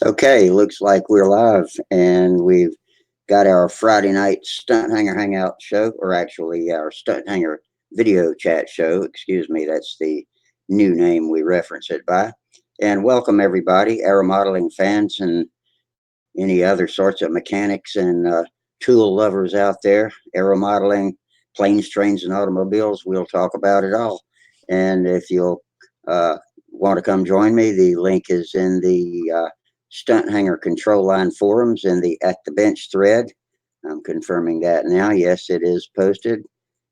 Okay, looks like we're live, and we've got our Friday night Stunt Hanger Hangout show, or actually our Stunt Hanger video chat show. Excuse me, that's the new name we reference it by. And welcome everybody, Aeromodeling fans, and any other sorts of mechanics and tool lovers out there. Aeromodeling, planes, trains, and automobiles. We'll talk about it all. And if you'll uh, want to come join me, the link is in the Stunt Hanger Control Line forums in the At the Bench thread. I'm confirming that now. Yes, it is posted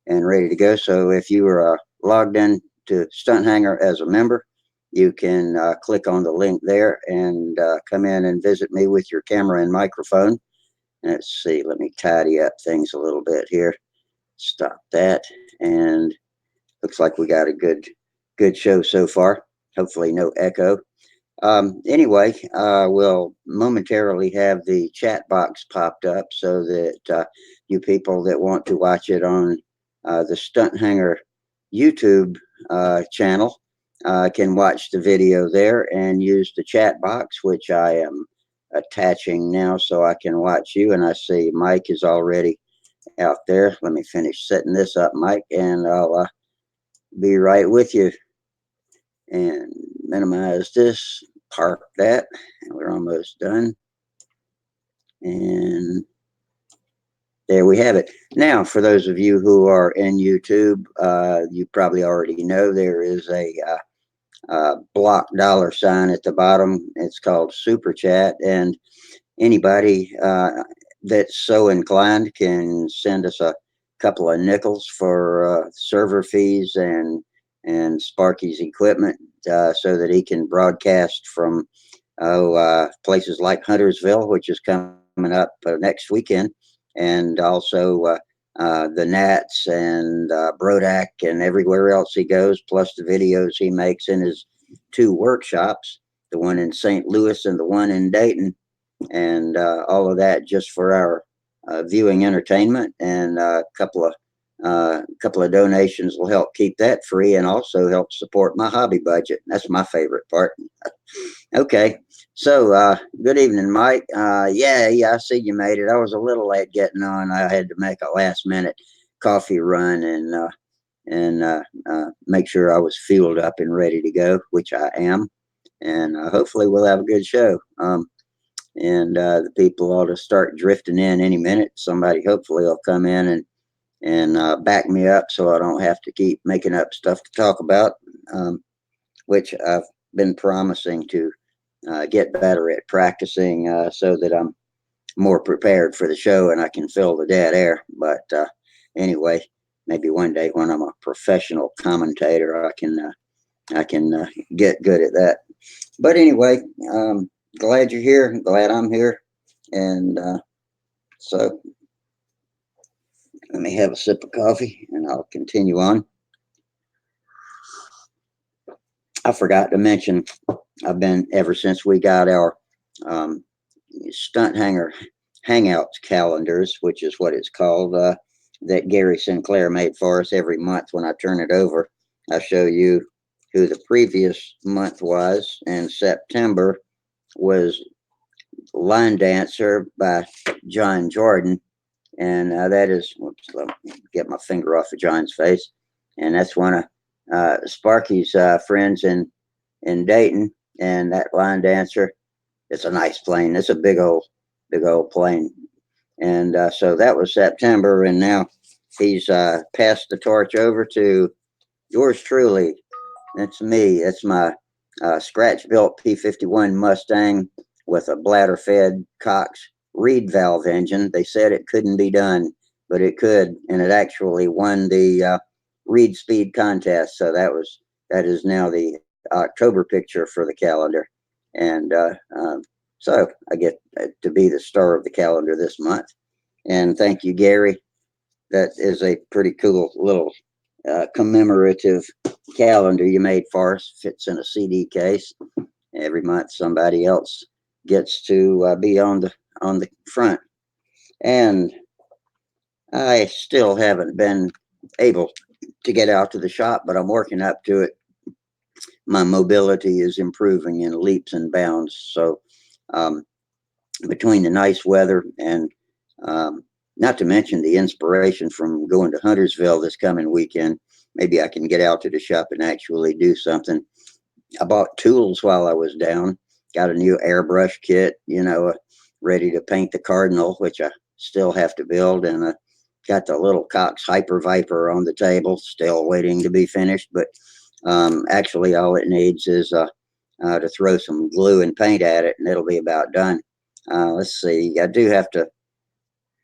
and ready to go. So if you are logged in to Stunt Hanger as a member, you can click on the link there and come in and visit me with your camera and microphone. Let's see, let me tidy up things a little bit here. Stop that. And looks like we got a good show so far. Hopefully no echo. Anyway, we'll momentarily have the chat box popped up so that you people that want to watch it on the Stunt Hangar YouTube channel can watch the video there and use the chat box, which I am attaching now so I can watch you. And I see Mike is already out there. Let me finish setting this up, Mike, and I'll be right with you. And minimize this, park that, and we're almost done. And there we have it. Now, for those of you who are in YouTube, you probably already know there is a block $sign at the bottom. It's called Super Chat, and anybody that's so inclined can send us a couple of nickels for server fees and Sparky's equipment so that he can broadcast from places like Huntersville, which is coming up next weekend, and also the Nats and Brodak and everywhere else he goes, plus the videos he makes in his two workshops, the one in St. Louis and the one in Dayton, and all of that just for our viewing entertainment. And a couple of donations will help keep that free and also help support my hobby budget. That's my favorite part. Okay, so good evening, Mike. Yeah, I see you made it. I was a little late getting on. I had to make a last minute coffee run and make sure I was fueled up and ready to go, which I am. And hopefully we'll have a good show. And the people ought to start drifting in any minute. Somebody hopefully will come in and back me up so I don't have to keep making up stuff to talk about, which I've been promising to get better at practicing so that I'm more prepared for the show and I can fill the dead air. But anyway, maybe one day when I'm a professional commentator, I can get good at that. But anyway, glad you're here. Glad I'm here. And so let me have a sip of coffee and I'll continue on. I forgot to mention, I've been, ever since we got our um, Stunt Hanger Hangouts calendars, which is what it's called, that Gary Sinclair made for us every month. When I turn it over, I show you who the previous month was, and September was Line Dancer by John Jordan. And that is, whoops, let me get my finger off of John's face. And that's one of Sparky's friends in Dayton. And that Line Dancer, it's a nice plane. It's a big old plane. And so that was September. And now he's passed the torch over to yours truly. That's me. That's my scratch built P-51 Mustang with a bladder fed Cox Reed valve engine. They said it couldn't be done, but it could, and it actually won the Reed Speed contest. So that is now the October picture for the calendar, and so I get to be the star of the calendar this month. And thank you, Gary. That is a pretty cool little commemorative calendar you made for us. Fits in a CD case. Every month, somebody else gets to be on the front. And I still haven't been able to get out to the shop, but I'm working up to it. My mobility is improving in leaps and bounds. So um, between the nice weather and um, not to mention the inspiration from going to Huntersville this coming weekend, maybe I can get out to the shop and actually do something. I bought tools while I was down, got a new airbrush kit, ready to paint the Cardinal, which I still have to build, and got the little Cox Hyper Viper on the table, still waiting to be finished. But actually, all it needs is to throw some glue and paint at it, and it'll be about done. Let's see, I do have to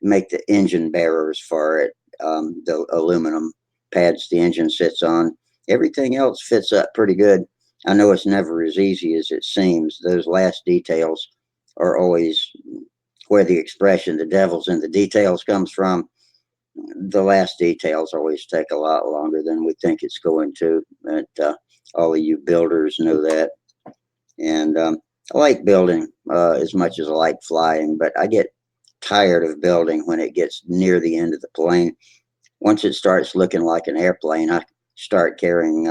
make the engine bearers for it, the aluminum pads the engine sits on. Everything else fits up pretty good. I know it's never as easy as it seems. Those last details are always where the expression "the devil's in the details" comes from. The last details always take a lot longer than we think it's going to. But all of you builders know that. And I like building as much as I like flying, but I get tired of building when it gets near the end of the plane. Once it starts looking like an airplane, I start caring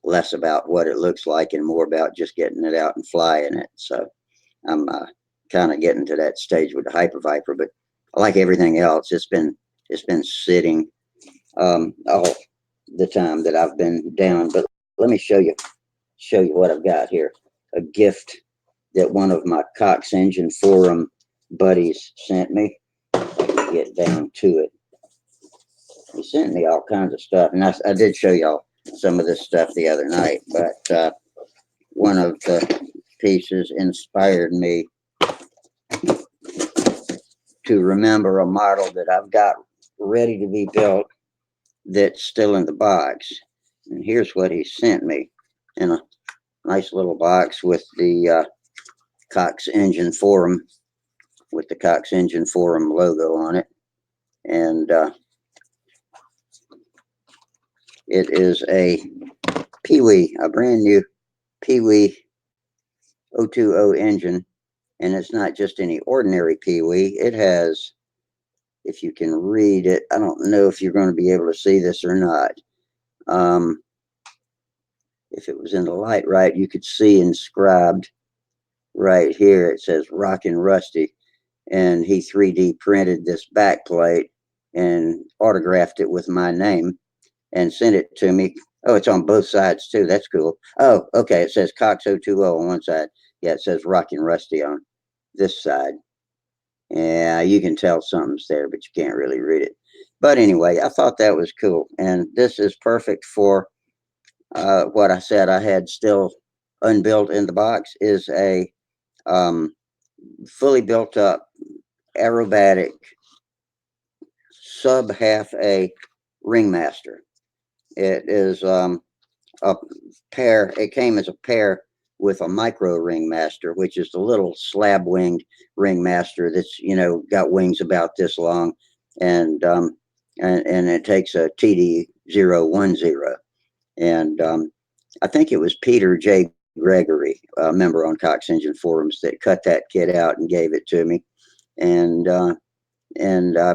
less about what it looks like and more about just getting it out and flying it. So I'm kind of getting to that stage with the Hyper Viper, but like everything else, it's been sitting all the time that I've been down. But let me show you what I've got here. A gift that one of my Cox Engine Forum buddies sent me. Get down to it. He sent me all kinds of stuff, and I did show y'all some of this stuff the other night. But one of the pieces inspired me to remember a model that I've got ready to be built that's still in the box. And here's what he sent me in a nice little box with the Cox Engine Forum, with the Cox Engine Forum logo on it. And it is a Pee-wee, a brand new Pee-wee 020 engine. And it's not just any ordinary Pee-wee. It has, if you can read it, I don't know if you're going to be able to see this or not. If it was in the light right, you could see inscribed right here. It says Rockin' Rusty. And he 3D printed this back plate and autographed it with my name and sent it to me. Oh, it's on both sides too. That's cool. Oh, okay. It says Cox 020 on one side. Yeah, it says Rockin' Rusty on this side. Yeah, you can tell something's there, but you can't really read it. But anyway, I thought that was cool. And this is perfect for what I said I had still unbuilt in the box is a um, fully built up aerobatic sub half a ringmaster. It is a pair. It came as a pair with a micro ringmaster, which is the little slab winged ringmaster that's got wings about this long, and and it takes a TD010, and I think it was Peter J. Gregory, a member on Cox Engine Forums, that cut that kit out and gave it to me, and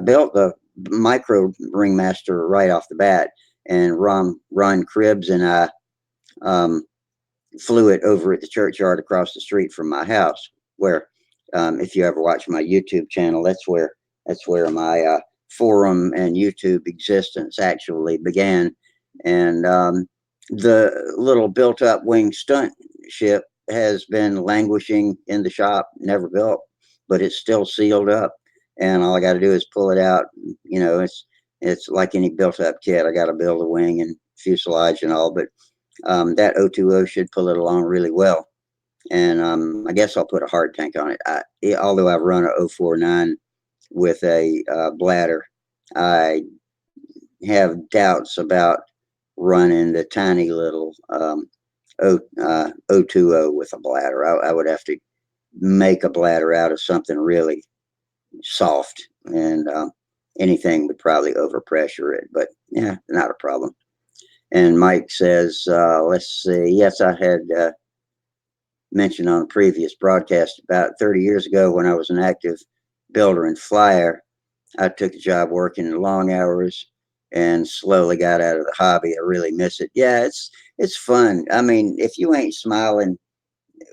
built the micro ringmaster right off the bat. And Ron Cribbs and I um, flew it over at the churchyard across the street from my house. Where, if you ever watch my YouTube channel, that's where my forum and YouTube existence actually began. And the little built-up wing stunt ship has been languishing in the shop, never built, but it's still sealed up. And all I got to do is pull it out. It's like any built-up kit. I got to build a wing and fuselage and all, but that 020 should pull it along really well. And I guess I'll put a hard tank on it. Although I've run a 049 with a bladder, I have doubts about running the tiny little 020 with a bladder. I would have to make a bladder out of something really soft, and anything would probably overpressure it. But yeah, not a problem. And Mike says, let's see. Yes, I had mentioned on a previous broadcast about 30 years ago when I was an active builder and flyer, I took a job working long hours and slowly got out of the hobby. I really miss it. Yeah, it's fun. I mean, if you ain't smiling,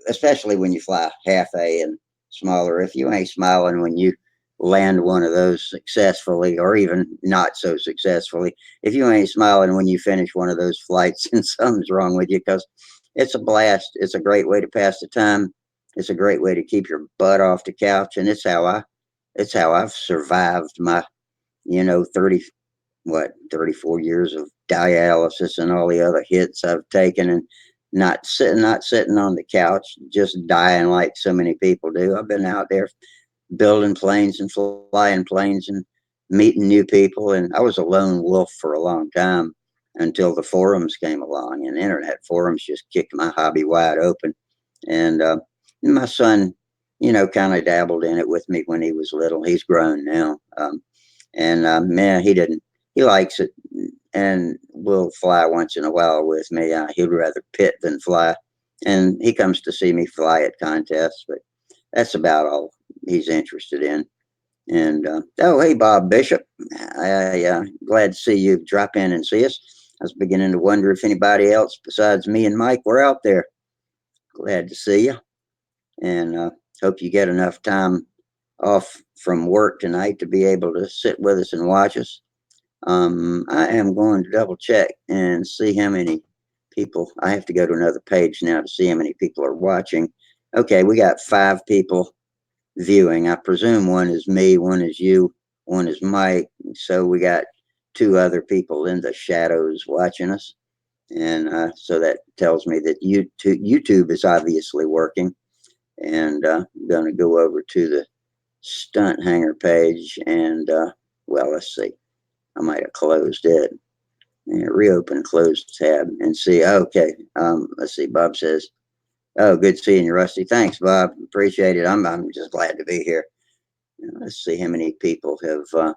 especially when you fly half A and smaller. If you ain't smiling when you land one of those successfully, or even not so successfully, if you ain't smiling when you finish one of those flights, then something's wrong with you, because it's a blast. It's a great way to pass the time. It's a great way to keep your butt off the couch, and it's how I've survived my 30 34 years of dialysis and all the other hits I've taken, and not sitting on the couch just dying like so many people do. I've been out there building planes and flying planes and meeting new people, and I was a lone wolf for a long time until the forums came along, and internet forums just kicked my hobby wide open. And my son, kind of dabbled in it with me when he was little. He's grown now. And man, he likes it and will fly once in a while with me. He'd rather pit than fly. And he comes to see me fly at contests, but that's about all he's interested in. And oh, hey, Bob Bishop, glad to see you drop in and see us. I was beginning to wonder if anybody else besides me and Mike were out there. Glad to see you, and hope you get enough time off from work tonight to be able to sit with us and watch us. I am going to double check and see how many people. I have to go to another page now to see how many people are watching. Okay, we got 5 people viewing. I presume one is me, one is you, one is Mike. So we got 2 other people in the shadows watching us. And so that tells me that YouTube is obviously working. And I'm going to go over to the Stunt Hangar page, and well, let's see. I might have closed it. And reopen, close tab, and see. Okay, let's see. Bob says, "Oh, good seeing you, Rusty. Thanks, Bob. Appreciate it. I'm just glad to be here." Let's see how many people have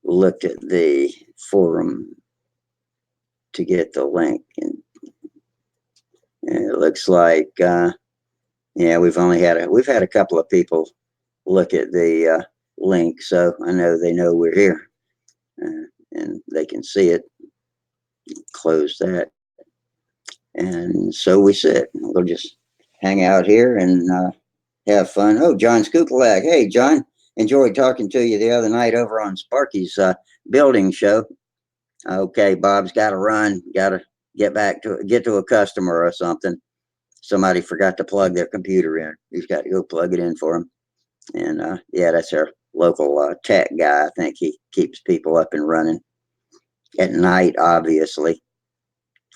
looked at the forum to get the link, and it looks like yeah, we've had a couple of people look at the link, so I know they know we're here, and they can see it. Close that, and so we sit. We'll just hang out here and have fun. Oh, John Skukalak. Hey, John. Enjoyed talking to you the other night over on Sparky's building show. Okay, Bob's got to run. Got to get to a customer or something. Somebody forgot to plug their computer in. He's got to go plug it in for him. And yeah, that's our local tech guy. I think he keeps people up and running at night, obviously.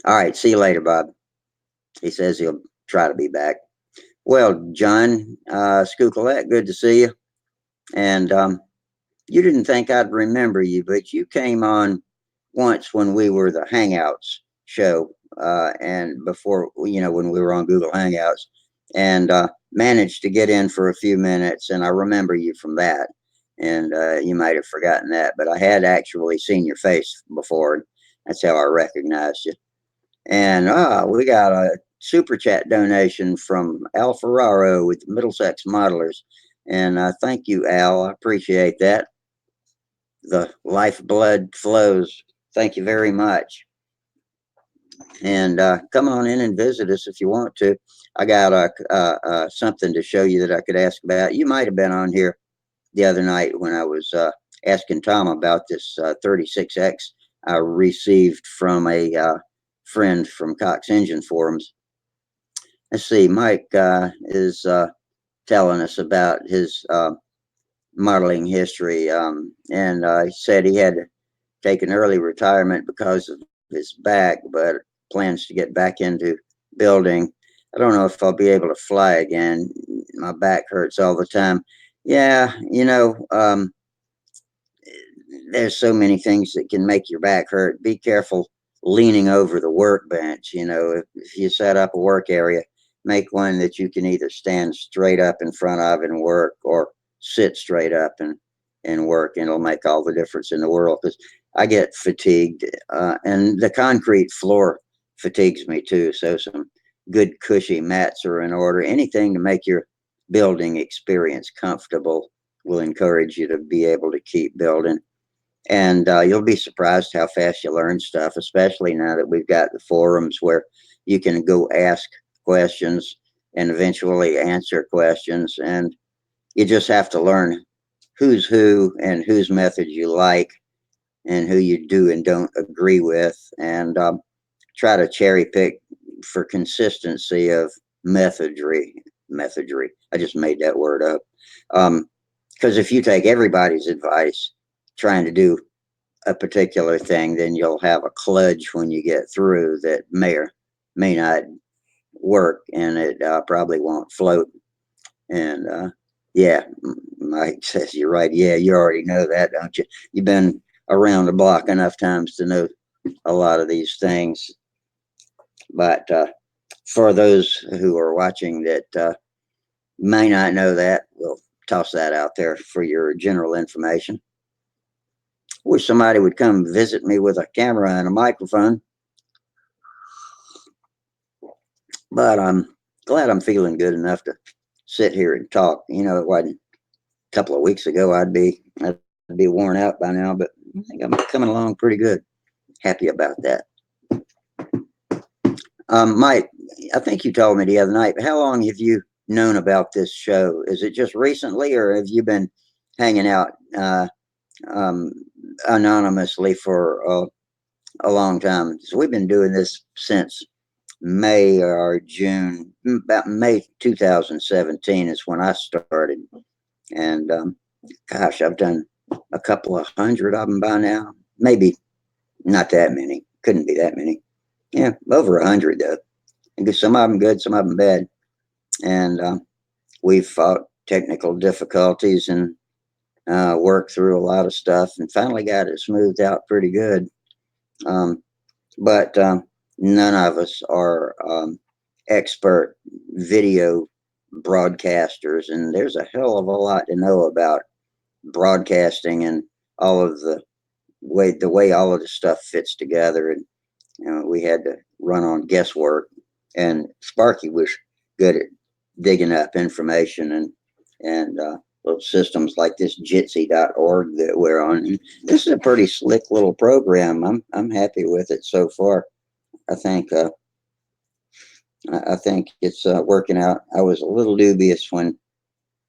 All right, see you later, Bob. He says he'll try to be back. Well, John Skukalek, good to see you. And you didn't think I'd remember you, but you came on once when we were the Hangouts show, and before, when we were on Google Hangouts, and managed to get in for a few minutes. And I remember you from that. And you might have forgotten that, but I had actually seen your face before. That's how I recognized you. And we got a super chat donation from Al Ferraro with Middlesex Modelers. And thank you, Al. I appreciate that. The lifeblood flows. Thank you very much. And come on in and visit us if you want to. I got something to show you that I could ask about. You might have been on here the other night when I was asking Tom about this 36X I received from a friend from Cox Engine Forums. Let's see, Mike is telling us about his modeling history, and he said he had to take an early retirement because of his back, but plans to get back into building. I don't know if I'll be able to fly again. My back hurts all the time. Yeah, there's so many things that can make your back hurt. Be careful leaning over the workbench. If you set up a work area, make one that you can either stand straight up in front of and work, or sit straight up and work, and it'll make all the difference in the world. Because I get fatigued, and the concrete floor fatigues me too. So some good cushy mats are in order. Anything to make your building experience comfortable will encourage you to be able to keep building. And you'll be surprised how fast you learn stuff, especially now that we've got the forums where you can go ask questions. and eventually answer questions. And you just have to learn who's who and whose method you like and who you do and don't agree with, and try to cherry pick for consistency of methodry. Methodry. I just made that word up. Because if you take everybody's advice trying to do a particular thing, then you'll have a kludge when you get through that may or may not work, and it probably won't float. And yeah, Mike says you're right. Yeah, you already know that, don't you? You've been around the block enough times to know a lot of these things. But for those who are watching that may not know that, we'll toss that out there for your general information. Wish somebody would come visit me with a camera and a microphone, but I'm glad I'm feeling good enough to sit here and talk. You know, it wasn't a couple of weeks ago I'd be worn out by now, but I think I'm coming along pretty good. Happy about that. Mike, I think you told me the other night, how long have you known about this show? Is it just recently, or have you been hanging out um, anonymously for a long time? So we've been doing this since May or June, about May 2017 is when I started. And gosh, I've done a couple of hundred of them by now. Maybe not that many. Couldn't be that many. Yeah, over 100 though. And some of them good, some of them bad. And we've fought technical difficulties and worked through a lot of stuff and finally got it smoothed out pretty good. Um, but none of us are expert video broadcasters, and there's a hell of a lot to know about broadcasting and all of the way all of the stuff fits together. And we had to run on guesswork, and Sparky was good at digging up information and little systems like this jitsi.org that we're on. And this is a pretty slick little program. I'm happy with it so far. I think I think it's working out. I was a little dubious when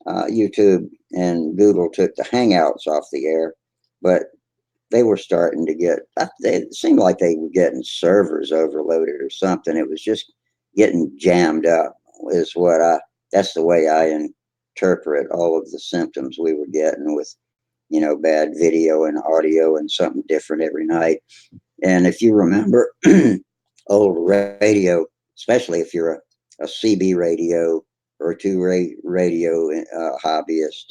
YouTube and Google took the Hangouts off the air, but they were starting to get. It seemed like they were getting servers overloaded or something. It was just getting jammed up. Is what I. That's the way I interpret all of the symptoms we were getting with, bad video and audio and something different every night. And if you remember old radio, especially if you're a CB radio or a radio hobbyist,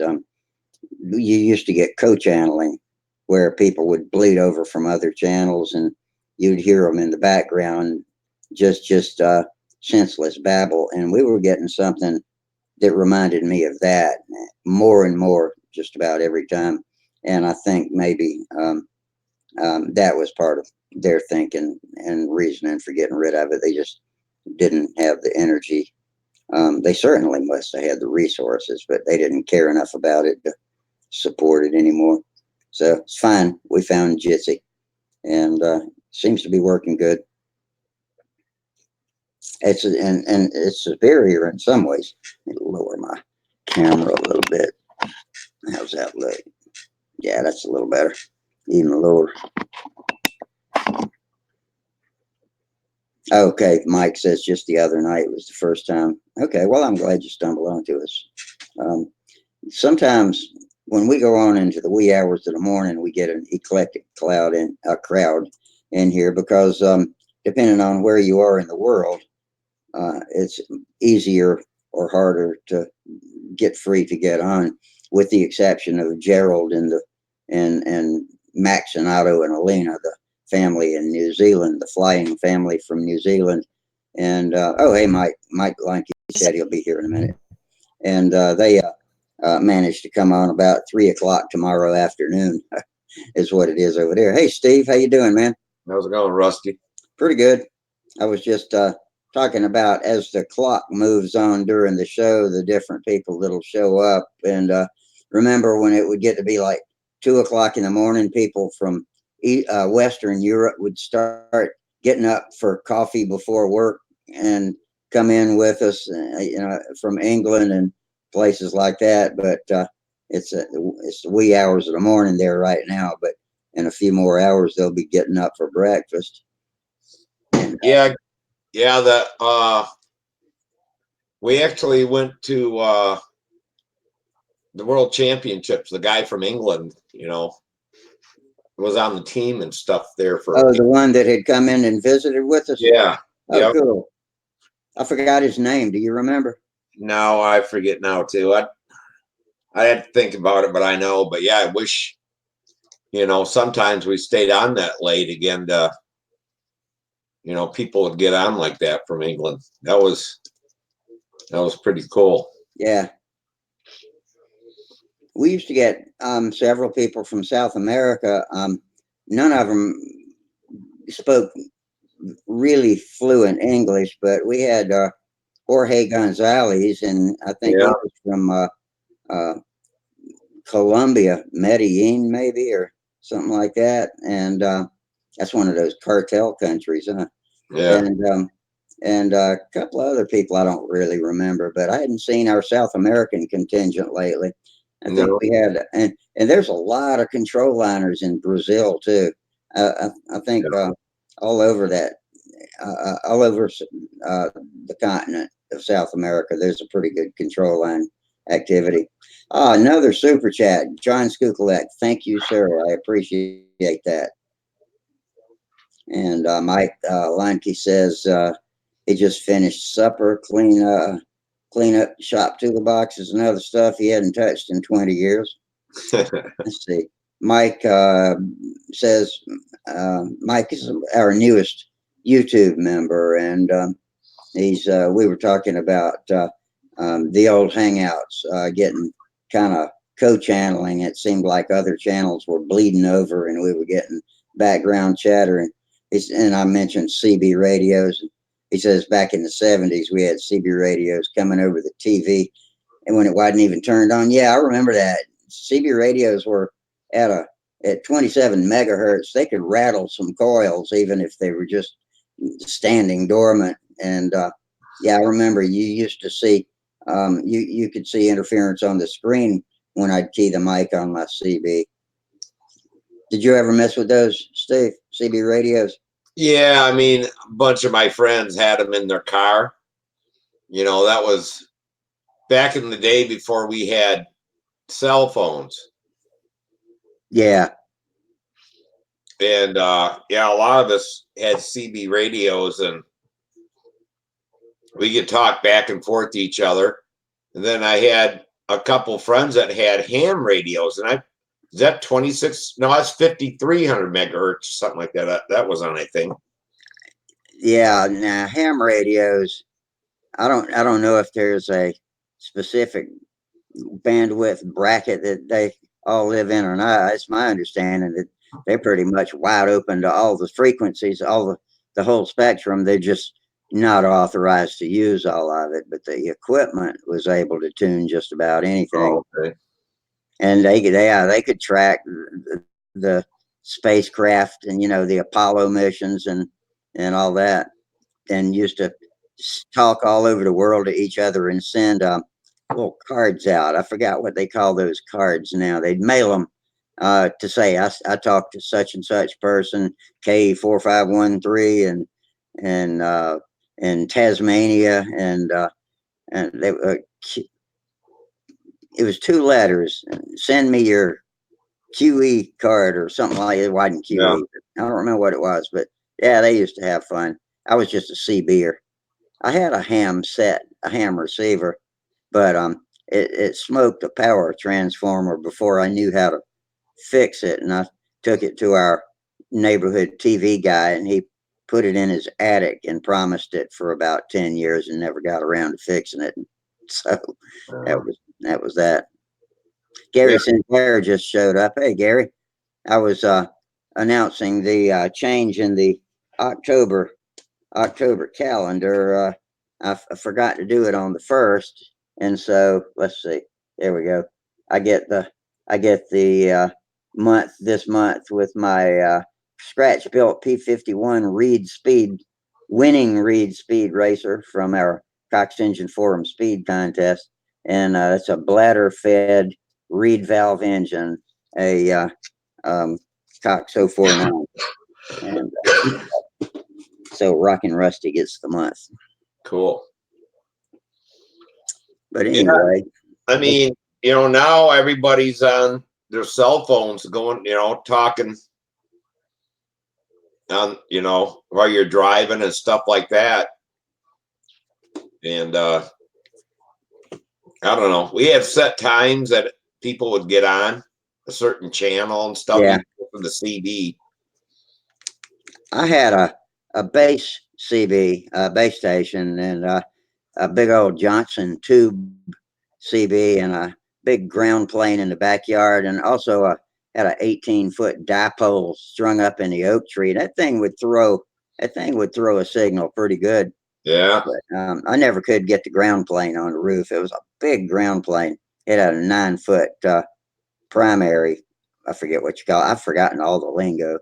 you used to get co-channeling where people would bleed over from other channels and you'd hear them in the background, just senseless babble. And we were getting something that reminded me of that more and more just about every time. And I think maybe that was part of their thinking and reasoning for getting rid of it. They just didn't have the energy. They certainly must have had the resources, but they didn't care enough about it to support it anymore. So it's fine. We found Jitsi, and seems to be working good. And it's superior in some ways. Let me lower my camera a little bit. How's that look? Yeah, that's a little better. Even lower. Okay, Mike says just the other night was the first time. Okay, well, I'm glad you stumbled onto us. Sometimes when we go on into the wee hours of the morning, we get an eclectic crowd in here because depending on where you are in the world, it's easier or harder to get free to get on, with the exception of Gerald and Max and Otto and Alina, the family in New Zealand, the flying family from New Zealand. And oh, hey, Mike Blanke said he'll be here in a minute. And they managed to come on about 3 o'clock tomorrow afternoon, is what it is over there. Hey, Steve, how you doing, man? How's it going, Rusty? Pretty good. I was just talking about as the clock moves on during the show, the different people that'll show up. And remember when it would get to be like 2 o'clock in the morning, people from Western Europe would start getting up for coffee before work. And come in with us, from England and places like that. But it's it's the wee hours of the morning there right now. But in a few more hours, they'll be getting up for breakfast. And, Yeah, yeah. We actually went to the World Championships. The guy from England, was on the team and stuff there for. oh, the one that had come in and visited with us. Yeah, Oh, yeah. cool. I forgot his name. Do you remember? No, I forget now too. I had to think about it, but I know. But yeah, I wish sometimes we stayed on that late again to people would get on like that from England. That was pretty cool. Yeah. We used to get several people from South America. None of them spoke really fluent English, but we had Jorge Gonzalez, and I think Yeah, he was from uh, Colombia, Medellin, maybe, or something like that. And that's one of those cartel countries, huh? yeah. And a couple of other people I don't really remember, but I hadn't seen our South American contingent lately. I think No, we had, and there's a lot of control liners in Brazil too. I think yeah. all over that, all over the continent of South America, there's a pretty good control line activity. Another super chat, John Skukulek. Thank you, sir. I appreciate that. And Mike Leinke says he just finished supper, clean up shop toolboxes and other stuff he hadn't touched in 20 years. Let's see. Mike says Mike is our newest YouTube member, and he's we were talking about the old Hangouts getting kind of co-channeling. It seemed like other channels were bleeding over, and we were getting background chatter. And I mentioned CB radios. He says back in the 70s we had CB radios coming over the TV, and when it wasn't even turned on. Yeah, I remember that. CB radios were at a at 27 megahertz. They could rattle some coils even if they were just standing dormant. And yeah, I remember you used to see you could see interference on the screen when I'd key the mic on my CB. Did you ever mess with those, Steve? CB radios? Yeah, I mean, a bunch of my friends had them in their car. That was back in the day before we had cell phones. Yeah, And yeah, a lot of us had CB radios, and we could talk back and forth to each other. And then I had a couple friends that had ham radios, and is that 26? No, that's 5,300 megahertz or something like that. That was on, I think. yeah. Now ham radios. I don't know if there's a specific bandwidth bracket that they all live in or not. It's my understanding that they're pretty much wide open to all the frequencies, the whole spectrum. They're just not authorized to use all of it, but the equipment was able to tune just about anything. Oh, okay. And they could track the spacecraft and the Apollo missions and all that, and used to talk all over the world to each other and send little cards out. I forgot what they call those cards now. They'd mail them to say I talked to such and such person, K4513, and in Tasmania, and it was two letters. Send me your QE card or something like it. It wasn't Yeah. QE. I don't remember what it was, but yeah, they used to have fun. I was just a CBer. I had a a ham receiver, but it smoked a power transformer before I knew how to fix it, and I took it to our neighborhood TV guy, and he put it in his attic and promised it for about 10 years, and never got around to fixing it. So that was that. Yeah. Gary Sinclair just showed up. Hey, Gary, I was announcing the change in the October October calendar. I forgot to do it on the first, and so let's see. There we go. I get the I get the month this month with my scratch built P51 read speed winning Reed Speed Racer from our Cox Engine Forum Speed Contest, and it's a bladder-fed Reed valve engine, a Cox 049, and so Rockin' Rusty gets the month. Cool. But Yeah, anyway, I mean, you know, now everybody's on their cell phones going, you know, talking on, you know, while you're driving and stuff like that. And I don't know. We have set times that people would get on a certain channel and stuff, yeah, from the CD. I had a base CB base station and a big old Johnson tube CB and a big ground plane in the backyard, and also had a 18-foot dipole strung up in the oak tree. That thing would throw a signal pretty good. Yeah. But I never could get the ground plane on the roof. It was a big ground plane. It had a 9-foot primary. I forget what you call it. I've forgotten all the lingo.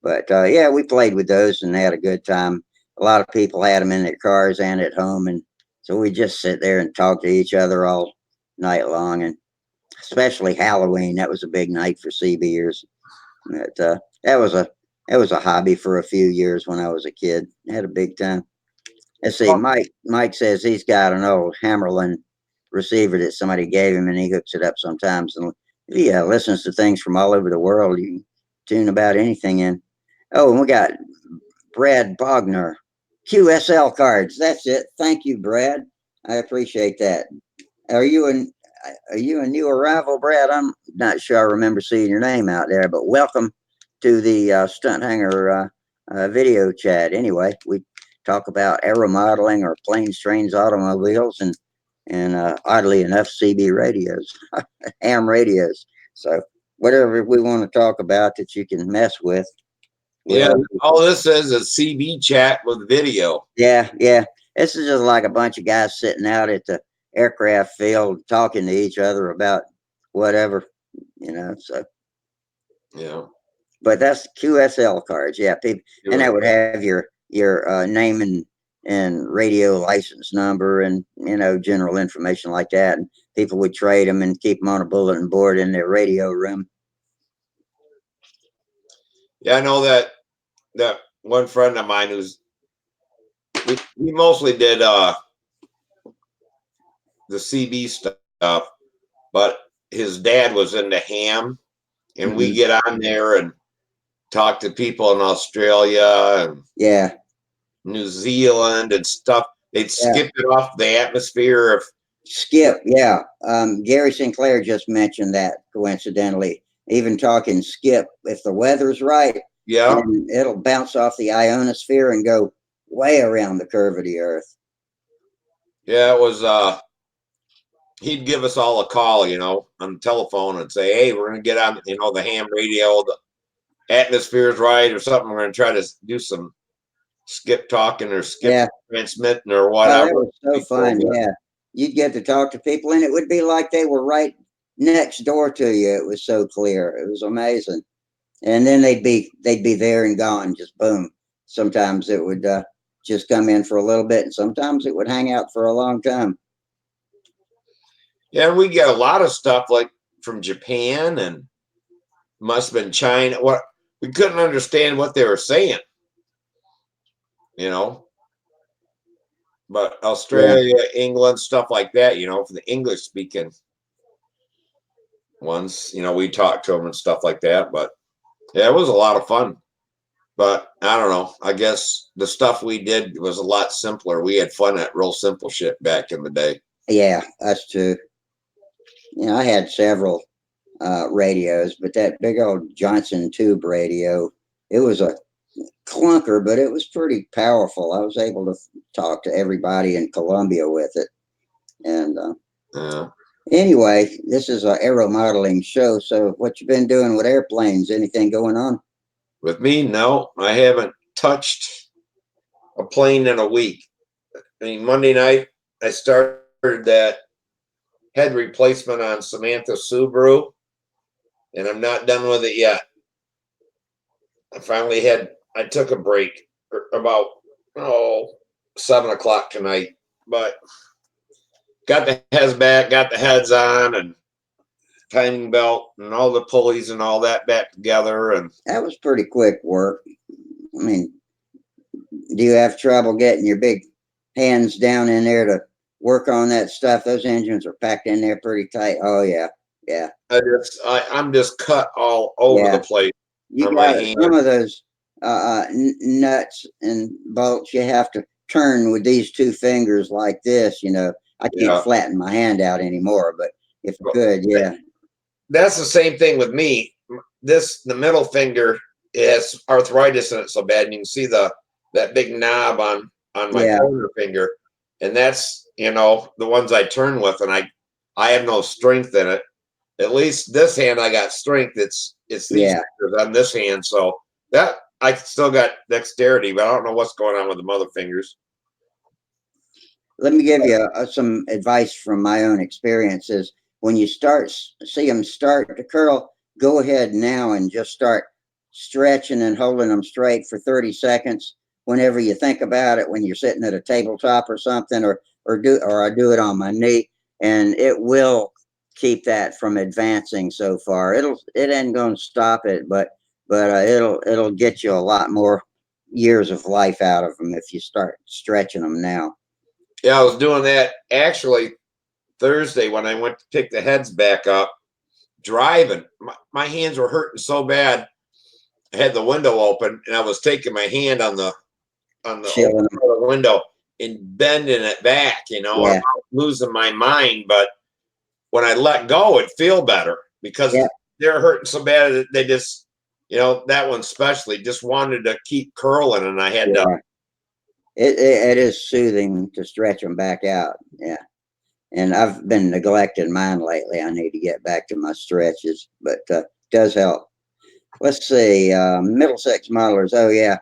But yeah, we played with those and had a good time. A lot of people had them in their cars and at home. And so we just sit there and talk to each other all night long. And especially Halloween, that was a big night for CBers. But, that was a hobby for a few years when I was a kid. I had a big time. Let's see, Mike says he's got an old Hammerlin receiver that somebody gave him, and he hooks it up sometimes. And he listens to things from all over the world. You can tune about anything in. Oh, and we got Brad Bogner, QSL cards. That's it. Thank you, Brad. I appreciate that. Are you an are you a new arrival, Brad? I'm not sure I remember seeing your name out there, but welcome to the Stunt Hangar video chat. Anyway, we talk about aeromodeling or planes, trains, automobiles, and oddly enough, CB radios, ham radios. So whatever we want to talk about that you can mess with. Yeah. Well, All this is a CB chat with video. yeah, yeah. This is just like a bunch of guys sitting out at the aircraft field talking to each other about whatever, So, Yeah. but that's QSL cards, yeah. People, and that Sure. would have your name and radio license number and general information like that. And people would trade them and keep them on a bulletin board in their radio room. Yeah, I know that one friend of mine we mostly did the CB stuff, but his dad was into ham, and we Mhm. get on there and talk to people in Australia and Yeah, New Zealand and stuff. They'd yeah. skip it off the atmosphere of Skip, yeah. Gary Sinclair just mentioned that coincidentally. Even talking skip, if the weather's right, yeah, and it'll bounce off the ionosphere and go way around the curve of the Earth. yeah. It was he'd give us all a call, on the telephone and say, "Hey, we're gonna get on, the ham radio. The atmosphere's right, or something. We're gonna try to do some skip talking or skip Yeah. transmitting or Oh, that whatever." was so fun. Yeah. You'd get to talk to people, and it would be like they were right next door to you. It was so clear. It was amazing. And then they'd be there and gone, just boom. Sometimes it would just come in for a little bit, and sometimes it would hang out for a long time. Yeah, we get a lot of stuff like from Japan and must have been China. What we couldn't understand what they were saying, you know. But Yeah. Australia, England, stuff like that, for the English speaking ones, we talked to them and stuff like that. But yeah, it was a lot of fun. But I don't know. I guess the stuff we did was a lot simpler. We had fun at real simple shit back in the day. Yeah, that's true. I had several radios, but that big old Johnson tube radio, it was a clunker, but it was pretty powerful. I was able to talk to everybody in Columbia with it. And Yeah. anyway, this is an aeromodeling show. So, what you been doing with airplanes? Anything going on? With me, no, I haven't touched a plane in a week. I mean, Monday night, I started that head replacement on Samantha Subaru, and I'm not done with it yet. I took a break about oh, 7 o'clock tonight. But got the heads back, got the heads on, and timing belt and all the pulleys and all that back together. And That was pretty quick work. I mean, do you have trouble getting your big hands down in there to work on that stuff? Those engines are packed in there pretty tight. Oh yeah, yeah, I'm just cut all over yeah. the place You on my got hand. some of those nuts and bolts you have to turn with these two fingers like this. You know, I can't Yeah. flatten my hand out anymore, but if I could, yeah, That's the same thing with me. The middle finger has arthritis in it so bad, and you can see that big knob on my yeah, pointer finger, and that's the ones I turn with, and I have no strength in it. At least this hand I got strength. It's these yeah. fingers on this hand, so that I still got dexterity, but I don't know what's going on with the mother fingers. Let me give you some advice from my own experiences. When you see them start to curl, go ahead now and just start stretching and holding them straight for 30 seconds. Whenever you think about it, when you're sitting at a tabletop or something, or I do it on my knee, and it will keep that from advancing so far. It ain't going to stop it, but it'll get you a lot more years of life out of them if you start stretching them now. Yeah, I was doing that actually Thursday when I went to pick the heads back up. Driving, my hands were hurting so bad. I had the window open, and I was taking my hand on the open Chilling. part of the window and bending it back, Yeah, about losing my mind. But when I let go, it feel better yeah, because they're hurting so bad that they just, that one especially just wanted to keep curling, and I had to. yeah. It is soothing to stretch them back out. Yeah, and I've been neglecting mine lately. I need to get back to my stretches, but does help. Let's see, Middlesex modelers. Oh yeah,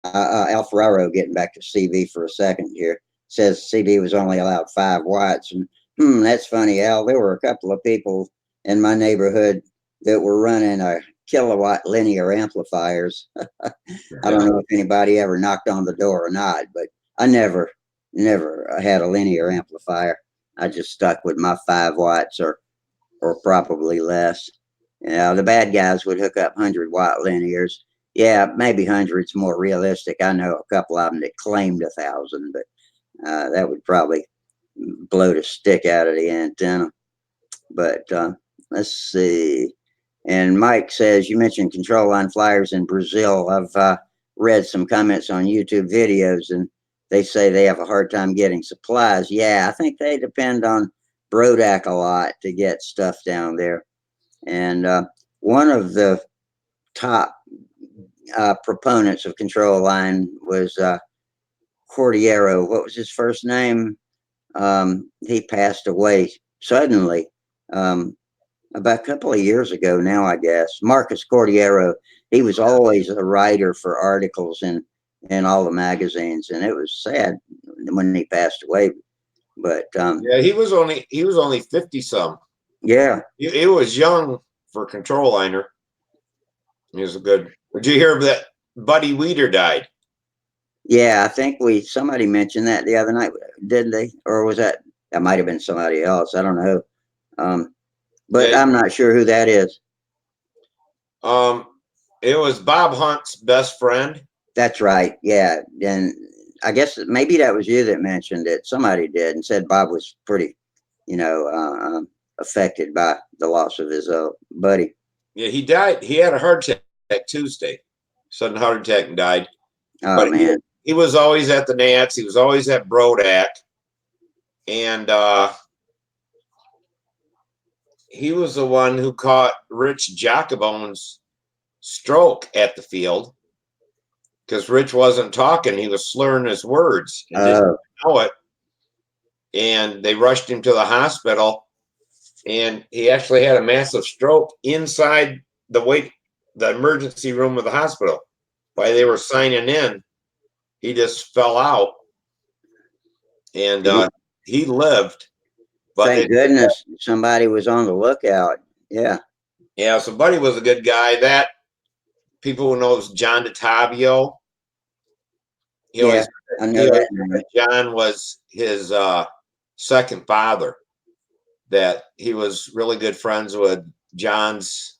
Al Ferraro, getting back to CB for a second here, says CB was only allowed 5 watts, and that's funny, Al. There were a couple of people in my neighborhood that were running a kilowatt linear amplifiers. I don't Yeah. know if anybody ever knocked on the door or not, but I never had a linear amplifier. I just stuck with my 5 watts or probably less. The bad guys would hook up 100-watt linears. Yeah, maybe hundreds more realistic. I know a couple of them that claimed 1,000, but that would probably blow the stick out of the antenna. But let's see. And Mike says, you mentioned control line flyers in Brazil. I've read some comments on YouTube videos, and they say they have a hard time getting supplies. Yeah, I think they depend on Brodak a lot to get stuff down there. And one of the top proponents of control line was Cordiero. What was his first name? He passed away suddenly. About a couple of years ago now, I guess. Marcus Cordiero, he was always a writer for articles in all the magazines, and it was sad when he passed away. But Yeah, he was only 50 some. yeah, He was young for control liner. He was a good. Did you hear that Buddy Weeder died? yeah, I think somebody mentioned that the other night, didn't they? Or was that might have been somebody else? I don't know. But Yeah. I'm not sure who that is. Um, it was Bob Hunt's best friend. That's right. Yeah, and I guess maybe that was you that mentioned it. Somebody did and said Bob was pretty, you know, affected by the loss of his buddy. Yeah, he died. He had a heart attack Tuesday, sudden heart attack, and died. Oh But he man, he was always at the Nats. He was always at Brodak, and he was the one who caught Rich Jacobone's stroke at the field because Rich wasn't talking. He was slurring his words and didn't oh know it. And they rushed him to the hospital, and he actually had a massive stroke inside the emergency room of the hospital. While they were signing in, he just fell out, and he lived. But thank goodness somebody was on the lookout. Yeah, yeah, so Buddy was a good guy. That people who knows John DeTavio, He Yeah, always I he know always that name. said John was his second father. That he was really good friends with John's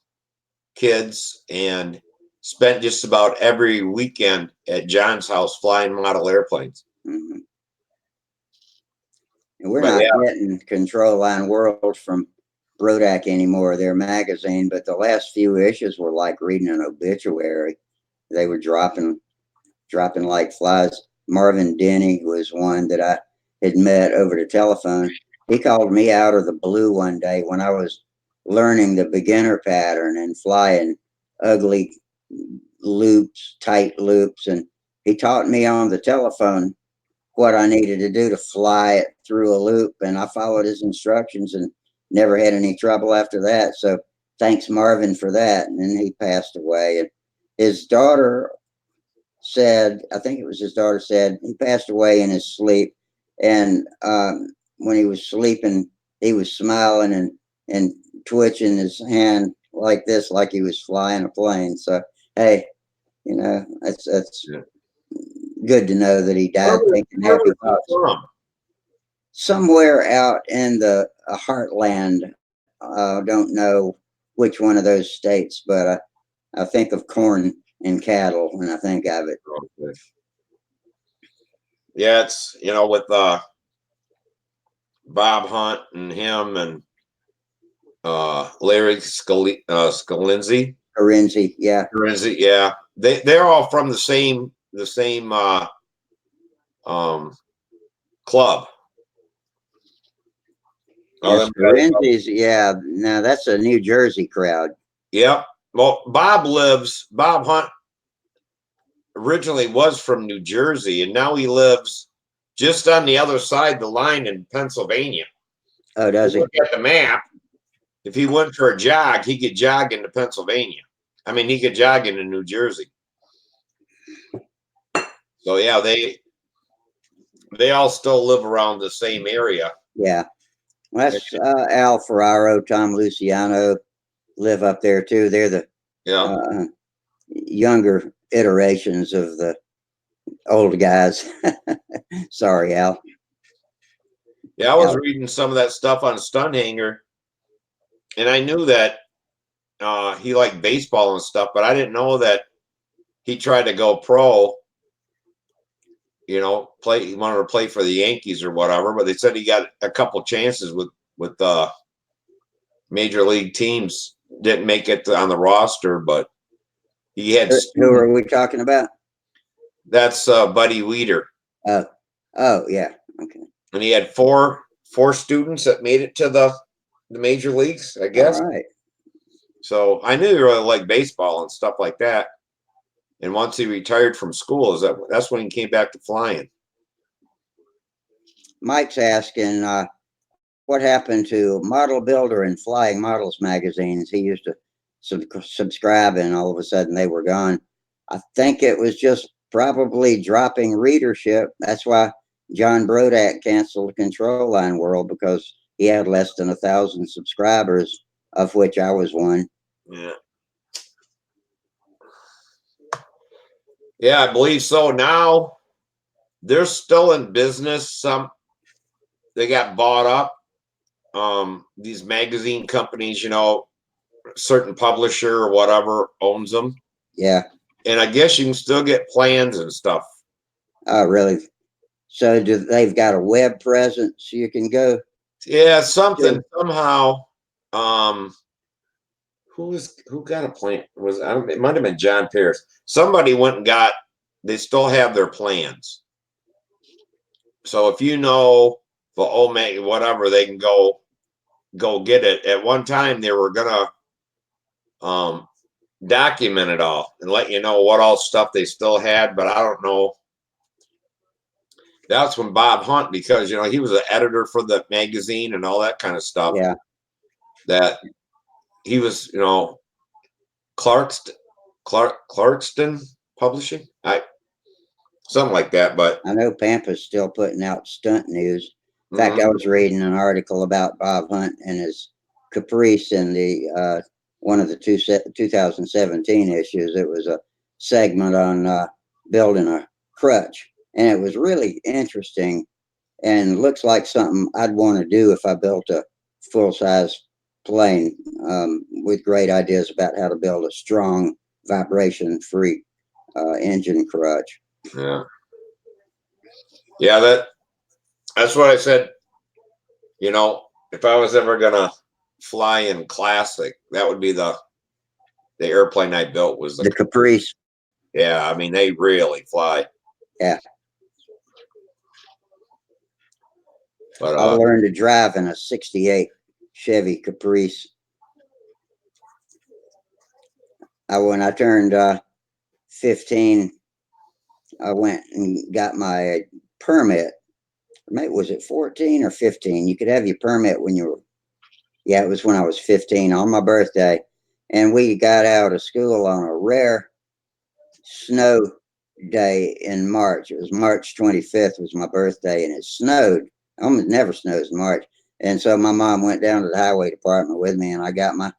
kids and spent just about every weekend at John's house flying model airplanes. Hmm. And we're But not yeah, getting Control Line World from Brodak anymore, their magazine, but the last few issues were like reading an obituary. They were dropping like flies. Marvin Denny was one that I had met over the telephone. He called me out of the blue one day when I was learning the beginner pattern and flying ugly loops, tight loops. And he taught me on the telephone what I needed to do to fly it through a loop. And I followed his instructions and never had any trouble after that. So thanks, Marvin, for that. And then he passed away. And his daughter said, I think it was his daughter said, he passed away in his sleep. And when he was sleeping, he was smiling and twitching his hand like this, like he was flying a plane. So, hey, that's yeah. good to know that he died thinking Where happy was he thoughts. from? Somewhere out in the heartland, don't know which one of those states, but I think of corn and cattle when I think of it. Okay. Yeah, it's with Bob Hunt and him and Larry Scalinzi. Carenzi, yeah. Scalinzi, yeah, they're all from the same um, club. All Yes, them guys. Carenzi's, yeah. Now that's a New Jersey crowd. Yep. Well, Bob Hunt originally was from New Jersey, and now he lives just on the other side of the line in Pennsylvania. Oh, You does he? look at the map. If he went for a jog, he could jog into Pennsylvania. I mean, he could jog into New Jersey. So yeah, they all still live around the same area. Yeah. Well, that's Al Ferraro, Tom Luciano live up there too. They're the Yeah. younger iterations of the old guys. Sorry, Al. Yeah, I was Al. reading some of that stuff on Stunt Hangar, and I knew that he liked baseball and stuff, but I didn't know that he tried to go pro. Play. He wanted to play for the Yankees or whatever, but they said he got a couple chances with major league teams. Didn't make it on the roster, but he had Who students. are we talking about? That's Buddy Weeder, Oh, oh, yeah. Okay. and he had four students that made it to the major leagues, I All guess. right. So I knew he really liked baseball and stuff like that. And once he retired from school, that's when he came back to flying. Mike's asking, what happened to Model Builder and Flying Models magazines? He used to subscribe, and all of a sudden they were gone. I think it was just probably dropping readership. That's why John Brodak canceled Control Line World, because he had less than 1,000 subscribers, of which I was one. Yeah. Yeah, I believe so. Now they're still in business. They got bought up. These magazine companies, certain publisher or whatever owns them. Yeah. And I guess you can still get plans and stuff. Oh, really? So they've got a web presence you can go Yeah, something to? somehow. Who got a plant? It might have been John Pierce. Somebody went and got. They still have their plans. So if for Omega whatever, they can go get it. At one time, they were gonna document it all and let you know what all stuff they still had, but I don't know. That's when Bob Hunt, because he was an editor for the magazine and all that kind of stuff. Yeah. That he was, Clarkston Publishing, something like that. But I know Pampa's still putting out stunt news. In fact, I mhm. was reading an article about Bob Hunt and his Caprice in the one of the 2017 issues. It was a segment on building a crutch, and it was really interesting and looks like something I'd want to do if I built a full-size plane, with great ideas about how to build a strong, vibration-free engine crutch. Yeah. Yeah, that's what I said. You know, if I was ever gonna fly in classic, that would be the airplane I built was the The Caprice. Yeah, I mean they really fly. Yeah. But I learned to drive in a '68 Chevy Caprice. When I turned 15, I went and got my permit. Maybe was it 14 or 15? You could have your permit when you were, yeah, it was when I was 15 on my birthday. And we got out of school on a rare snow day in March. It was March 25th was my birthday, and it snowed. Almost never snows in March. And so my mom went down to the highway department with me, and I got my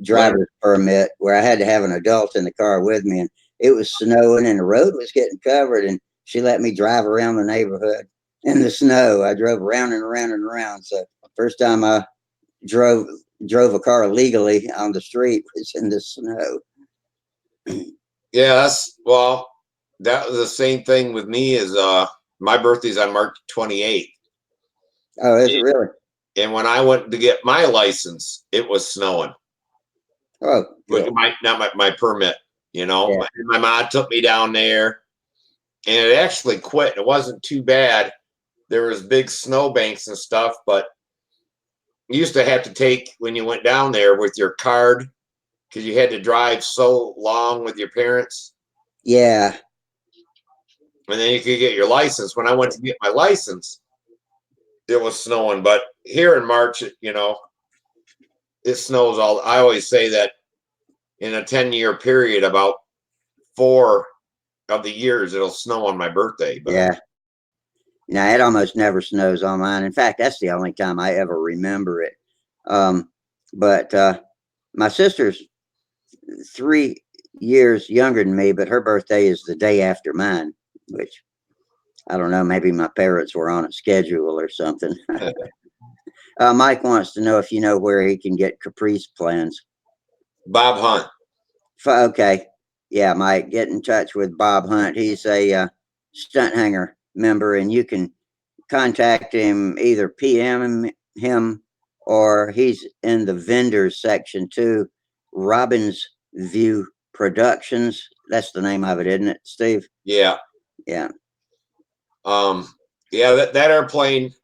driver's permit where I had to have an adult in the car with me. And it was snowing, and the road was getting covered, and she let me drive around the neighborhood in the snow. I drove around and around and around. So first time I drove a car legally on the street was in the snow. yeah, that was the same thing with me as my birthday's on March 28th. Oh, is it really? And when I went to get my license, it was snowing. Oh, With good. my permit, you know. Yeah. My mom took me down there, and it actually quit. It wasn't too bad. There was big snow banks and stuff, but you used to have to take when you went down there with your card because you had to drive so long with your parents, Yeah. and then you could get your license. When I went to get my license, it was snowing. But here in March, you know, it snows all. I always say that in a 10-year period, about 4 of the years it'll snow on my birthday. But Yeah. No, it almost never snows on mine. In fact, that's the only time I ever remember it. But my sister's 3 years younger than me, but her birthday is the day after mine, which I don't know. Maybe my parents were on a schedule or something. Mike wants to know if you know where he can get Caprice plans. Bob Hunt. Okay. Yeah, Mike, get in touch with Bob Hunt. He's a Stunt Hangar member, and you can contact him, either PM him, or he's in the vendors section too. Robbins View Productions. That's the name of it, isn't it, Steve? Yeah. Yeah. Yeah, that airplane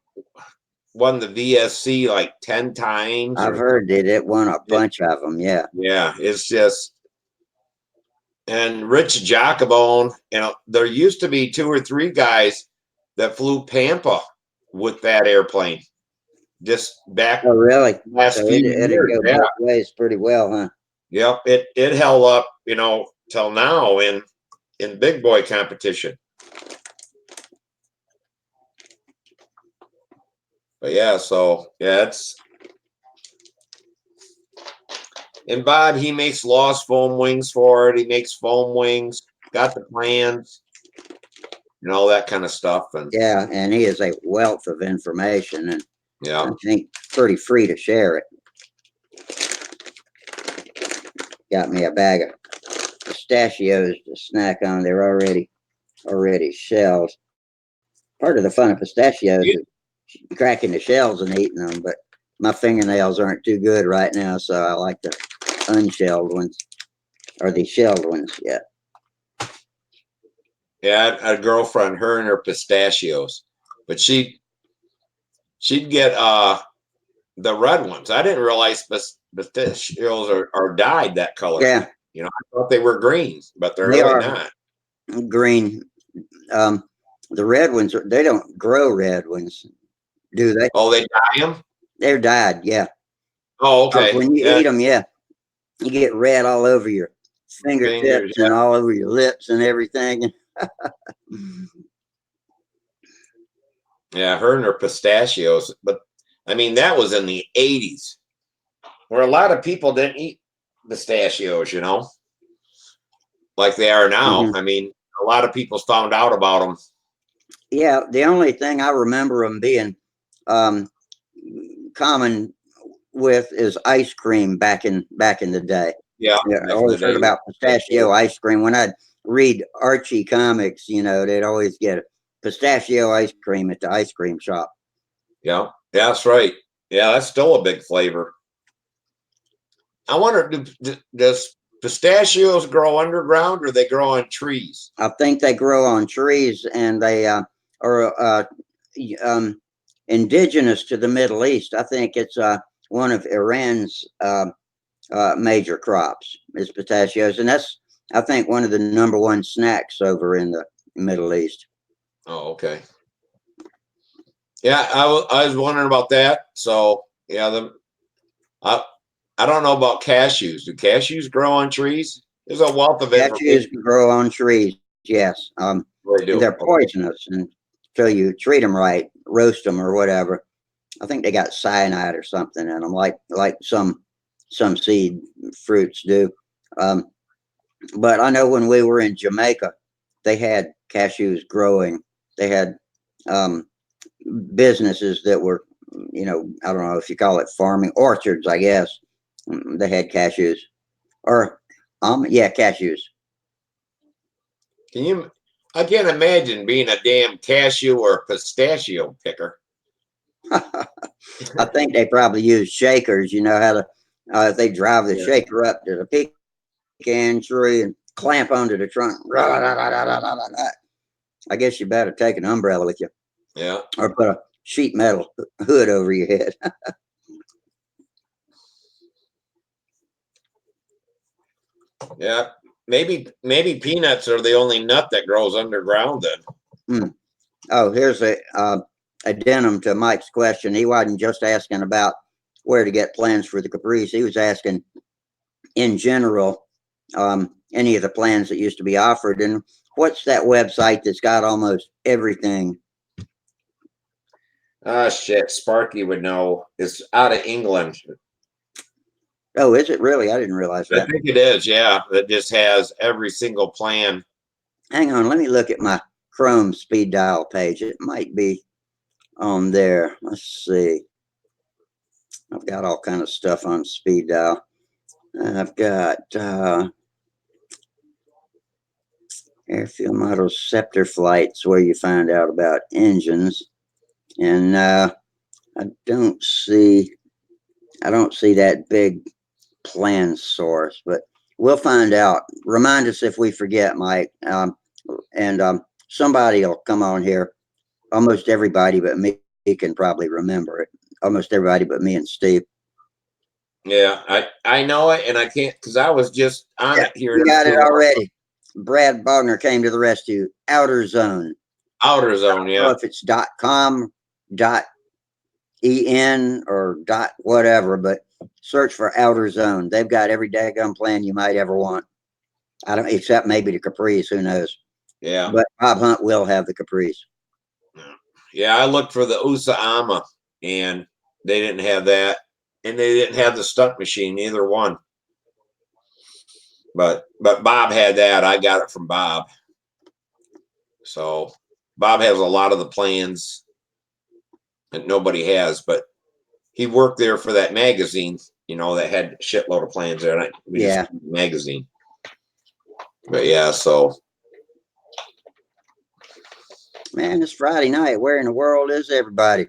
won the VSC like 10 times. I've heard that it won a bunch of them. Yeah. Yeah, it's just, and Rich Jacobone, you know, there used to be 2 or 3 guys that flew Pampa with that airplane just back Oh, really? last So few it'd years. go Yeah. both ways pretty well, huh? Yep. It held up, you know, till now in big boy competition. But yeah, so yeah, and Bob, he makes lost foam wings for it. He makes foam wings, got the plans, and all that kind of stuff. And Yeah, and he is a wealth of information, and yeah, I think pretty free to share it. Got me a bag of pistachios to snack on. They're already shelled. Part of the fun of pistachios is cracking the shells and eating them, but my fingernails aren't too good right now, so I like the unshelled ones, or the shelled ones. Yeah. yeah. I had a girlfriend, her and her pistachios, but she'd get the red ones. I didn't realize pistachios are dyed that color. Yeah. You know, I thought they were greens, but they're They really are not. green. The red ones, they don't grow red ones, do they? Oh, they dye them? They're dyed, yeah. Oh, okay. When you Yeah, eat them, yeah, you get red all over your fingers. fingertips Yeah. and all over your lips and everything. Yeah, her and her pistachios. But I mean, that was in the 80s where a lot of people didn't eat pistachios, you know, like they are now. Mhm. I mean, a lot of people found out about them. Yeah, the only thing I remember them being um, common with is ice cream back in the day. Yeah, Yeah, I back in the always heard day. about pistachio ice cream. When I'd read Archie comics, you know, they'd always get a pistachio ice cream at the ice cream shop. Yeah, that's right. Yeah, that's still a big flavor. I wonder, does pistachios grow underground or they grow on trees? I think they grow on trees, and they are indigenous to the Middle East. I think it's one of Iran's major crops is pistachios, and that's, I think, one of the #1 snacks over in the Middle East. Oh, okay. Yeah, I was wondering about that. So yeah, I I don't know about cashews. Do cashews grow on trees? There's a wealth of Cashews information. can grow on trees, yes, They and do. they're poisonous, and so you treat them right, roast them or whatever. I think they got cyanide or something in them, like some seed fruits do. Um, but I know when we were in Jamaica, they had cashews growing. They had um, businesses that were, you know, I don't know if you call it farming orchards, I guess. They had cashews, or yeah, cashews. Can you? I can't imagine being a damn cashew or pistachio picker. I think they probably use shakers. You know how to they drive the Yeah. shaker up to the pecan tree and clamp onto the trunk. I guess you better take an umbrella with you, Yeah. or put a sheet metal hood over your head. Yeah. Maybe peanuts are the only nut that grows underground then. Mm. Oh, here's a addendum to Mike's question. He wasn't just asking about where to get plans for the Caprice. He was asking in general, any of the plans that used to be offered, and what's that website that's got almost everything? Ah, shit. Sparky would know. It's out of England. Oh, is it really? I didn't realize I that. think it is. Yeah. That just has every single plan. Hang on, let me look at my Chrome speed dial page. It might be on there. Let's see. I've got all kind of stuff on speed dial. I've got airfield models, scepter flights, where you find out about engines, and I don't see that big plan source, but we'll find out. Remind us if we forget, Mike, and somebody will come on here. Almost everybody but me can probably remember it. Almost everybody but me and Steve. Yeah, I know it, and I can't because I was just on Yeah, it here we not got too it long. already. Brad Bogner came to the rescue. Outer Zone. Outer Zone, I don't yeah. know if it's .com, .en, or .whatever, but search for Outer Zone. They've got every daggum plan you might ever want. I don't, except maybe the Caprice. Who knows? Yeah. But Bob Hunt will have the Caprice. Yeah, I looked for the Usama and they didn't have that. And they didn't have the stunt machine, either one. But Bob had that. I got it from Bob. So Bob has a lot of the plans that nobody has, but he worked there for that magazine, you know, that had a shitload of plans there. And we just Yeah, magazine. But yeah, so man, it's Friday night. Where in the world is everybody?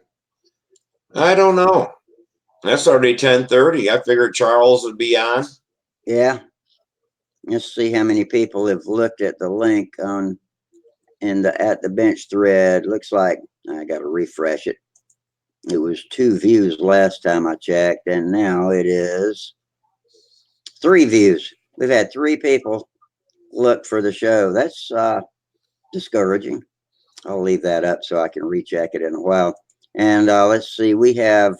I don't know. That's already 10:30. I figured Charles would be on. Yeah, let's see how many people have looked at the link on in the at the bench thread. Looks like I got to refresh it. It was 2 views last time I checked, and now it is 3 views. We've had 3 people look for the show. That's discouraging. I'll leave that up so I can recheck it in a while. And let's see, we have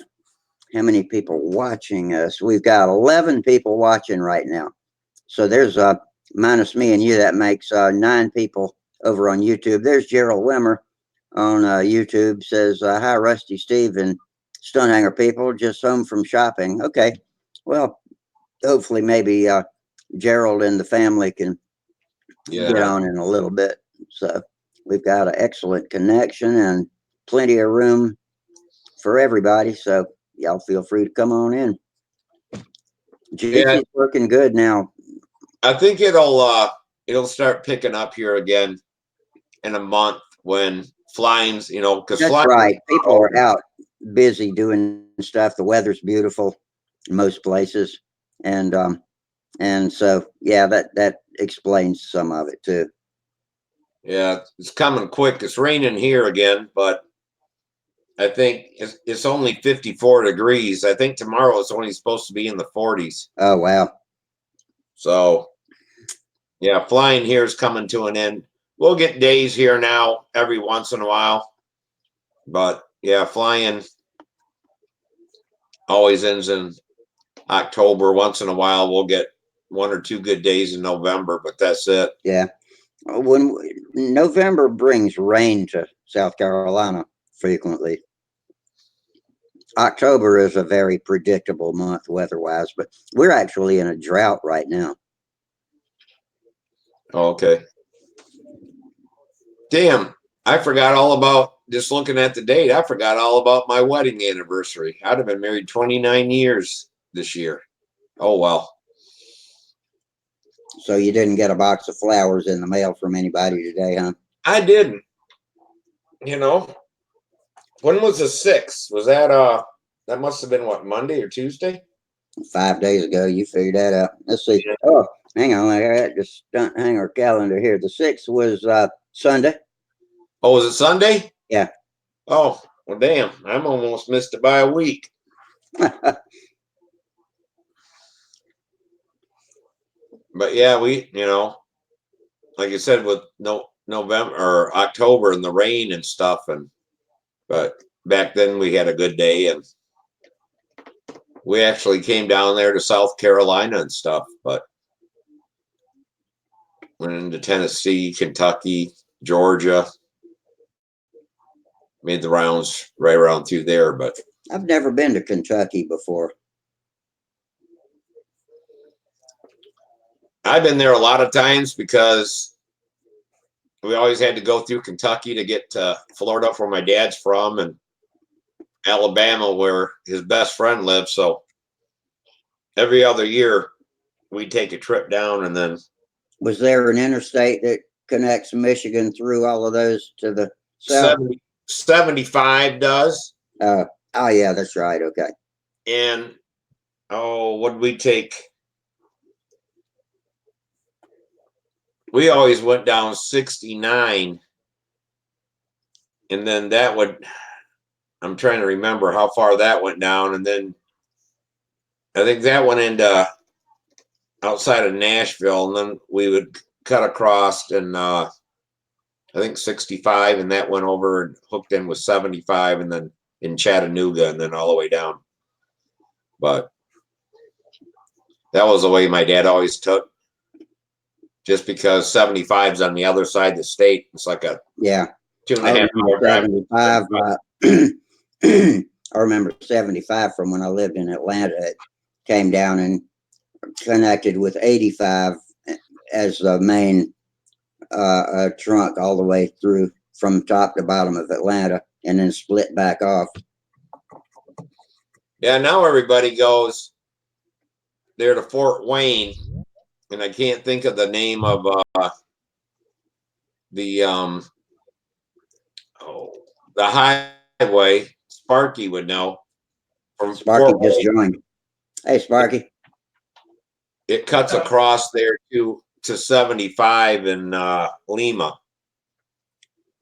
how many people watching us? We've got 11 people watching right now. So there's minus me and you, that makes 9 people over on YouTube. There's Gerald Wimmer on YouTube, says, hi, Rusty, Steve, and Stunt Hangar people, just home from shopping. Okay. Well, hopefully maybe Gerald and the family can get Yeah. on in a little bit. So we've got an excellent connection and plenty of room for everybody. So y'all feel free to come on in. Yeah, Juicy's working good now. I think it'll start picking up here again in a month when flying's, because That's flying. right. People are out busy doing stuff. The weather's beautiful in most places. And so yeah, that explains some of it too. Yeah, it's coming quick. It's raining here again, but I think it's only 54 degrees. I think tomorrow it's only supposed to be in the 40s. Oh wow. So, yeah, flying here is coming to an end. We'll get days here now every once in a while, but yeah, flying always ends in October. Once in a while, we'll get 1 or 2 good days in November, but that's it. Yeah. When November brings rain to South Carolina frequently. October is a very predictable month weather-wise, but we're actually in a drought right now. Okay. Damn, I forgot all about, just looking at the date, I forgot all about my wedding anniversary. I'd have been married 29 years this year. Oh, well. So you didn't get a box of flowers in the mail from anybody today, huh? I didn't. You know, when was the 6th? Was that must have been what, Monday or Tuesday? 5 days ago, you figured that out. Let's see. Yeah. Oh, hang on, I got the Stunt Hangar calendar here. The 6th was Sunday. Oh, was it Sunday? Yeah. Oh, well, damn. I'm almost missed it by a week. But yeah, like I said, with November or October and the rain and stuff, but back then we had a good day, and we actually came down there to South Carolina and stuff, but went into Tennessee, Kentucky, Georgia, made the rounds right around through there. But I've never been to Kentucky before. I've been there a lot of times because we always had to go through Kentucky to get to Florida, where my dad's from, and Alabama, where his best friend lives. So every other year we'd take a trip down, and then Was there an interstate that connects Michigan through all of those to the south? 75 does. Oh yeah, that's right. Okay. And what did we take? We always went down 69, and then I'm trying to remember how far that went down, and then I think that went into outside of Nashville, and then we would cut across, and I think 65, and that went over and hooked in with 75, and then in Chattanooga, and then all the way down. But that was the way my dad always took, just because 75 is on the other side of the state. It's like a Yeah. 2.5 hour drive. 75. I remember 75 from when I lived in Atlanta. It came down and connected with 85 as the main trunk all the way through from top to bottom of Atlanta, and then split back off. Yeah, now everybody goes there to Fort Wayne, and I can't think of the name of the the highway. Sparky would know. From Sparky Fort just Wayne, joined. Hey, Sparky. it cuts across there to 75 in Lima,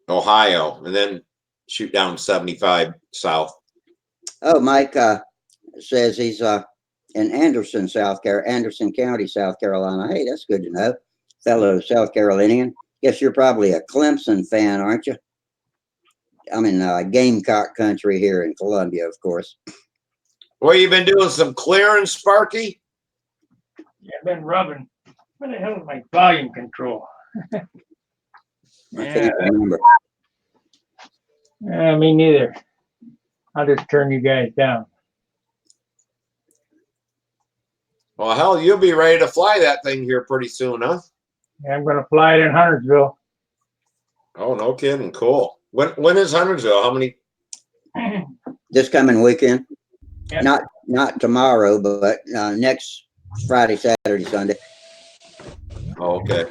Ohio, and then shoot down 75 south. Oh, Mike says he's in Anderson, Anderson County, South Carolina. Hey, that's good to know. Fellow South Carolinian. Guess you're probably a Clemson fan, aren't you? I'm in Gamecock country here in Columbia, of course. Well, you been doing some clearing, Sparky? Yeah, I've been rubbing. What the hell is my volume control? I can't remember. Me neither. I'll just turn you guys down. Well, hell, you'll be ready to fly that thing here pretty soon, huh? I'm going to fly it in Huntersville. Oh, no kidding. Cool. When is Huntersville? How many? This coming weekend. Yeah. Not tomorrow, but next Friday, Saturday, Sunday. Oh, okay.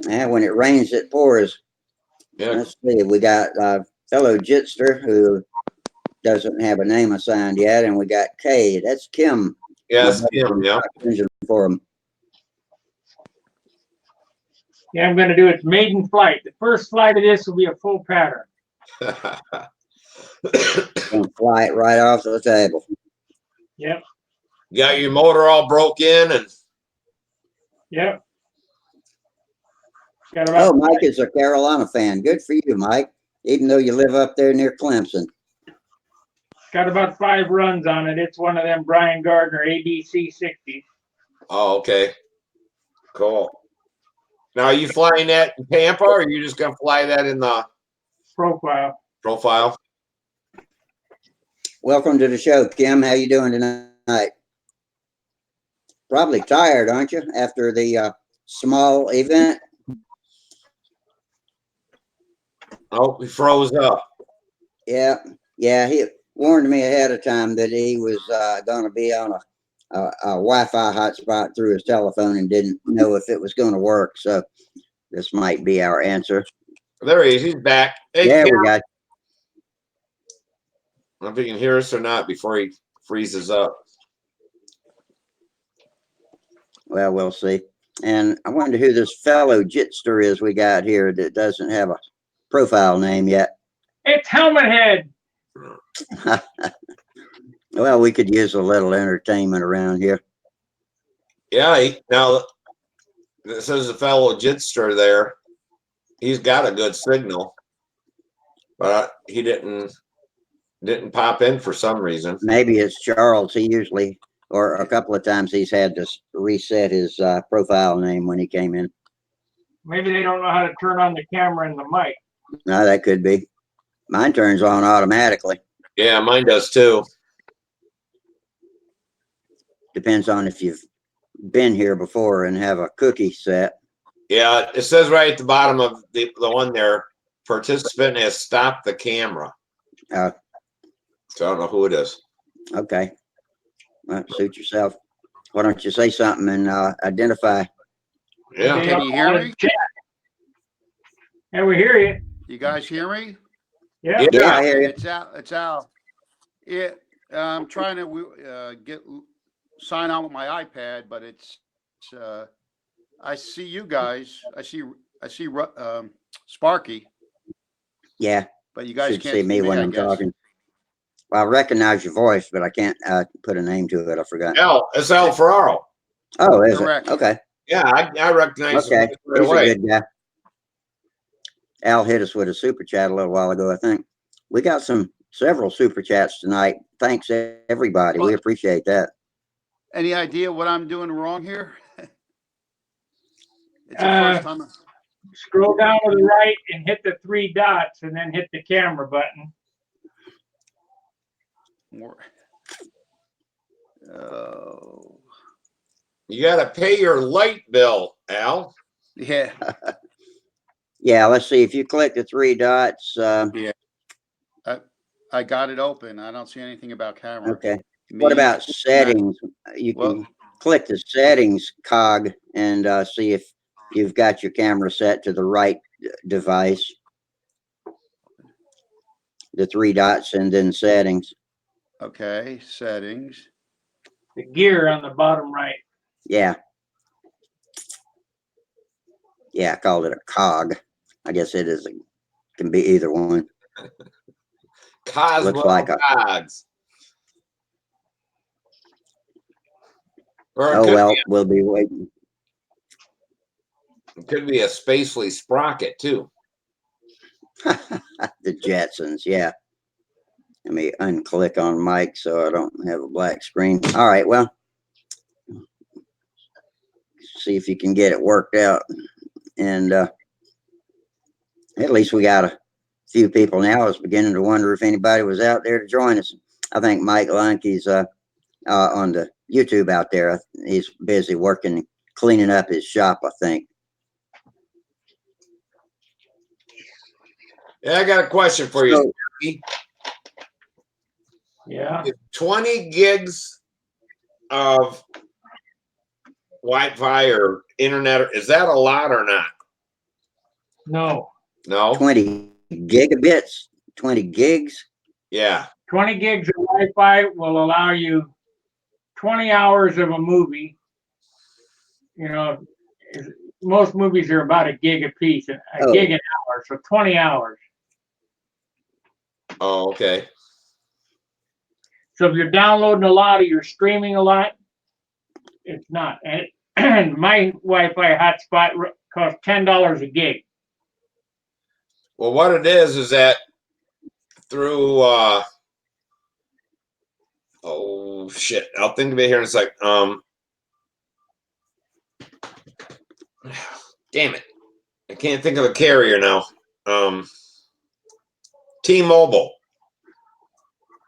And when it rains, it pours. Yeah. Let's see. We got fellow Jitster who doesn't have a name assigned yet, and we got Kay. That's Kim. Yes, Kim. Yeah. For him. Yeah, I'm going to do its maiden flight. The first flight of this will be a full pattern. Gonna fly it right off the table. Yep. Got your motor all broke in and. Yep. Oh, Mike is a Carolina fan. Good for you, Mike. Even though you live up there near Clemson. Got about 5 runs on it. It's one of them Brian Gardner ABC 60s. Oh, okay. Cool. Now, are you flying that in Tampa, or are you just gonna fly that in the Profile. Welcome to the show, Kim. How you doing tonight? Probably tired, aren't you, after the small event? Oh, he froze up. Yeah, he warned me ahead of time that he was going to be on a Wi-Fi hotspot through his telephone and didn't know if it was going to work. So this might be our answer. There he is. He's back. Hey, yeah, Kim. we got. I don't know if he can hear us or not before he freezes up. Well, we'll see. And I wonder who this fellow Jitster is we got here that doesn't have a profile name yet. It's Helmet Head. Well, we could use a little entertainment around here. Yeah, now this is a fellow Jitster there. He's got a good signal, but he didn't pop in for some reason. Maybe it's Charles. He usually, or a couple of times, he's had to reset his profile name when he came in. Maybe they don't know how to turn on the camera and the mic. No, that could be. Mine turns on automatically. Yeah, mine does too. Depends on if you've been here before and have a cookie set. Yeah, it says right at the bottom of the one there, participant has stopped the camera. So I don't know who it is. Okay. Well, suit yourself. Why don't you say something and identify? Yeah. Can you hear me? Yeah, we hear you. You guys hear me? Yeah. Yeah, I hear you. It's Al. It's Al. Yeah, I'm trying to sign on with my iPad, but it's I see you guys. I see Sparky, Yeah. but you guys Should can't see me when I I'm guess. talking. Well, I recognize your voice, but I can't put a name to it. I forgot. It's Al Ferraro. Oh, is Correct. it? Okay. Yeah, I recognize him Okay. right He's away. a good guy. Al hit us with a super chat a little while ago, I think. We got several super chats tonight. Thanks, everybody. We appreciate that. Any idea what I'm doing wrong here? It's the first time. Scroll down to the right and hit the 3 dots and then hit the camera button. Oh. You got to pay your light bill, Al. Yeah. Yeah, let's see. If you click the 3 dots. Yeah. I got it open. I don't see anything about camera. Okay. What about settings? You can click the settings cog and see if you've got your camera set to the right device. The 3 dots and then settings. Okay, settings. The gear on the bottom right. Yeah. Yeah, I called it a cog. I guess it is. Can be either one. Cosmo Looks like a cogs. Or it oh could well, be we'll be waiting. it could be a Spacely sprocket too. The Jetsons, yeah. Let me unclick on Mike so I don't have a black screen. All right, well, see if you can get it worked out. And at least we got a few people now. I was beginning to wonder if anybody was out there to join us. I think Mike Lunke's on the YouTube out there. He's busy working, cleaning up his shop, I think. Yeah, I got a question for you. So, Steve. Yeah. Is 20 gigs of Wi-Fi or internet, is that a lot or not? No. No? 20 gigabits, 20 gigs. Yeah. 20 gigs of Wi-Fi will allow you 20 hours of a movie. You know, most movies are about a gig a piece, a Oh. gig an hour, so 20 hours. Oh, okay. So if you're downloading a lot or you're streaming a lot, it's not. And my Wi-Fi hotspot costs $10 a gig. Well, what it is that through oh shit, I'll think of it here in a sec. Damn it. I can't think of a carrier now. T-Mobile.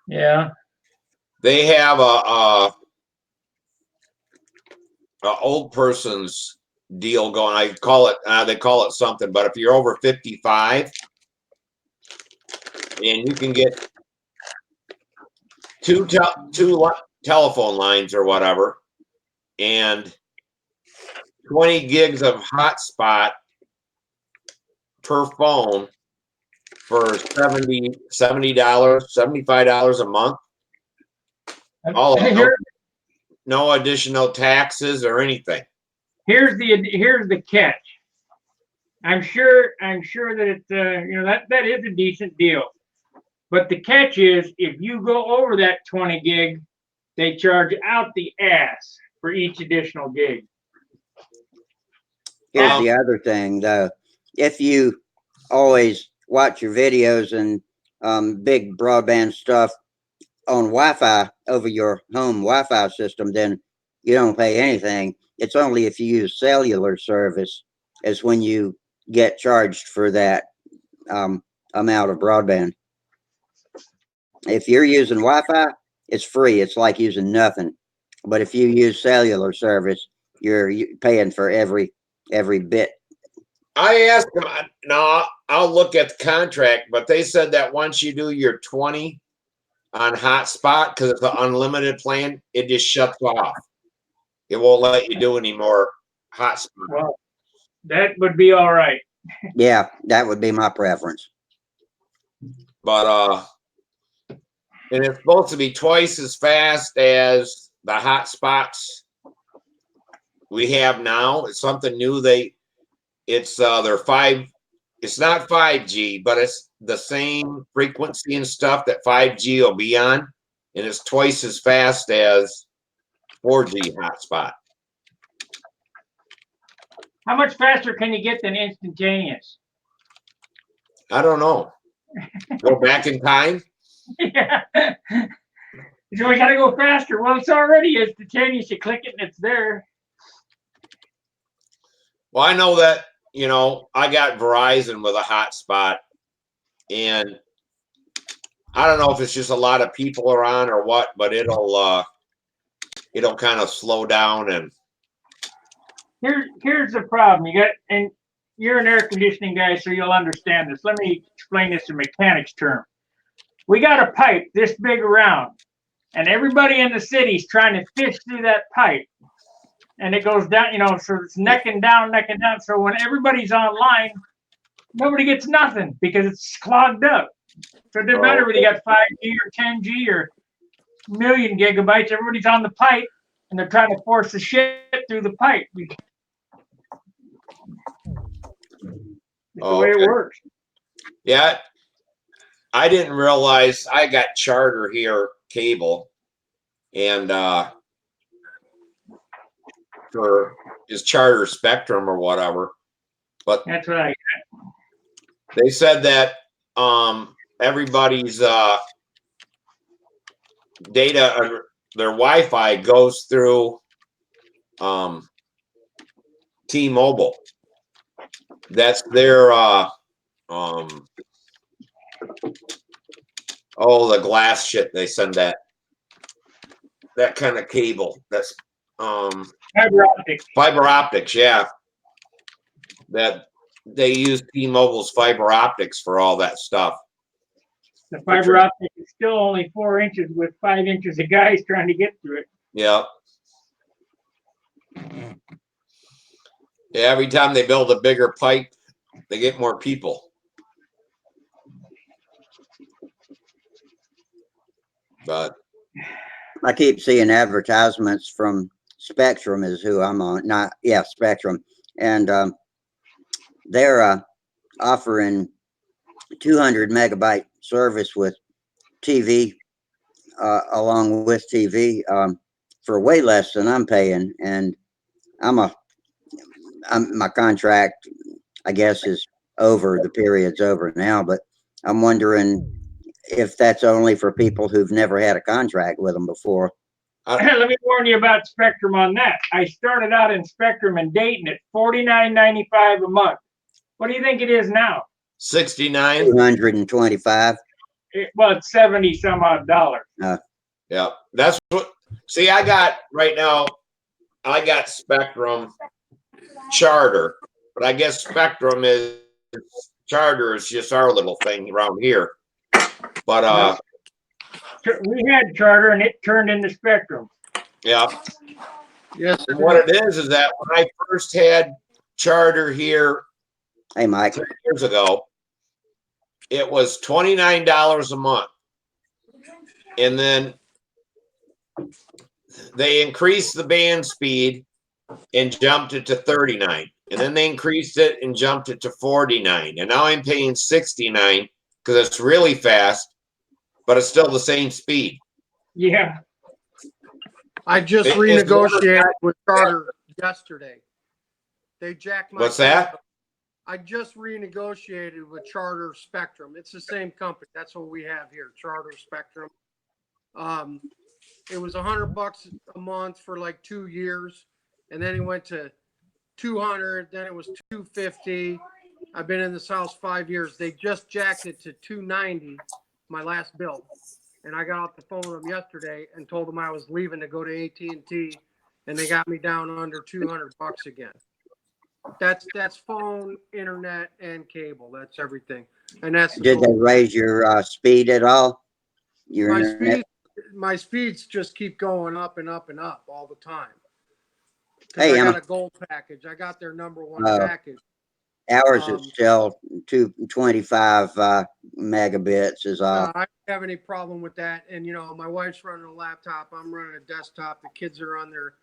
Yeah. They have a old person's deal going. I call it they call it something, but if you're over 55 and you can get two telephone lines or whatever and 20 gigs of hotspot per phone for $70, $75 a month. All no additional taxes or anything. Here's the catch. I'm sure that it's that is a decent deal. But the catch is if you go over that 20 gig, they charge out the ass for each additional gig. Here's the other thing, though. If you always watch your videos and big broadband stuff on Wi-Fi over your home Wi-Fi system, then you don't pay anything. It's only if you use cellular service is when you get charged for that amount of broadband. If you're using Wi-Fi, it's free. It's like using nothing. But if you use cellular service, you're paying for every bit. I asked them, no, I'll look at the contract, but they said that once you do your 20 on hotspot, because it's an unlimited plan, it just shuts off. It won't let you do any more hotspot. Well, that would be all right. Yeah, that would be my preference. But and it's supposed to be twice as fast as the hotspots we have now. It's something new. It's they're it's not 5G, but it's the same frequency and stuff that 5G will be on, and it's twice as fast as 4G hotspot. How much faster can you get than instantaneous? I don't know. Go back in time? Yeah. So we got to go faster. Well, it's already instantaneous. You click it and it's there. Well, I know that, I got Verizon with a hotspot, and I don't know if it's just a lot of people are on or what, but it'll kind of slow down. And here's the problem. And you're an air conditioning guy, so you'll understand this. Let me explain this in mechanics terms. We got a pipe this big around, and everybody in the city's trying to fish through that pipe. And it goes down, so it's neck and down. So when everybody's online, nobody gets nothing because it's clogged up. So it doesn't matter whether you got 5G or 10G or million gigabytes, everybody's on the pipe and they're trying to force the shit through the pipe. It's the way it works. Yeah. I didn't realize I got Charter here cable, and for his Charter Spectrum or whatever. But that's what I got. They said that everybody's data or their Wi-Fi goes through T-Mobile. That's their the glass shit they send that kind of cable. That's fiber optics. Fiber optics, yeah. That they use T-Mobile's fiber optics for all that stuff. The fiber optic is still only 4 inches with 5 inches of guys trying to get through it. Yeah. Yeah, every time they build a bigger pipe, they get more people. But I keep seeing advertisements from Spectrum is who I'm on. Not, yeah, Spectrum. And they're offering 200 megabyte service with TV, along with TV, for way less than I'm paying. And my contract, I guess, is over. The period's over now, but I'm wondering if that's only for people who've never had a contract with them before. Let me warn you about Spectrum on that. I started out in Spectrum in Dayton at $49.95 a month. What do you think it is now? 69. 225. Well, it's 70 some odd dollars. Yeah, that's what. See, I got right now. I got Spectrum Charter, but I guess Spectrum is Charter is just our little thing around here. But We had Charter and it turned into Spectrum. yeah. Yes. And what it is that when I first had Charter here Hey, Mike. 3 years ago, it was $29 a month, and then they increased the band speed and jumped it to 39, and then they increased it and jumped it to 49, and now I'm paying 69 because it's really fast, but it's still the same speed. Yeah. I just renegotiated with Charter yesterday. They jacked my. What's that? I just renegotiated with Charter Spectrum. It's the same company. That's what we have here, Charter Spectrum. It was $100 a month for like 2 years, and then it went to 200. Then it was 250. I've been in this house 5 years. They just jacked it to 290, my last bill, and I got off the phone with them yesterday and told them I was leaving to go to AT&T, and they got me down under $200 again. That's phone, internet, and cable. That's everything. And that's Did they raise your speed at all? Your internet? My speeds just keep going up and up and up all the time. Hey, I got a gold package. I got their #1 package. Ours is still 225 megabits is all. I don't have any problem with that. And, you know, my wife's running a laptop. I'm running a desktop. The kids are on their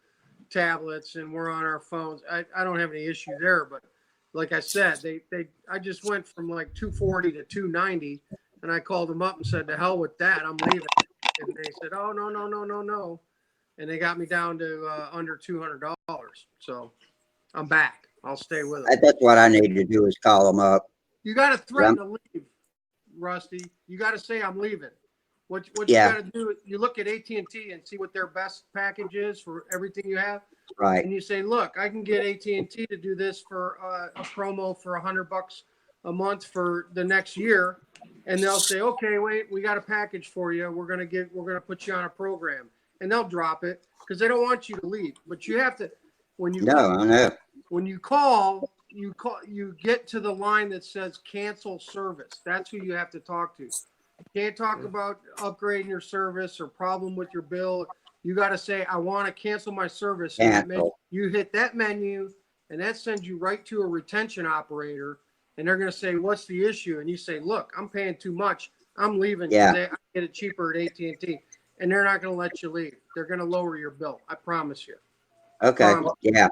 tablets and we're on our phones. I don't have any issue there. But like I said, I just went from like 240 to 290. And I called them up and said, to hell with that. I'm leaving. And they said, oh, no. And they got me down to under $200. So I'm back. I'll stay with them. That's what I need to do is call them up. You got to threaten to leave, Rusty. You got to say I'm leaving. What you got to do, you look at AT&T and see what their best package is for everything you have. Right. And you say, look, I can get AT&T to do this for a promo for $100 a month for the next year. And they'll say, okay, wait, we got a package for you. We're going to put you on a program, and they'll drop it because they don't want you to leave. But you have to, when you call, you get to the line that says cancel service. That's who you have to talk to. You can't talk about upgrading your service or problem with your bill. You got to say, I want to cancel my service. You hit that menu, and that sends you right to a retention operator. And they're going to say, what's the issue? And you say, look, I'm paying too much. I'm leaving. Yeah. I get it cheaper at AT&T. And they're not going to let you leave. They're going to lower your bill. I promise you. Okay. Yeah.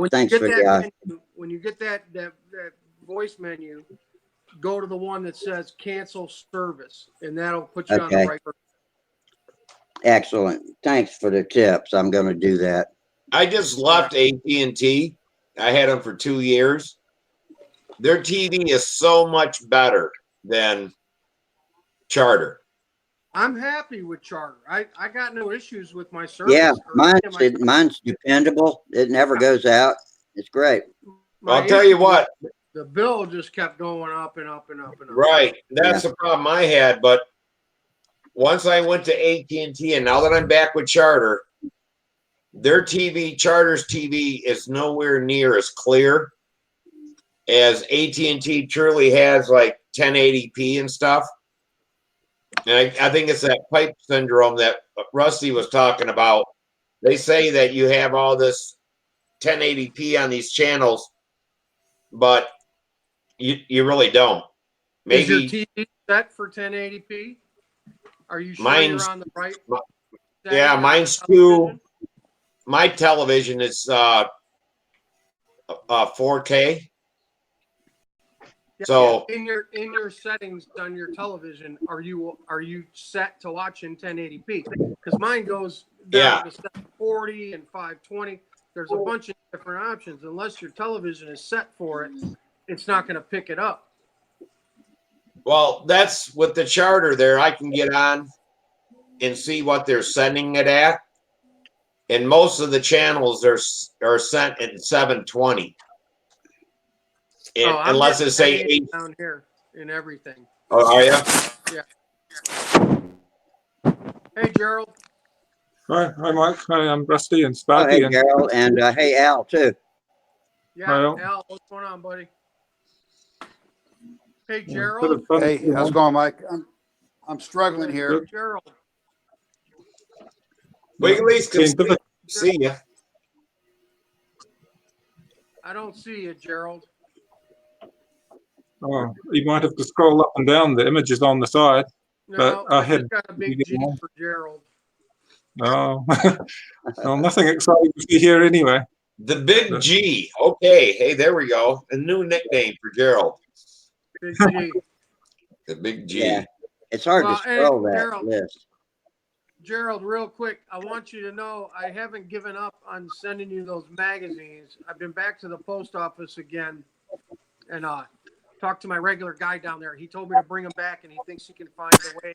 Thanks for that. When you get that voice menu, go to the one that says cancel service. And that'll put you on the right person. Excellent. Thanks for the tips. I'm going to do that. I just left AT&T. I had them for 2 years. Their TV is so much better than Charter. I'm happy with Charter. I got no issues with my service. Yeah, mine's dependable. It never goes out. It's great. I'll tell you what. The bill just kept going up and up and up and up. Right. That's the problem I had. But once I went to AT&T, and now that I'm back with Charter, their TV, Charter's TV, is nowhere near as clear as AT&T truly has like 1080p and stuff. And I think it's that pipe syndrome that Rusty was talking about. They say that you have all this 1080p on these channels, but you really don't. Is your Maybe TV set for 1080p? Are you sure mine's you're on the right? yeah, setting on mine's the too. television? My television is 4K. Yeah, So in your settings on your television, are you set to watch in 1080p? Because mine goes down to 740 and 520. There's a bunch of different options. Unless your television is set for it, it's not going to pick it up. well, that's with the charter there. I can get on and see what they're sending it at, and most of the channels are sent at 720. And I'm unless getting it say 1080 8. down here in everything. Oh, are you? Hey, Gerald. Hi, Mike. Hi, I'm Rusty and Oh, Sparky. hey, Gerald, and hey, Al, too. Yeah, Al. Al, what's going on, buddy? Hey, Bit of Gerald. fun, Hey, you how's it know. going, Mike? I'm struggling here. Gerald. We at least can Been see you. I don't see you, Gerald. Oh, you might have to scroll up and down. The image is on the side. No, But I I had- just got a big G for Gerald. Oh, well, nothing exciting to see here anyway. The Big G. Okay. Hey, there we go. A new nickname for Gerald. Big G. The Big G. Yeah. It's hard Well, to scroll and that Gerald- list. Gerald, real quick, I want you to know I haven't given up on sending you those magazines. I've been back to the post office again and talked to my regular guy down there. He told me to bring them back, and he thinks he can find a way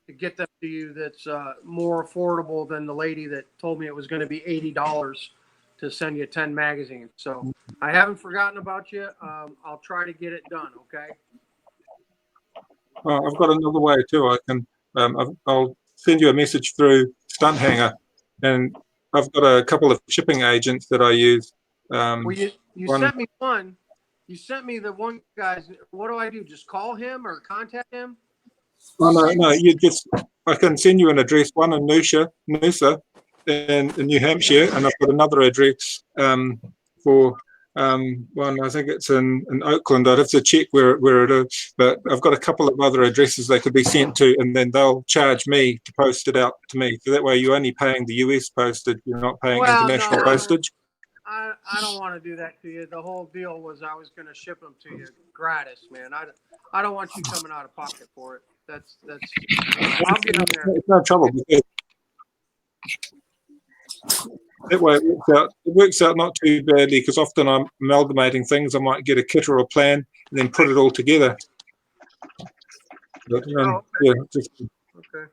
to get them to you that's more affordable than the lady that told me it was going to be $80 to send you 10 magazines. So I haven't forgotten about you. I'll try to get it done, okay? I've got another way too. I can. I'll send you a message through Stunt Hangar, and I've got a couple of shipping agents that I use. Well, you one- sent me one. You sent me the one guy's. What do I do? Just call him or contact him? Oh, no. You just. I can send you an address. One in Noosa, in New Hampshire, and I've got another address for one. I think it's in Oakland. I'd have to check where it is, but I've got a couple of other addresses they could be sent to, and then they'll charge me to post it out to me. So that way, you're only paying the US postage. You're not paying Well, international no, postage. I don't want to do that to you. The whole deal was I was going to ship them to you gratis, man. I don't want you coming out of pocket for it. That's. I'll get them there. It's no trouble because that way it works out not too badly, because often I'm amalgamating things. I might get a kit or a plan and then put it all together. But, okay. yeah, Okay.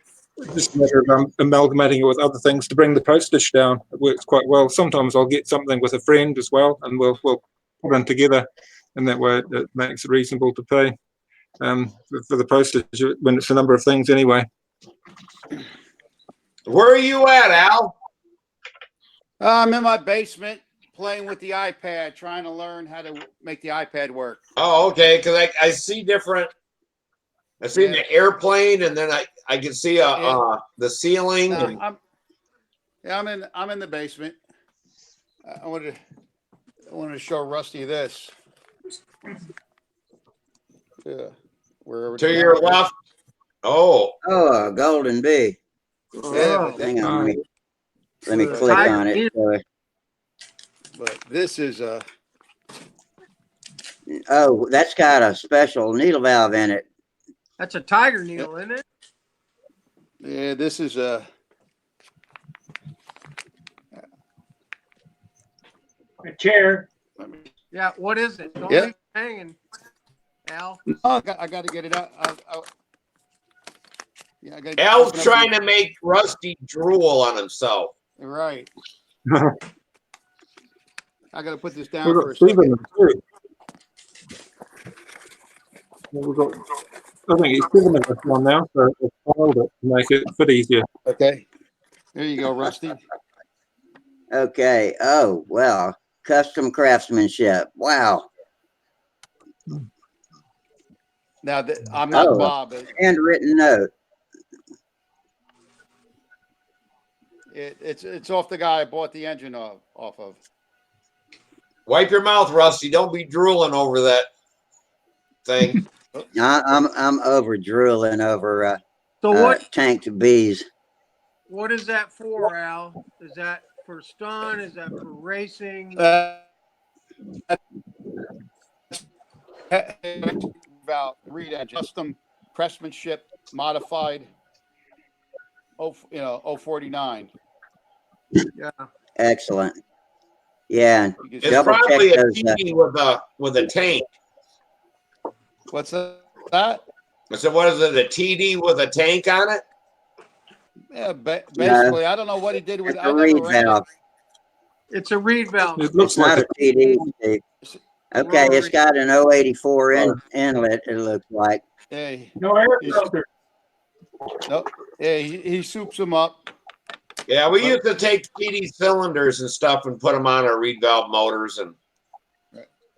just a matter of amalgamating it with other things to bring the postage down. It works quite well. Sometimes I'll get something with a friend as well, and we'll put them together, and that way it makes it reasonable to pay for the postage when it's a number of things anyway. Where are you at, Al? I'm in my basement playing with the iPad, trying to learn how to make the iPad work. Oh, okay. Because I see different. I see Yeah. the airplane, and then I can see the ceiling. I'm in the basement. I wanted to show Rusty this. Yeah, wherever To your left. Oh, Oh, a golden bee. Yeah, Hang on. Oh. Let me click on it. but this is Oh, that's got a special needle valve in it. That's a tiger needle, isn't it? yeah, this is A chair. Yeah. What is it? Don't Yeah. leave it hanging, Al. I got to get it out. Yeah, I got. Al's trying to make Rusty drool on himself. Right. I got to put this down We've for got a Stephen second. too. I think he's given us one now, so it's filed it to make it fit easier. Okay. There you go, Rusty. Okay. Oh, well, custom craftsmanship. Wow. Now, I'm not Oh, Bob. handwritten note. It's off the guy I bought the engine off of. Wipe your mouth, Rusty. Don't be drooling over that thing. I'm over drooling over So what tanked bees. what is that for, Al? Is that for stun? Is that for racing? About read engine, custom craftsmanship, modified. 049. Yeah. Excellent. Yeah, and You can It's see- double check probably a those. TD with a tank. What's that? I said, what is it? A TD with a tank on it? Yeah, basically, I don't know what he did with. It's I a never reed ran valve. It's a reed valve. It looks It's not like a TD, Steve. Okay, it's Rotary. got an 084 inlet, it looks like. Hey, No air filter. no, yeah, he soups them up. Yeah, we used to take TD cylinders and stuff and put them on our reed valve motors and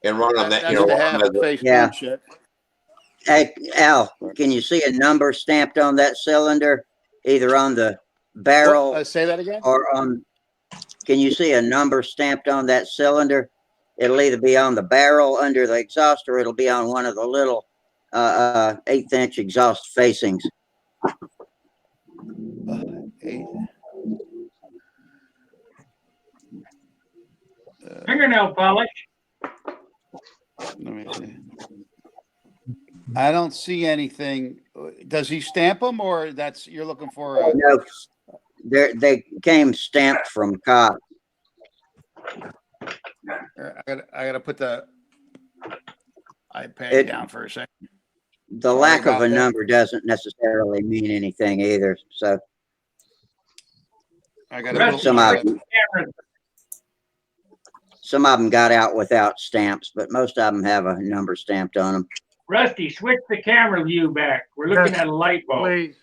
run them. That's You know, the run them half as a- face Yeah. shit. Hey, Al, can you see a number stamped on that cylinder, either on the barrel Say that again. or on? Can you see a number stamped on that cylinder? It'll either be on the barrel under the exhaust, or it'll be on one of the little 1/8" exhaust facings. Eight. Fingernail polish. Let me see. I don't see anything. Does he stamp them, or you're looking for? No, they came stamped from Cox. I gotta put the iPad down for a second. The Sorry lack of about a that. number doesn't necessarily mean anything either. So I gotta Rusty, some switch of the cameras. some of them got out without stamps, but most of them have a number stamped on them. Rusty, switch the camera view back. We're looking at a light bulb. Please.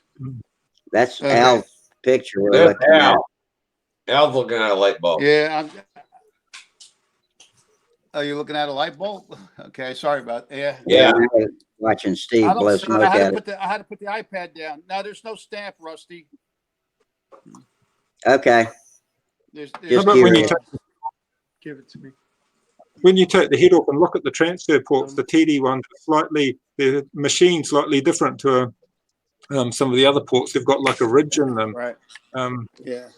That's Okay. Al's picture we're There's looking at. Al. Al's looking at a light bulb. Yeah. Oh, you're looking at a light bulb? Okay, sorry about that. Yeah. Yeah. Watching Steve I don't- blow I smoke had at to it. put the iPad down. Now there's no stamp, Rusty. Okay. There's How Just about when you curious. Give it to me. take the head off and look at the transfer ports, the TD ones are slightly, the machine slightly different to some of the other ports. They've got like a ridge in them. right. Um, Yeah.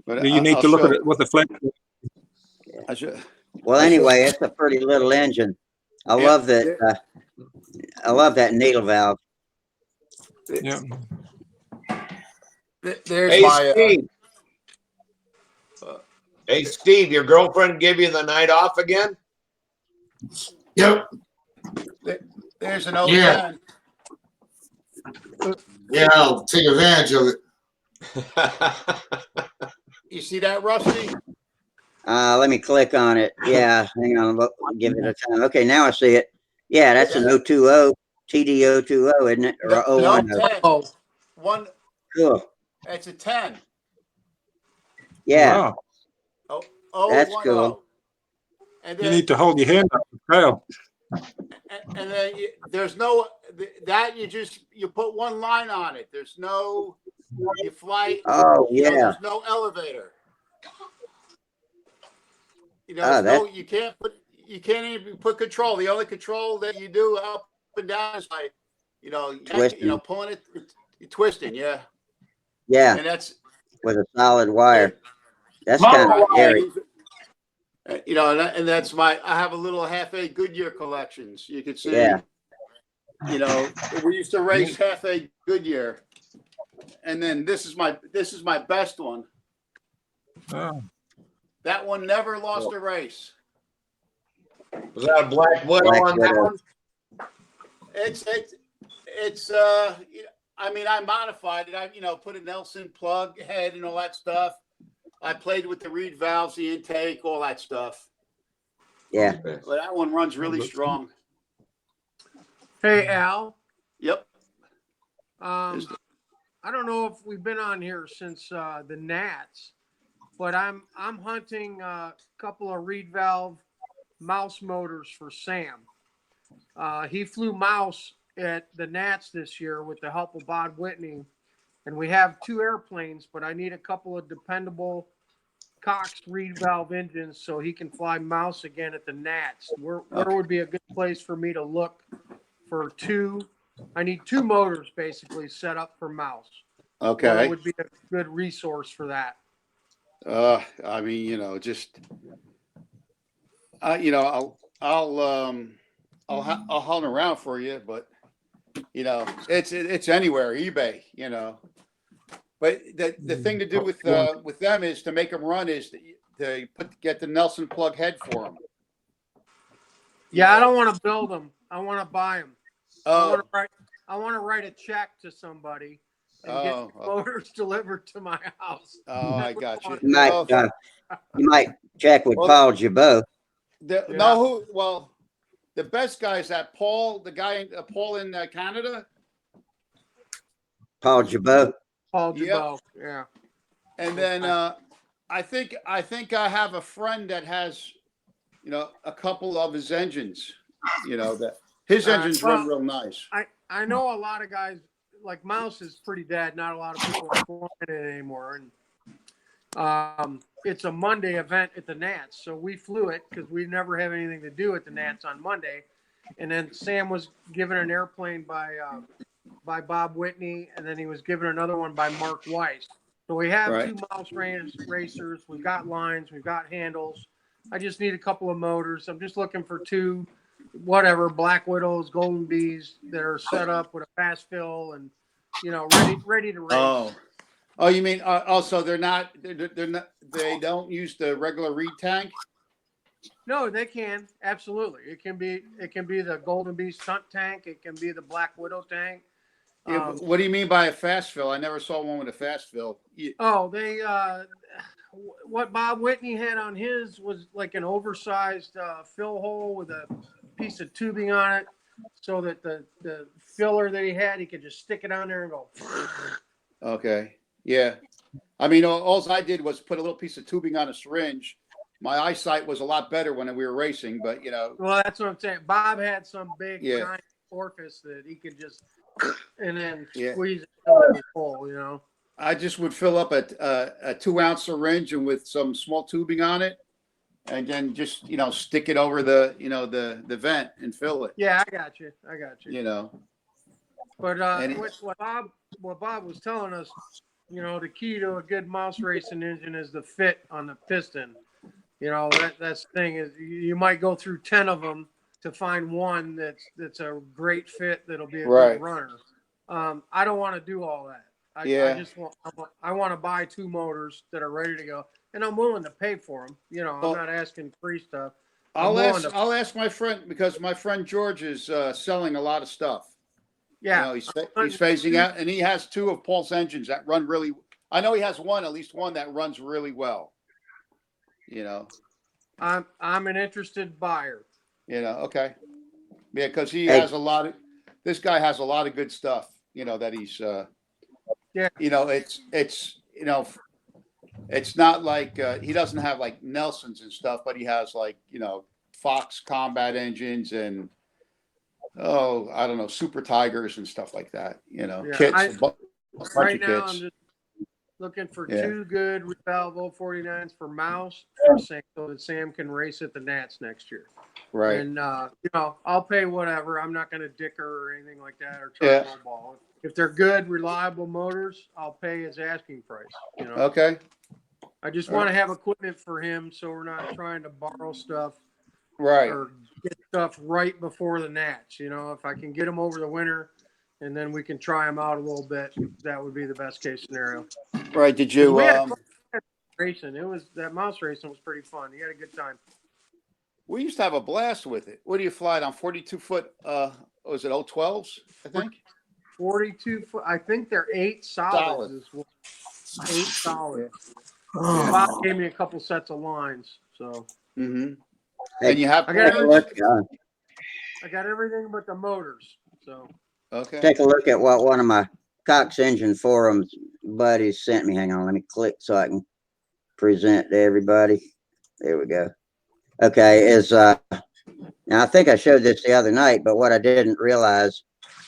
But you need to look at it with a flat. I should. Well, anyway, it's a pretty little engine. I Yeah. love that. I love that needle valve. Yeah. There's Hey, my. Steve. Hey, Steve, your girlfriend give you the night off again? Yep. There's an Yeah. 010. Yeah, I'll take advantage of it. You see that, Rusty? Let me click on it. Yeah, hang on. Give it a time. Okay, now I see it. Yeah, that's an 020 TD 020, isn't it? Or No, 010. 10. Oh, One. Cool. It's a 10. Yeah, Wow. Oh, That's 10. cool. And You then, need to hold your hand up to trail. and then there's no that you put one line on it. There's no you fly. Oh, You know, yeah. there's no elevator. You know, Oh, you can't even put control. The only control that you do up and down is by, Twisting. pulling it, twisting. Yeah. Yeah, And that's, with a solid wire. That's Model kind of scary. and that's I have a little half-A Goodyear collections. You could see, Yeah. We used to race half-A Goodyear. And then this is my best one. Oh. That one never lost a race. Was that a Black Widow Black on that Widow. one? It's I mean, I modified it. I put a Nelson plug head and all that stuff. I played with the reed valves, the intake, all that stuff. Yeah. But that one runs really strong. hey, Al. Yep. I don't know if we've been on here since the Nats, but I'm hunting a couple of reed valve mouse motors for Sam. He flew mouse at the Nats this year with the help of Bob Whitney. And we have 2 airplanes, but I need a couple of dependable Cox reed valve engines so he can fly mouse again at the Nats. Where would be a good place for me to look for 2? I need 2 motors basically set up for mouse. Okay. Where would be a good resource for that? I mean, just I'll hunt around for you, but it's anywhere, eBay, But the thing to do with them is to make them run is to get the Nelson plug head for them. Yeah, I don't want to build them. I want to buy them. Oh, I want to write a check to somebody and get motors delivered to my house. Oh, I got you. You might check with Paul Jabot. The best guy is that Paul, the guy Paul in Canada. Paul Jabot. Paul Jabot, yeah. And then I think I have a friend that has, a couple of his engines, that his engines run real nice. I know a lot of guys, like Mouse is pretty dead. Not a lot of people are flying it anymore. And it's a Monday event at the Nats. So we flew it because we never have anything to do at the Nats on Monday. And then Sam was given an airplane by Bob Whitney, and then he was given another one by Mark Weiss. So we have 2 mouse racers. We've got lines. We've got handles. I just need a couple of motors. I'm just looking for 2, Black Widows, Golden Bees that are set up with a fast fill and, ready to race. Oh, you mean also they're not they don't use the regular reed tank? No, they can. Absolutely. It can be the Golden Bee stunt tank. It can be the Black Widow tank. Yeah, what do you mean by a fast fill? I never saw one with a fast fill. They what Bob Whitney had on his was like an oversized fill hole with a piece of tubing on it, so that the filler that he had, he could just stick it on there and go. Okay. Yeah. I mean, all I did was put a little piece of tubing on a syringe. My eyesight was a lot better when we were racing, but Well, that's what I'm saying. Bob had some big giant orifice that he could just and then squeeze it till it was full. I just would fill up a 2-ounce syringe and with some small tubing on it, and then just stick it over the the vent and fill it. Yeah, I got you. But what Bob was telling us, the key to a good mouse racing engine is the fit on the piston. That's the thing is you might go through 10 of them to find one that's a great fit that'll be a good runner. I don't want to do all that. I want to buy 2 motors that are ready to go, and I'm willing to pay for them. I'm not asking free stuff. I'll ask my friend, because my friend George is selling a lot of stuff. Yeah, he's phasing out, and he has 2 of Paul's engines that run really. I know he has at least one that runs really well. I'm an interested buyer. Okay. Yeah, because he has a lot of. This guy has a lot of good stuff. That he's. It's not like he doesn't have like Nelsons and stuff, but he has like Fox combat engines and I don't know, Super Tigers and stuff like that. Kits. Right now, I'm just looking for 2 good Valve 049s for mouse, so that Sam can race at the Nats next year. Right. And I'll pay whatever. I'm not going to dicker or anything like that or try to lowball. If they're good, reliable motors, I'll pay his asking price. Okay. I just want to have equipment for him, so we're not trying to borrow stuff. Right. Or get stuff right before the Nats. If I can get them over the winter, and then we can try them out a little bit, that would be the best case scenario. Right. Did you? Racing. That mouse racing was pretty fun. You had a good time. We used to have a blast with it. What do you fly it on? 42-foot? Was it 012s? I think. 42-foot. I think they're 8 solids. 8 solid. Bob gave me a couple sets of lines. So. Mm-hmm. Hey, and you have. I got everything but the motors. So. Okay. Take a look at what one of my Cox Engine Forums buddies sent me. Hang on, let me click so I can present to everybody. There we go. Okay, is Now, I think I showed this the other night, but what I didn't realize,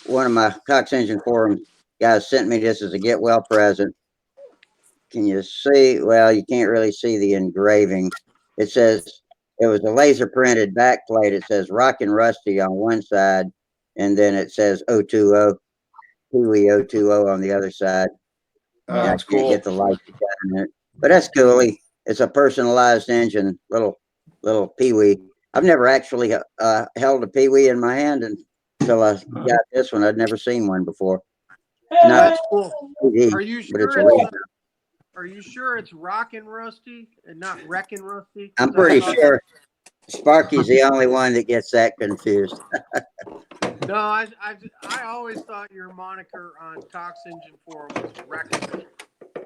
one of my Cox Engine Forum guys sent me this as a get well present. Can you see? Well, you can't really see the engraving. It says it was a laser printed backplate. It says Rockin' Rusty on one side, and then it says 020, Pee-wee 020 on the other side. Oh, I that's can't cool. get the light to shine in it, but that's cool. It's a personalized engine, little Pee-wee. I've never actually held a Pee-wee in my hand until I got this one. I'd never seen one before. Not That's cool. 3D, Are you but it's sure real. are you sure it's Rockin' Rusty and not Wreckin' Rusty? I'm pretty sure Sparky's the only one that gets that confused. No, I always thought your moniker on Cox Engine Forum was Wreckin'.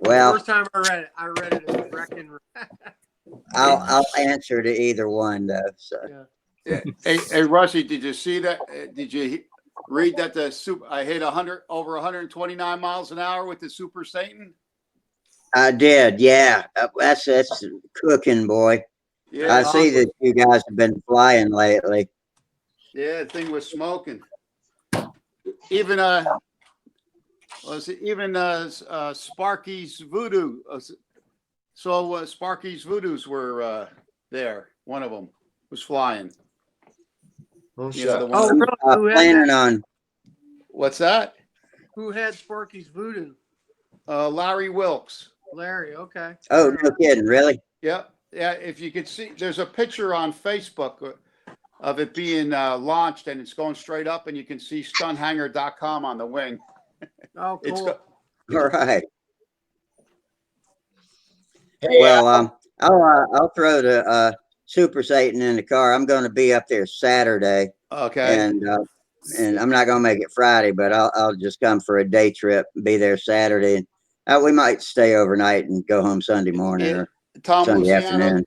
Well, First time I read it as Wreckin'. I'll answer to either one though. So Yeah. Hey, Rusty, did you see that? Did you read that I hit over 129 miles an hour with the Super Satan? I did, yeah. That's cooking, boy. Yeah, I see that you guys have been flying lately. yeah, the thing was smoking. Even Sparky's Voodoo. So Sparky's Voodoos were there. One of them was flying. Oh, You know, the shit. one. really? I'm planning on. What's that? Who had Sparky's Voodoo? Larry Wilkes. Larry. Okay. Oh, no kidding, really? Yep. Yeah. If you could see, there's a picture on Facebook of it being launched, and it's going straight up, and you can see stunthangar.com on the wing. Oh, It's cool. All right. Hey, Well, I'll throw the Super Satan in the car. I'm going to be up there Saturday, okay. and I'm not going to make it Friday, but I'll just come for a day trip, be there Saturday, and we might stay overnight and go home Sunday morning or Tom Sunday Luciano. afternoon.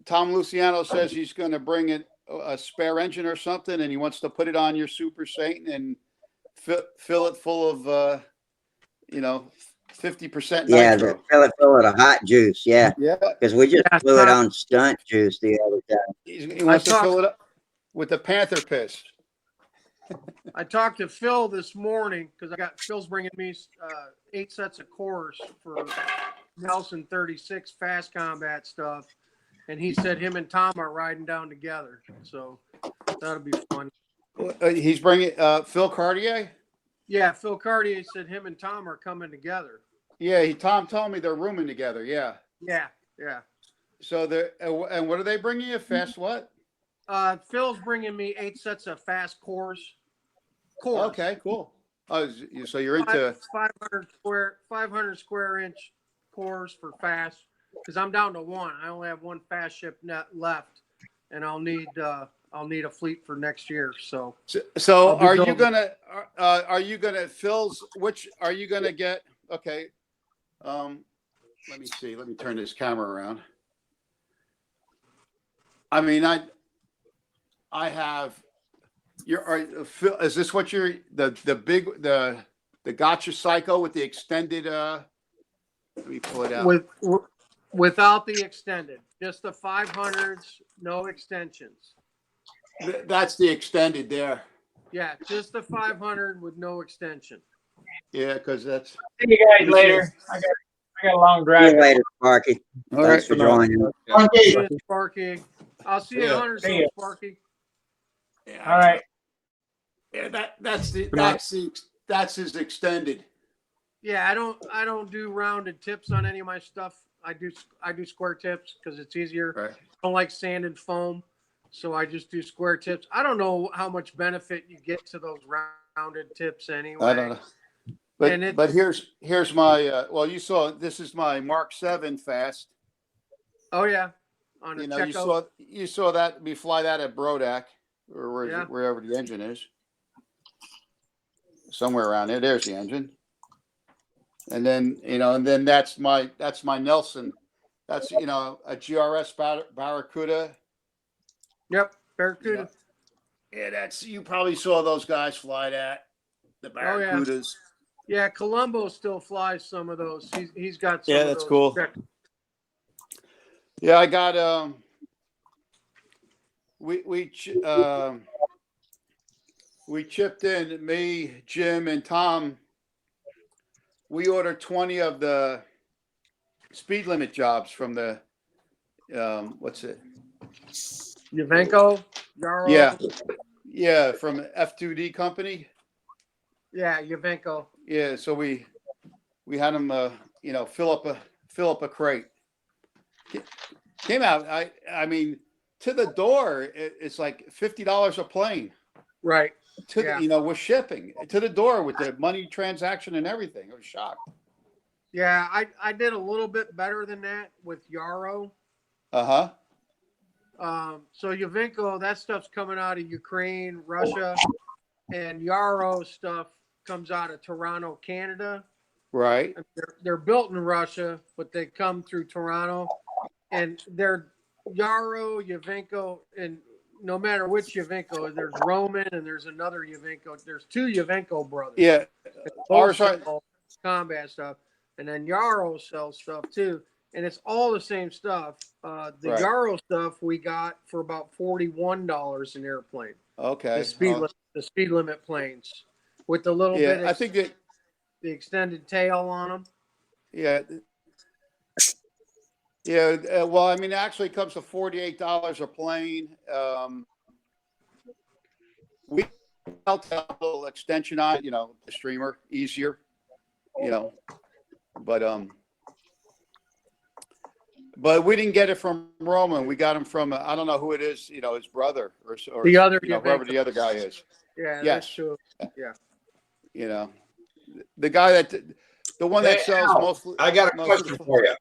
Tom Luciano says he's going to bring a spare engine or something, and he wants to put it on your Super Satan and fill it full of 50% Yeah, nitro. fill it full of the hot juice. Yeah, Yeah, because we just Yeah, blew it Tom. on stunt juice the other time. he wants to fill it up with the Panther piss. I talked to Phil this morning because Phil's bringing me 8 sets of cores for Nelson 36 fast combat stuff, and he said him and Tom are riding down together, so that'll be fun. He's bringing Phil Cartier. Yeah, Phil Cartier said him and Tom are coming together. Yeah, Tom told me they're rooming together. Yeah. Yeah. So and what are they bringing you? Fast what? Phil's bringing me 8 sets of fast cores. Okay, cool. Oh, so you're into 500 square inch cores for fast because I'm down to one. I only have one fast ship net left, and I'll need a fleet for next year. So are you gonna Phil's? Which are you gonna get? Okay. Let me see. Let me turn this camera around. I mean, I have. Phil, is this what you're the gotcha psycho with the extended? Let me pull it out. Without the extended, just the 500s, no extensions. That's the extended there. Yeah, just the 500 with no extension. Yeah, because that's. See you guys later. I got a long See drive. you later, Sparky. All Thanks right. for joining. See you, Sparky. I'll see you at Yeah. 100 See ya. Sparky. Yeah, All right. Yeah, that's his extended. Yeah, I don't do rounded tips on any of my stuff. I do square tips because it's easier. Right. I don't like sanded foam, so I just do square tips. I don't know how much benefit you get to those rounded tips anyway. I don't know. But here's my well, you saw this is my Mark 7 fast. Oh yeah, on a you saw that we fly that at Brodak or Yeah. wherever the engine is. Somewhere around there. There's the engine. And then, that's my Nelson. That's, a GRS Barracuda. Yep, Barracuda. Yeah, you probably saw those guys fly that, the Barracudas. Yeah, Colombo still flies some of those. He's got some Yeah, of that's those. cool. Yeah, I got we chipped in, me, Jim, and Tom. We ordered 20 of the speed limit jobs from the what's it? Yavenko, Yarrow. Yeah, yeah, from F2D company. Yeah, Yavenko. Yeah, so we had them, fill up a crate. Came out. I mean, to the door, it's like $50 a plane. Right. To with shipping to the door with the money transaction and everything. I was shocked. Yeah, I did a little bit better than that with Yarrow. Uh-huh. So Yavenko, that stuff's coming out of Ukraine, Russia, and Yarrow stuff comes out of Toronto, Canada. Right. They're built in Russia, but they come through Toronto, and they're Yarrow, Yavenko, and no matter which Yavenko, there's Roman and there's another Yavenko. There's two Yavenko brothers. Yeah. Both sell combat stuff, and then Yarrow sells stuff too, and it's all the same stuff. The Yarrow stuff we got for about $41 an airplane. Okay. The speed limit planes with the little bit. I think that the extended tail on them. Yeah. Yeah. Well, I mean, it actually comes to $48 a plane. We felt a little extension on it, the streamer easier, but we didn't get it from Roman. We got him from, I don't know who it is, his brother or the other, whoever the other guy is. Yeah. Yes. That's true. Yeah. The guy the one that sells mostly. I got a question for you.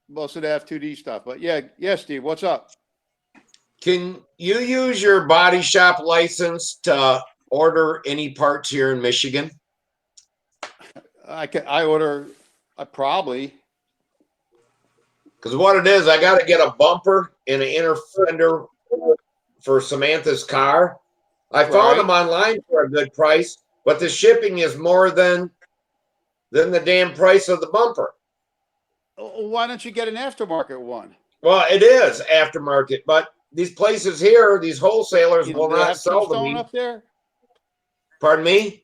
Most of the F2D stuff, but yes, Steve, what's up? Can you use your body shop license to order any parts here in Michigan? I probably. Because what it is, I got to get a bumper and an inner fender for Samantha's car. I found them online for a good price, but the shipping is more than the damn price of the bumper. Why don't you get an aftermarket one? Well, it is aftermarket, but these places here, these wholesalers will not sell to me. Up there? Pardon me?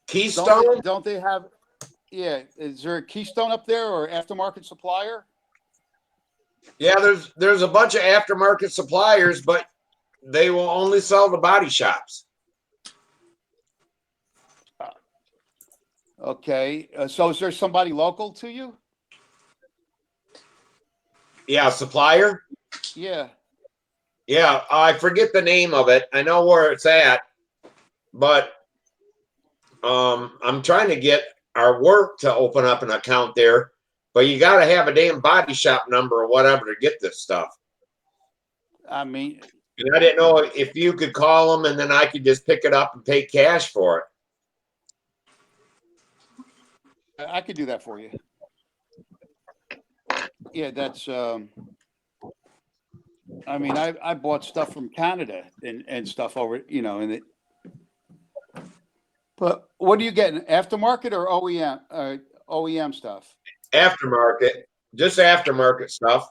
Keystone? Don't they have? Yeah, is there a Keystone up there or aftermarket supplier? Yeah, there's a bunch of aftermarket suppliers, but they will only sell to body shops. Okay, so is there somebody local to you? Yeah, supplier? Yeah. Yeah, I forget the name of it. I know where it's at, but I'm trying to get our work to open up an account there, but you got to have a damn body shop number or whatever to get this stuff. I mean, and I didn't know if you could call them and then I could just pick it up and pay cash for it. I could do that for you. Yeah, that's. I mean, I bought stuff from Canada and stuff over, and it. But what are you getting? Aftermarket or OEM? OEM stuff. Aftermarket, just aftermarket stuff.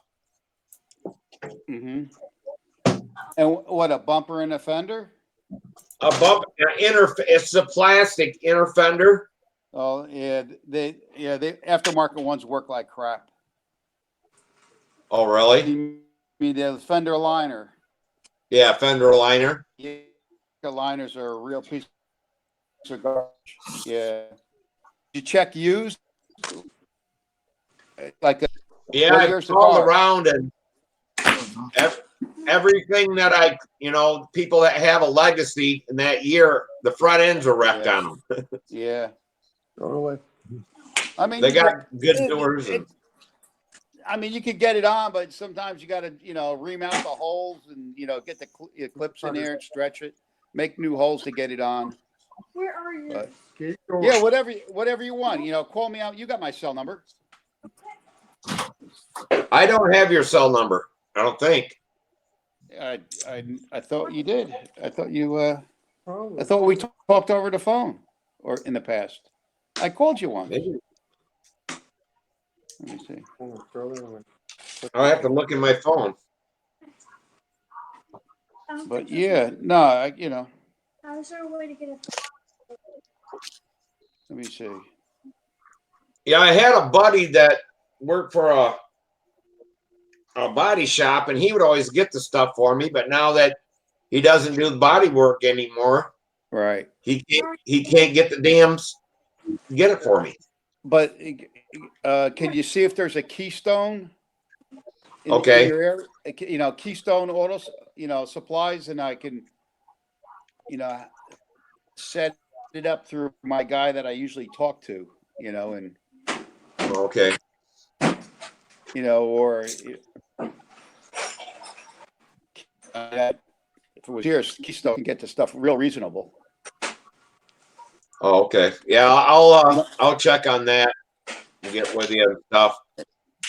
Mm-hmm. And what, a bumper and a fender? A bump, it's a plastic inner fender. Oh yeah, the aftermarket ones work like crap. Oh really? You mean the fender liner? Yeah, fender liner. Yeah, the liners are a real piece of garbage. Yeah. You check used? Like yeah, I called around and everything that people that have a legacy in that year, the front ends are wrecked on them. Yeah. Totally. I mean, they got good doors. I mean, you could get it on, but sometimes you got to, remount the holes and, get the clips in there and stretch it, make new holes to get it on. Where are you? But, yeah, whatever you want. Call me out. You got my cell number. I don't have your cell number. I don't think. I thought you did. I thought you. I thought we talked over the phone or in the past. I called you once. Maybe. Let me see. I'll have to look in my phone. But yeah, no, you know, How's there a way to get it? let me see. Yeah, I had a buddy that worked for a body shop, and he would always get the stuff for me. But now that he doesn't do the body work anymore, Right. he can't get the dams get it for me. But can you see if there's a Keystone in Okay. your area? You know, Keystone Autos, you know, supplies, and I can, you know, set it up through my guy that I usually talk to, you know, and Okay. you know, or if it was here, Keystone can get the stuff real reasonable. Oh, okay. Yeah, I'll check on that and get with you and stuff.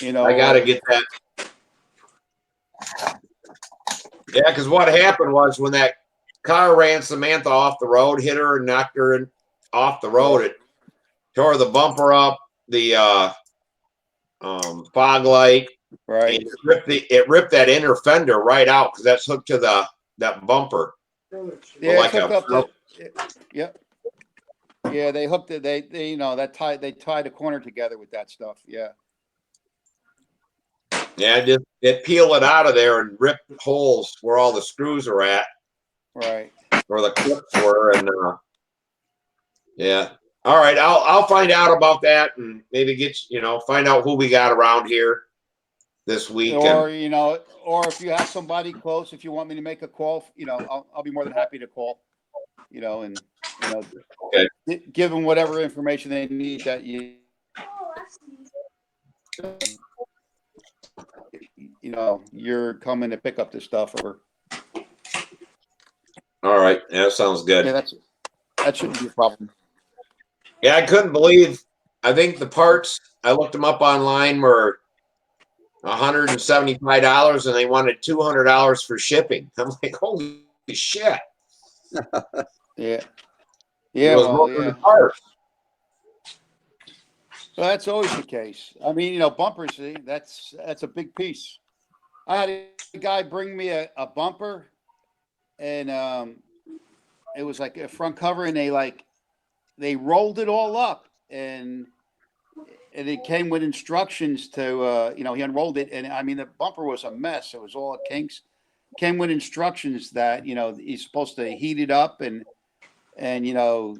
You know, I gotta get that. Yeah, because what happened was when that car ran Samantha off the road, hit her and knocked her off the road, it tore the bumper up, the fog light, right? and it ripped that inner fender right out because that's hooked to that bumper. Yeah, Like it's hooked up to. Yep. Yeah, they hooked it. They you know they tied a corner together with that stuff. Yeah. Yeah, it peeled it out of there and ripped holes where all the screws are at, Right. where the clips were, and yeah. All right, I'll find out about that and maybe find out who we got around here this week. Or you know, or if you have somebody close, if you want me to make a call, you know, I'll be more than happy to call. You know, and you know, okay. Give them whatever information they need that you know you're coming to pick up the stuff or. All right, yeah, that sounds good. Yeah, that shouldn't be a problem. Yeah, I couldn't believe. I think the parts I looked them up online were $175, and they wanted $200 for shipping. I'm like, holy shit! Yeah. It Yeah. was Well, more than yeah. the parts. Well, that's always the case. I mean, you know, bumpers, see, that's a big piece. I had a guy bring me a bumper, and it was like a front cover, and they rolled it all up, and it came with instructions to you know, he unrolled it, and I mean the bumper was a mess. It was all kinks. Came with instructions that, you know, he's supposed to heat it up and you know,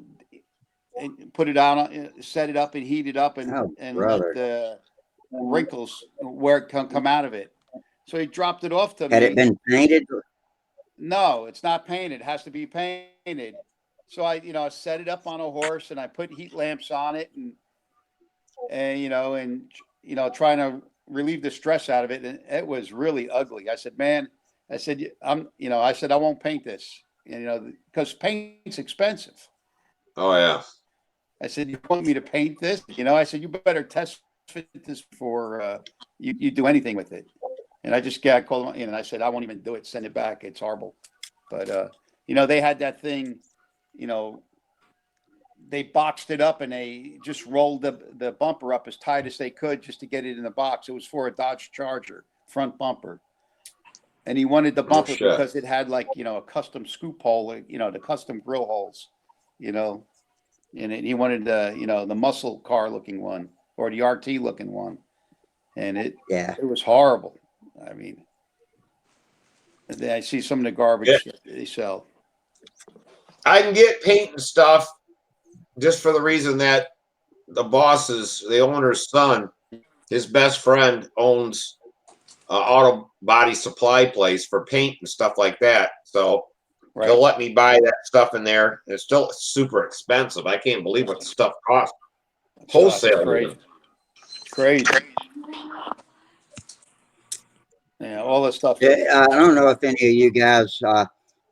and put it on, set it up and heat it up and let the wrinkles come out of it. So he dropped it off to me. Had it been painted? No, it's not painted. It has to be painted. So I, you know, I set it up on a horse and I put heat lamps on it and you know, trying to relieve the stress out of it. And it was really ugly. I said, man, I said, I said, I won't paint this, you know, because paint's expensive. Oh yeah. I said, you want me to paint this? You know, I said, you better test fit this before you do anything with it. And I called him and I said, I won't even do it. Send it back. It's horrible. But, you know, they had that thing, you know, they boxed it up and they just rolled the bumper up as tight as they could just to get it in the box. It was for a Dodge Charger front bumper. And he wanted the bumper because it had like, you know, a custom scoop hole, you know, the custom grill holes, you know. And he wanted you know, the muscle car looking one or the RT looking one. And it was horrible. I mean, I see some of the garbage that they sell. I can get paint and stuff just for the reason that the owner's son, his best friend owns an auto body supply place for paint and stuff like that. So they'll let me buy that stuff in there. It's still super expensive. I can't believe what the stuff costs. Wholesale. Crazy. Yeah, all this stuff. I don't know if any of you guys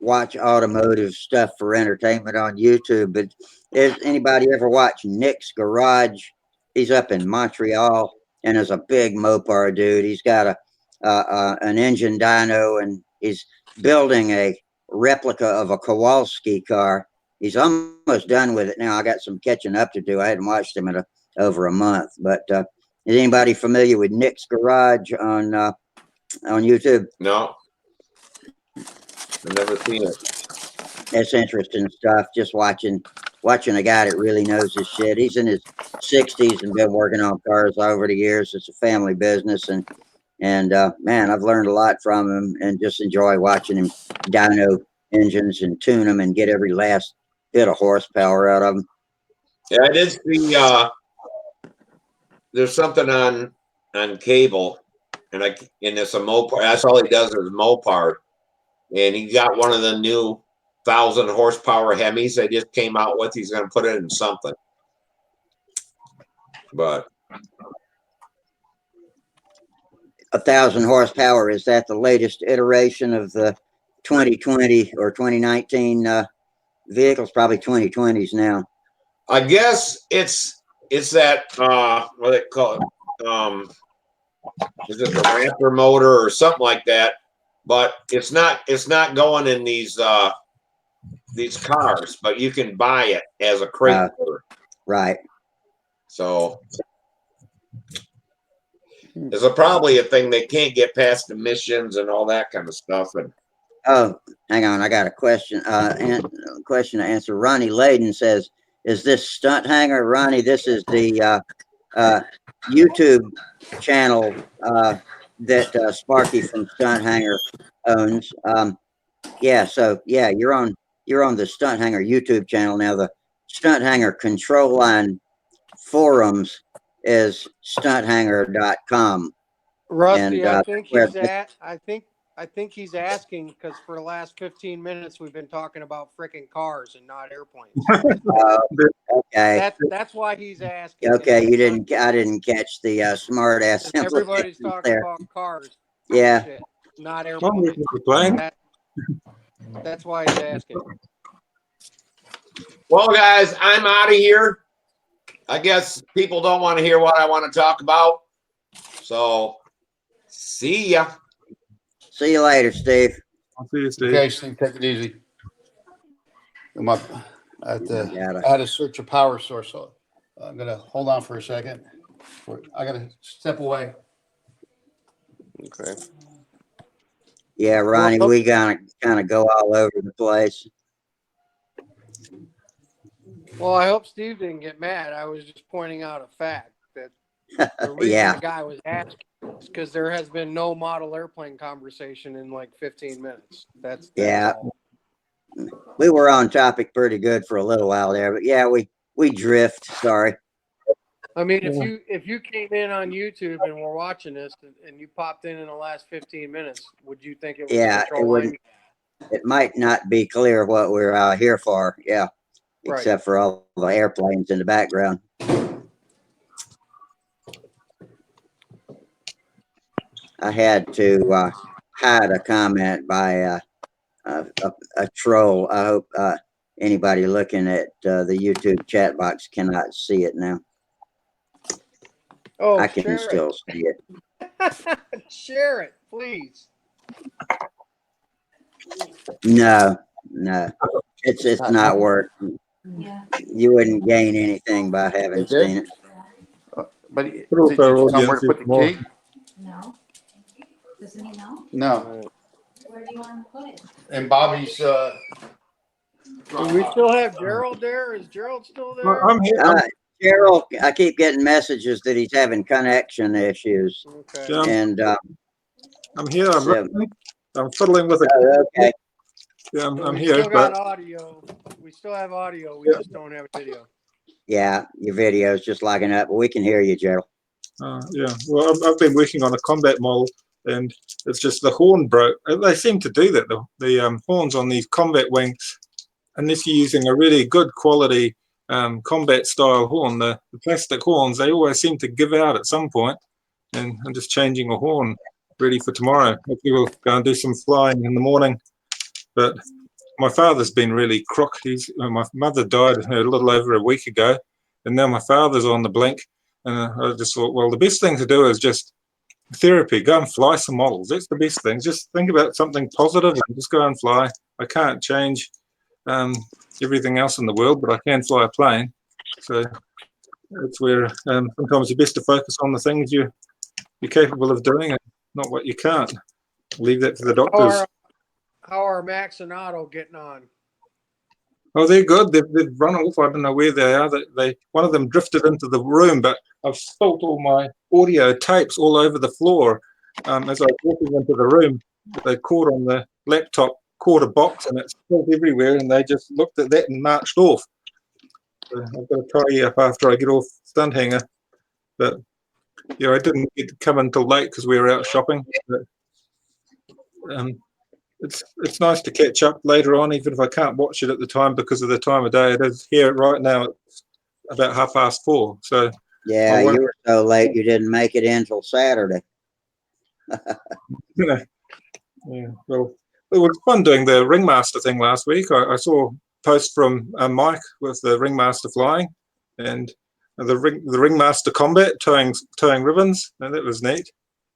watch automotive stuff for entertainment on YouTube, but has anybody ever watched Nick's Garage? He's up in Montreal and is a big Mopar dude. He's got an engine dyno and he's building a replica of a Kowalski car. He's almost done with it now. I got some catching up to do. I hadn't watched him in over a month. But is anybody familiar with Nick's Garage on YouTube? No. I've never seen it. It's interesting stuff. Just watching a guy that really knows his shit. He's in his 60s and been working on cars over the years. It's a family business, and man, I've learned a lot from him, and just enjoy watching him dyno engines and tune them and get every last bit of horsepower out of them. Yeah, I did see. There's something on cable, and it's a Mopar. That's all he does is Mopar, and he got one of the new 1,000 horsepower Hemis they just came out with. He's going to put it in something, but 1,000 horsepower, is that the latest iteration of the 2020 or 2019 vehicles? Probably 2020s now. I guess it's that what they call it. Is it the Raptor motor or something like that? But it's not going in these cars, but you can buy it as a crate motor. Right. So there's probably a thing they can't get past emissions and all that kind of stuff. And Oh, hang on, I got a question. Question to answer. Ronnie Layden says, "Is this Stunt Hangar, Ronnie? This is the YouTube channel that Sparky from Stunt Hangar owns." Yeah, so yeah, you're on the Stunt Hangar YouTube channel now. The Stunt Hangar control line forums is stunthangar.com. Rusty, And, I think where- he's at. I think he's asking because for the last 15 minutes we've been talking about freaking cars and not airplanes. Okay. That's why he's asking. Okay, I didn't catch the smart ass. Everybody's implications talking there. about cars. Yeah. Shit, not I'm airplanes. looking at the plane. That's why he's asking. well, guys, I'm out of here. I guess people don't want to hear what I want to talk about. So, see ya. See you later, Steve. I'll see you, Steve. Okay, Steve, take it easy. I had to search a power source, so I'm gonna hold on for a second. I gotta step away. Okay. Yeah, Ronnie, we gotta kind of go all over the place. Well, I hope Steve didn't get mad. I was just pointing out a fact that the reason Yeah. the guy was asking is because there has been no model airplane conversation in like 15 minutes. That's Yeah. all. We were on topic pretty good for a little while there, but yeah, we drift. Sorry. I mean, if you came in on YouTube and were watching this and you popped in the last 15 minutes, would you think it was Yeah, control it line? wouldn't. It might not be clear what we're out here for. Yeah, Right. except for all the airplanes in the background. I had to hide a comment by a troll. I hope anybody looking at the YouTube chat box cannot see it now. Oh, I can share still see it. it. Share it, please. No, it's not working. Yeah. You wouldn't gain anything by having It did? seen it. But did Put you our tell him where to audience put the more. key? No. Doesn't he know? No. Where do you want to put it? And Bobby's Do we still have Gerald there? Is Gerald still there? I'm here. Gerald, I keep getting messages that he's having connection issues, Okay. Yeah, and I'm here. I'm so- listening. I'm fiddling with it. oh, okay. Yeah, So I'm we here. still got But audio. We still have audio. We Yeah. just don't have video. Yeah, your video's just logging up, but we can hear you, Gerald. yeah, well, I've been working on a combat model, and it's just the horn broke. They seem to do that. The horns on these combat wings, unless you're using a really good quality combat style horn, the plastic horns, they always seem to give out at some point. And I'm just changing a horn ready for tomorrow. Hopefully we'll go and do some flying in the morning. But my father's been really crook. My mother died a little over a week ago, and now my father's on the blink. And I just thought, well, the best thing to do is just therapy. Go and fly some models. That's the best thing. Just think about something positive and just go and fly. I can't change everything else in the world, but I can fly a plane. So that's where sometimes it's best to focus on the things you're capable of doing and not what you can't. Leave that to the doctors. how are Max and Otto getting on? Oh, they're good. They've run off. I don't know where they are. They one of them drifted into the room, but I've spilt all my audio tapes all over the floor. As I was walking into the room, they caught on the laptop, caught a box, and it spilled everywhere. And they just looked at that and marched off. So I've got to tidy up after I get off Stunt Hangar. But yeah, I didn't get to come until late because we were out shopping. But, it's nice to catch up later on, even if I can't watch it at the time because of the time of day it is. Here right now, it's about 4:30. So Yeah, you were so late you didn't make it in till Saturday. yeah, well, it was fun doing the ringmaster thing last week. I saw a post from Mike with the ringmaster flying and the ringmaster combat towing ribbons, and that was neat.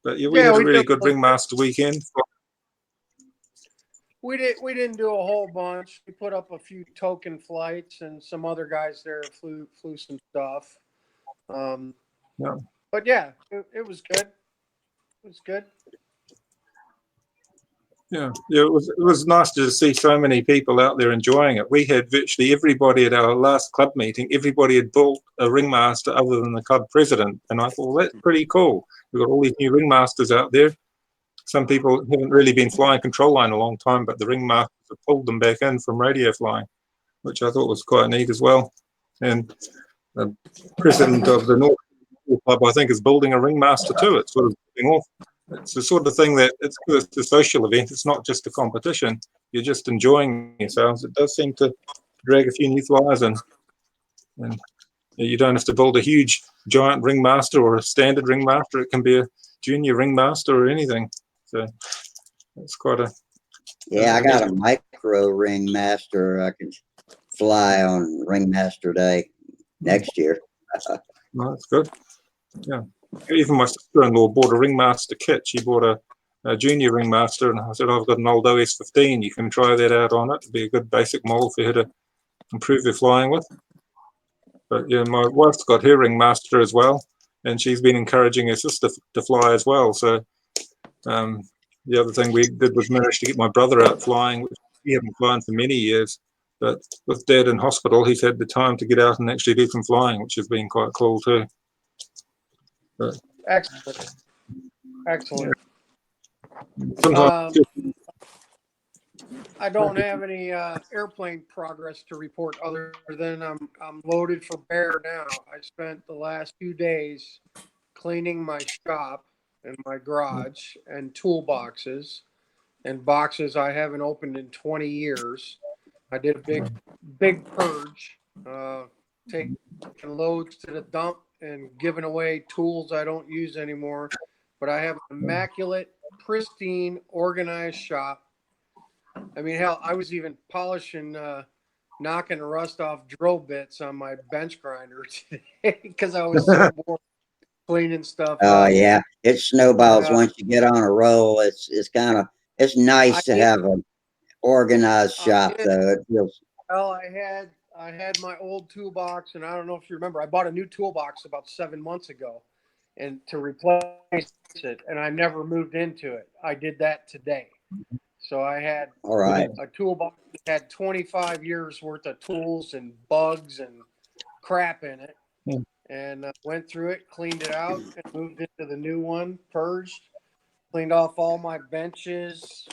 But yeah, we had a really good ringmaster weekend. We didn't do a whole bunch. We put up a few token flights, and some other guys there flew some stuff. Yeah. But yeah, it was good. It was good. Yeah, it was nice to see so many people out there enjoying it. We had virtually everybody at our last club meeting. Everybody had built a ringmaster other than the club president, and I thought, well, that's pretty cool. We've got all these new ringmasters out there. Some people haven't really been flying control line a long time, but the ringmasters have pulled them back in from radio flying, which I thought was quite neat as well. And the president of the North Club, I think, is building a ringmaster too. It's sort of moving off. It's the sort of thing that it's a social event. It's not just a competition. You're just enjoying yourselves. It does seem to drag a few new flyers in. And you don't have to build a huge, giant ringmaster or a standard ringmaster. It can be a junior ringmaster or anything. So it's quite a... Yeah, I got a micro ringmaster I can fly on Ringmaster Day next year. No, that's good. Yeah. Even my sister-in-law bought a ringmaster kit. She bought a junior ringmaster, and I said, I've got an old OS-15. You can try that out on it. It'd be a good basic mold for her to improve her flying with. But yeah, my wife's got her ringmaster as well, and she's been encouraging her sister to fly as well. So the other thing we did was manage to get my brother out flying, which he hadn't flown for many years. But with Dad in hospital, he's had the time to get out and actually do some flying, which has been quite cool too. But, excellent. Excellent. Sometimes I don't have any airplane progress to report other than I'm loaded for bear now. I spent the last 2 days cleaning my shop and my garage and toolboxes and boxes I haven't opened in 20 years. I did a big purge, taking loads to the dump and giving away tools I don't use anymore. But I have an immaculate, pristine, organized shop. I mean, hell, I was even polishing, knocking the rust off drill bits on my bench grinder today because I was so bored cleaning stuff. Oh yeah, it snowballs once you get on a roll. It's nice to have an organized shop though. It feels. Well, I had my old toolbox, and I don't know if you remember, I bought a new toolbox about 7 months ago, and to replace it, and I never moved into it. I did that today. So I had a toolbox that had 25 years worth of tools and bugs and crap in it. And went through it, cleaned it out, and moved into the new one, purged, cleaned off all my benches.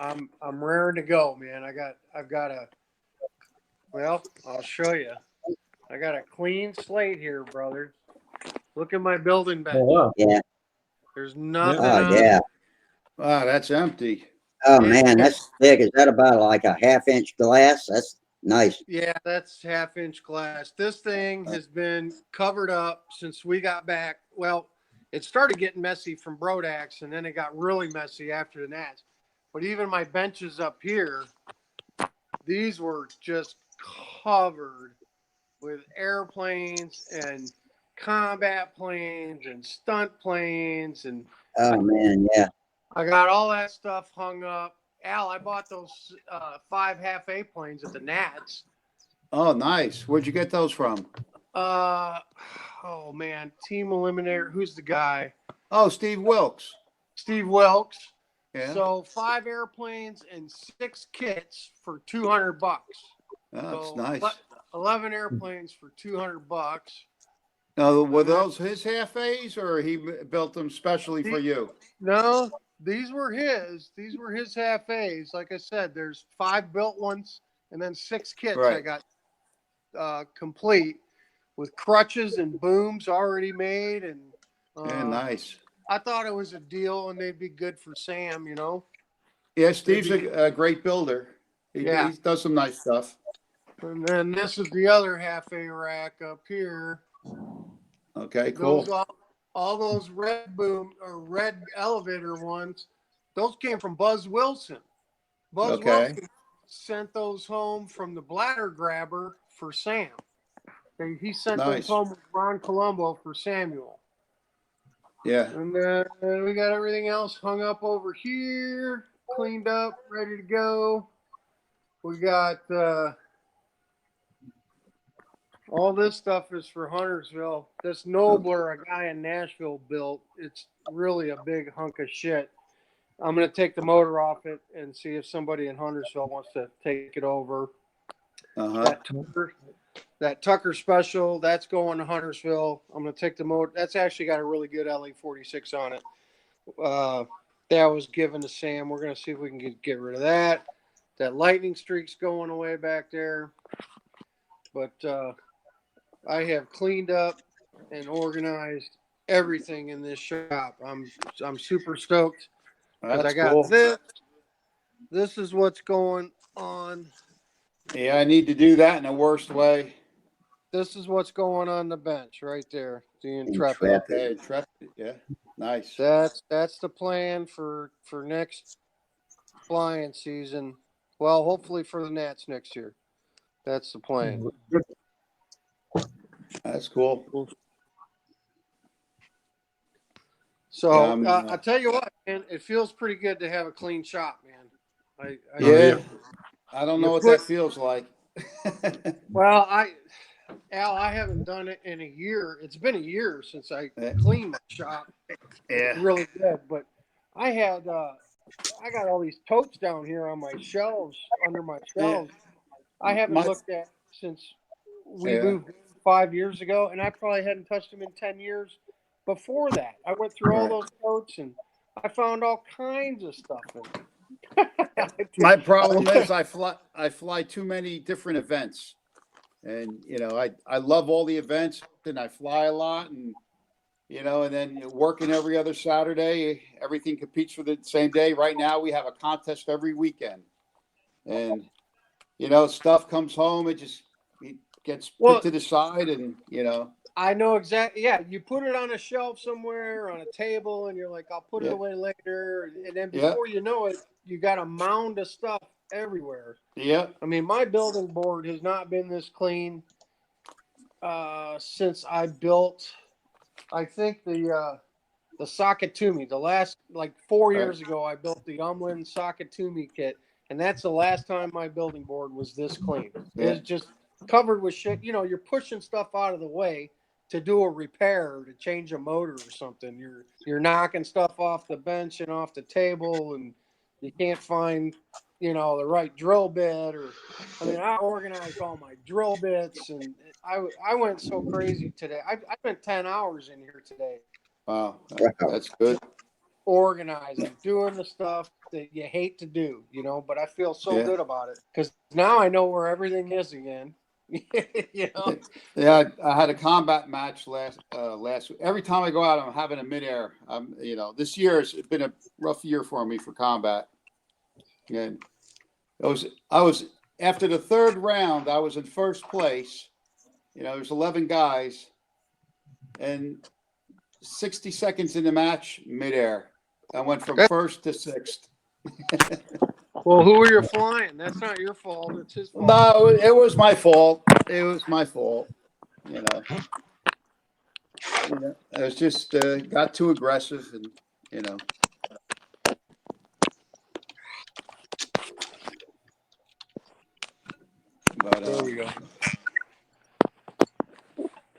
I'm raring to go, man. I'll show you. I got a clean slate here, brother. Look at my building bench. wow. Yeah. There's nothing Oh on yeah. Wow, that's empty. Oh man, that's thick. Is that about like a 1/2-inch glass? That's nice. Yeah, that's 1/2-inch glass. This thing has been covered up since we got back. Well, it started getting messy from Brodax, and then it got really messy after the Nats. But even my benches up here, these were just covered with airplanes and combat planes and stunt planes. And Oh man, yeah. I got all that stuff hung up. Al, I bought those 5 half-A planes at the Nats. Oh, nice. Where'd you get those from? Oh man, Team Eliminator. Who's the guy? Oh, Steve Wilkes. Steve Wilkes. Yeah. So 5 airplanes and 6 kits for $200. Oh, that's So nice. 11 airplanes for $200. Now, were those his half A's or he built them specially for you? No, these were his. These were his half A's. Like I said, there's 5 built ones and then 6 kits I Right. got complete with crutches and booms already made. And Yeah, nice. I thought it was a deal and they'd be good for Sam, you know? Yeah, Steve's a great builder. He does some nice stuff. And then this is the other half A rack up here. Okay, cool. All those red boom or red elevator ones, those came from Buzz Wilson. Buzz Wilson sent those home from the bladder grabber for Sam. He sent those home with Ron Colombo for Samuel. Yeah. And then we got everything else hung up over here, cleaned up, ready to go. We got all this stuff is for Huntersville. This Nobler, a guy in Nashville built. It's really a big hunk of shit. I'm going to take the motor off it and see if somebody in Huntersville wants to take it over. That Tucker special, that's going to Huntersville. I'm going to take the motor. That's actually got a really good LE46 on it. That was given to Sam. We're going to see if we can get rid of that. That lightning streak's going away back there. But I have cleaned up and organized everything in this shop. I'm super stoked because I got this. This is what's going on. Yeah, I need to do that in the worst way. This is what's going on the bench right there. The Intrepid. Okay, Intrepid. Yeah, nice. That's the plan for next flying season. Well, hopefully for the Nats next year. That's the plan. That's cool. So I'll tell you what, man, it feels pretty good to have a clean shop, man. I don't know what that feels like. Well, Al, I haven't done it in a year. It's been a year since I cleaned my shop. Yeah. It's really good, but I got all these totes down here on my shelves, under my shelves. I haven't looked at since we moved 5 years ago, and I probably hadn't touched them in 10 years before that. I went through all those totes, and I found all kinds of stuff in them. My problem is I fly too many different events, and I love all the events, and I fly a lot, and and then working every other Saturday, everything competes for the same day. Right now, we have a contest every weekend, and stuff comes home, it gets put to the side, and I know exactly. Yeah, you put it on a shelf somewhere, on a table, and you're like, I'll put it away later. And then before you know it, you got a mound of stuff everywhere. Yeah. I mean, my building board has not been this clean since I built, I think, the Sakatumi. The last, 4 years ago, I built the Umlin Sakatumi kit. And that's the last time my building board was this clean. It's just covered with shit. You're pushing stuff out of the way to do a repair, to change a motor or something. You're knocking stuff off the bench and off the table, and you can't find, the right drill bit. I organized all my drill bits, and I went so crazy today. I spent 10 hours in here today. Wow, that's good. Organizing, doing the stuff that you hate to do, but I feel so good about it because now I know where everything is again. Yeah, I had a combat match last week. Every time I go out, I'm having a midair. This year has been a rough year for me for combat. And I was after the third round, I was in first place. There's 11 guys, and 60 seconds in the match, midair. I went from first to sixth. Well, who are you flying? That's not your fault. It's his fault. No, it was my fault. It was my fault. I was just got too aggressive, and But there we go.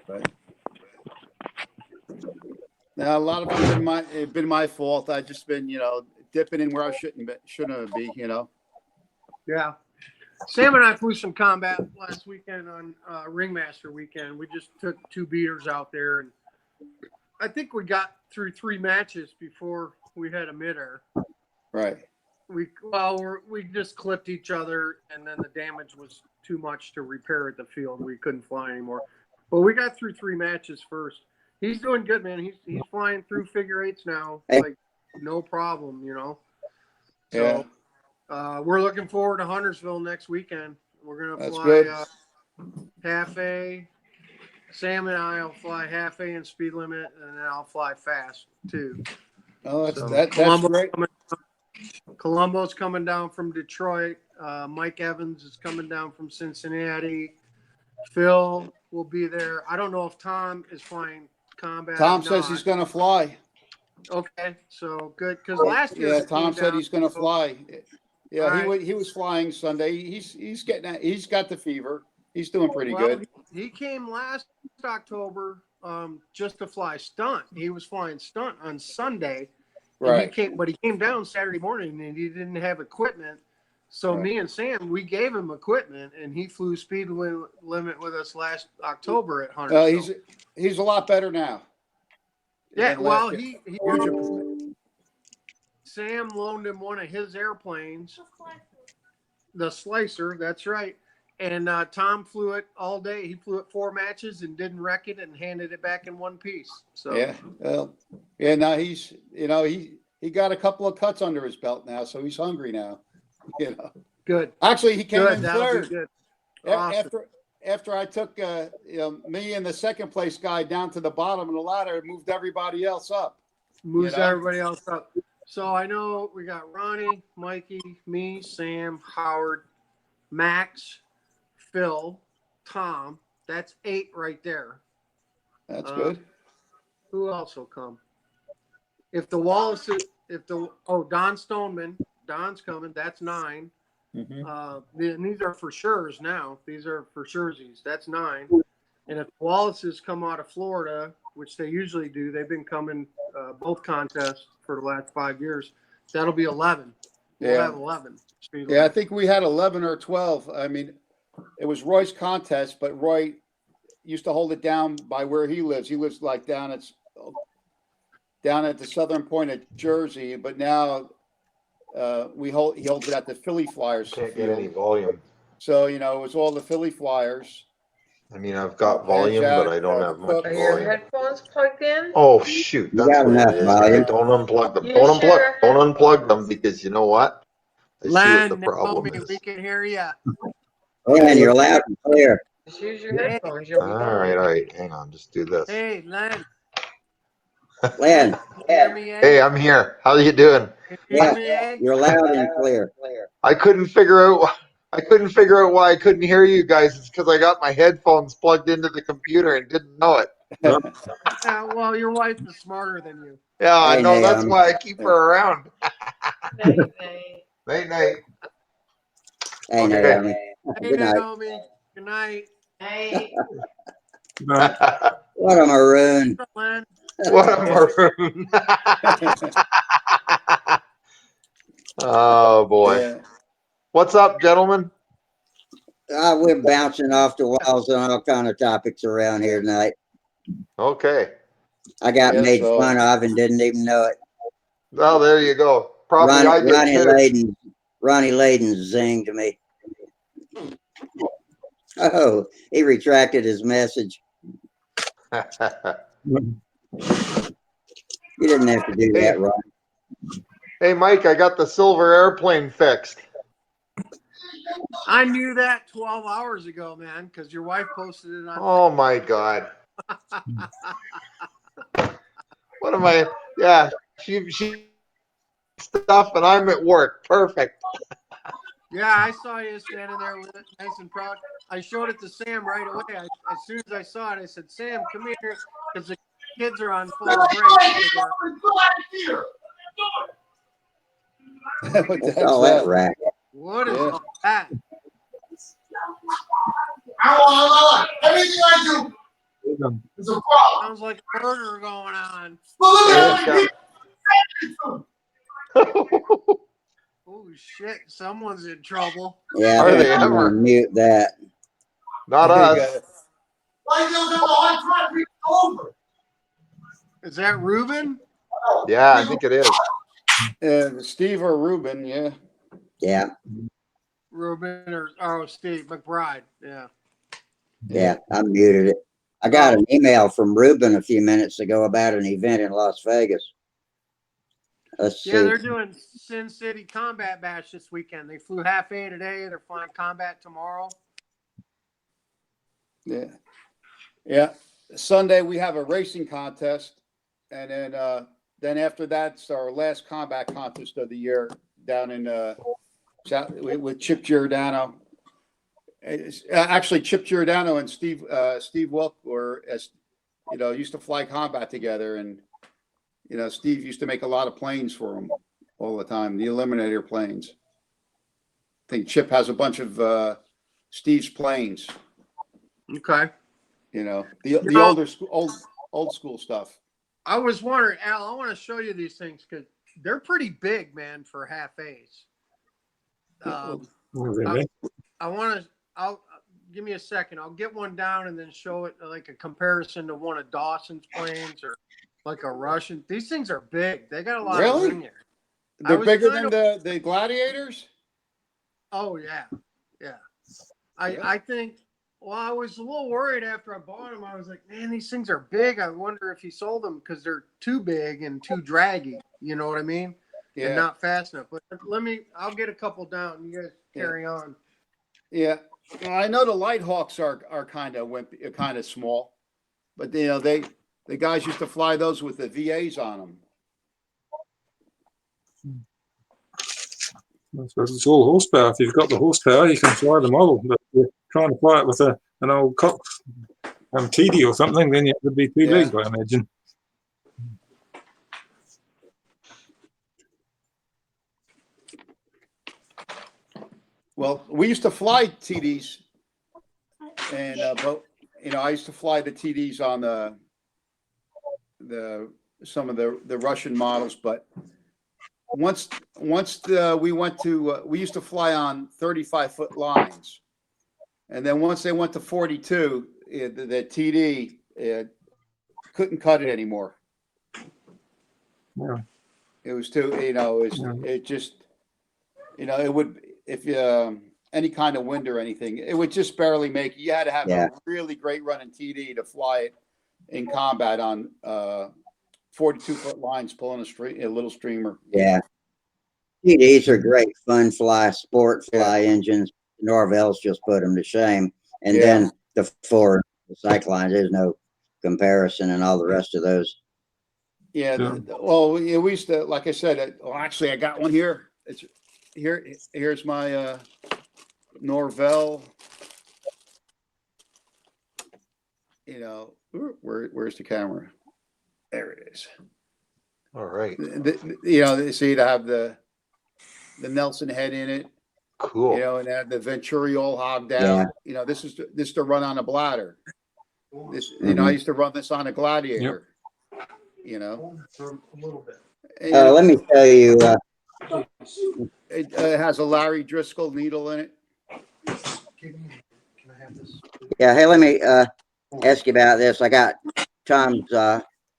But now a lot of it have been my fault. I've just been dipping in where I shouldn't be, you know. Yeah. Sam and I flew some combat last weekend on Ringmaster weekend. We just took 2 beaters out there, and I think we got through 3 matches before we had a midair. Right. We just clipped each other, and then the damage was too much to repair at the field. We couldn't fly anymore. But we got through 3 matches first. He's doing good, man. He's flying through figure 8s now, like no problem, you know. So, we're looking forward to Huntersville next weekend. We're gonna fly half A. Sam and I'll fly half A and speed limit, and then I'll fly fast too. Oh, that's great. Columbo's coming down from Detroit. Mike Evans is coming down from Cincinnati. Phil will be there. I don't know if Tom is flying combat. Tom says he's going to fly. Okay, so good, because last year. Yeah, Tom said he's going to fly. Yeah, right. he was flying Sunday. He's got the fever. He's doing pretty good. He came last October just to fly stunt. He was flying stunt on Sunday. Right. But he came down Saturday morning and he didn't have equipment. So me and Sam, we gave him equipment, and he flew speed limit with us last October at Huntersville. He's a lot better now. Yeah, well, Sam loaned him one of his airplanes, the Slicer. That's right. And Tom flew it all day. He flew it 4 matches and didn't wreck it and handed it back in one piece. So now he's, you know, he got a couple of cuts under his belt now, so he's hungry now. You know. Good. Actually, he came in third. Good. Awesome. After I took me and the second place guy down to the bottom of the ladder, moved everybody else up. Everybody else up. So I know we got Ronnie, Mikey, me, Sam, Howard, Max, Phil, Tom. That's 8 right there. That's good. Who else will come? If the Wallace, Don Stoneman, Don's coming. That's 9. Mm-hmm. And these are for sure's now. These are for surezies. That's 9. And if Wallace's come out of Florida, which they usually do, they've been coming both contests for the last 5 years. That'll be 11. We'll have 11. Yeah, I think we had 11 or 12. I mean, it was Roy's contest, but Roy used to hold it down by where he lives. He lives like down at the southern point of Jersey, but now he holds it at the Philly Flyers. Can't get any volume. So, you know, it's all the Philly Flyers. I mean, I've got volume, but I don't have much Are your volume. headphones plugged in? Oh shoot, that's got what enough it is. volume. Don't unplug them. You Don't sure? unplug them, because you know what? I see what the problem Naomi, is. we can hear you. And you're loud and clear. Just use your headphones. You'll be All fine. right. Hang on, just do this. Hey, Len. Len, Hear me, eh? Hey, I'm here. How you doing? Hear me, eh? you're loud and clear. I couldn't figure out why I couldn't hear you guys. It's because I got my headphones plugged into the computer and didn't know it. Well, your wife is smarter than you. Yeah, I Hey, know. That's Naomi. why I keep her around. Night, Night, night. night. Hey, Okay. Naomi. Hey, Good night. Naomi. Good night. Night. What a maroon. Len. What a maroon. Oh boy. Yeah. What's up, gentlemen? We're bouncing off the walls on all kind of topics around here tonight. Okay. I got Yeah, made so- fun of and didn't even know it. Well, there you go. Probably I did Ronnie Layden zinged me. Oh, he retracted his message. too. You didn't have to do that, Ron. Hey, Mike, I got the silver airplane fixed. I knew that 12 hours ago, man, because your wife posted it on. Oh my God. What am I? Yeah, she stuff, and I'm at work. Perfect. Yeah, I saw you standing there with it, nice and proud. I showed it to Sam right away. As soon as I saw it, I said, "Sam, come here," because the kids are on full break. What's all that racket? What is Yeah. all that? Everything I do is a problem. Sounds like a murder going on. But look at Yeah. how many people shit, someone's in trouble. Yeah, Are they I'm ever? gonna mute that. Not There you us. go. Why you don't have a hard time over? Is that Ruben? Yeah, I think it is. Steve or Ruben, yeah. Yeah, Ruben or Steve McBride. Yeah. yeah, I muted it. I got an email from Ruben a few minutes ago about an event in Las Vegas. Let's Yeah, see. they're doing Sin City Combat Bash this weekend. They flew half A today. They're flying combat tomorrow. Yeah. Yeah. Sunday we have a racing contest, and then after that's our last combat contest of the year down in with Chip Giordano. It's, actually, Chip Giordano and Steve Wilk were, as you know, used to fly combat together, and you know, Steve used to make a lot of planes for him all the time, the Eliminator planes. I think Chip has a bunch of Steve's planes. Okay. You know, the older school, old school stuff. I was wondering, Al, I want to show you these things because they're pretty big, man, for half A's. Oh, really? I'll give me a second. I'll get one down and then show it like a comparison to one of Dawson's planes or like a Russian. These things are big. They got a lot of room here. They're bigger than the Gladiators? Oh, yeah. Yeah. I think, well, I was a little worried after I bought them. I was like, man, these things are big. I wonder if he sold them because they're too big and too draggy. You know what I mean? Yeah. And not fast enough. But I'll get a couple down. You guys carry on. Yeah. Well, I know the Lighthawks are kind of small, but you know, the guys used to fly those with the VAs on them. I suppose it's all horsepower. If you've got the horsepower, you can fly the model. But if you're trying to fly it with an old Cox TD or something, then it would be too big, I imagine. Well, we used to fly TDs, and but you know, I used to fly the TDs on some of the Russian models, but once we went to we used to fly on 35-foot lines, and then once they went to 42, the TD couldn't cut it anymore. Yeah. It was too, you know, it just, you know, it would, if any kind of wind or anything, it would just barely make. You had to have a really great running TD to fly it in combat on 42-foot lines, pulling a little streamer. Yeah. TDs are great fun fly, sport fly engines. Norvell's just put them to shame. And then the Ford Cyclones, there's no comparison, and all the rest of those. Yeah. Well, we used to, like I said, well, actually, I got one here. It's here's my Norvell. You know, where's the camera? There it is. All right. You know, see to have the Nelson head in it. Cool. You know, and have the Venturi all hogged out. You know, this is to run on a bladder. This, you know, I used to run this on a Gladiator. You know, a little bit. Let me tell you. It has a Larry Driscoll needle in it. Can I have this? Yeah. Hey, let me ask you about this. I got Tom's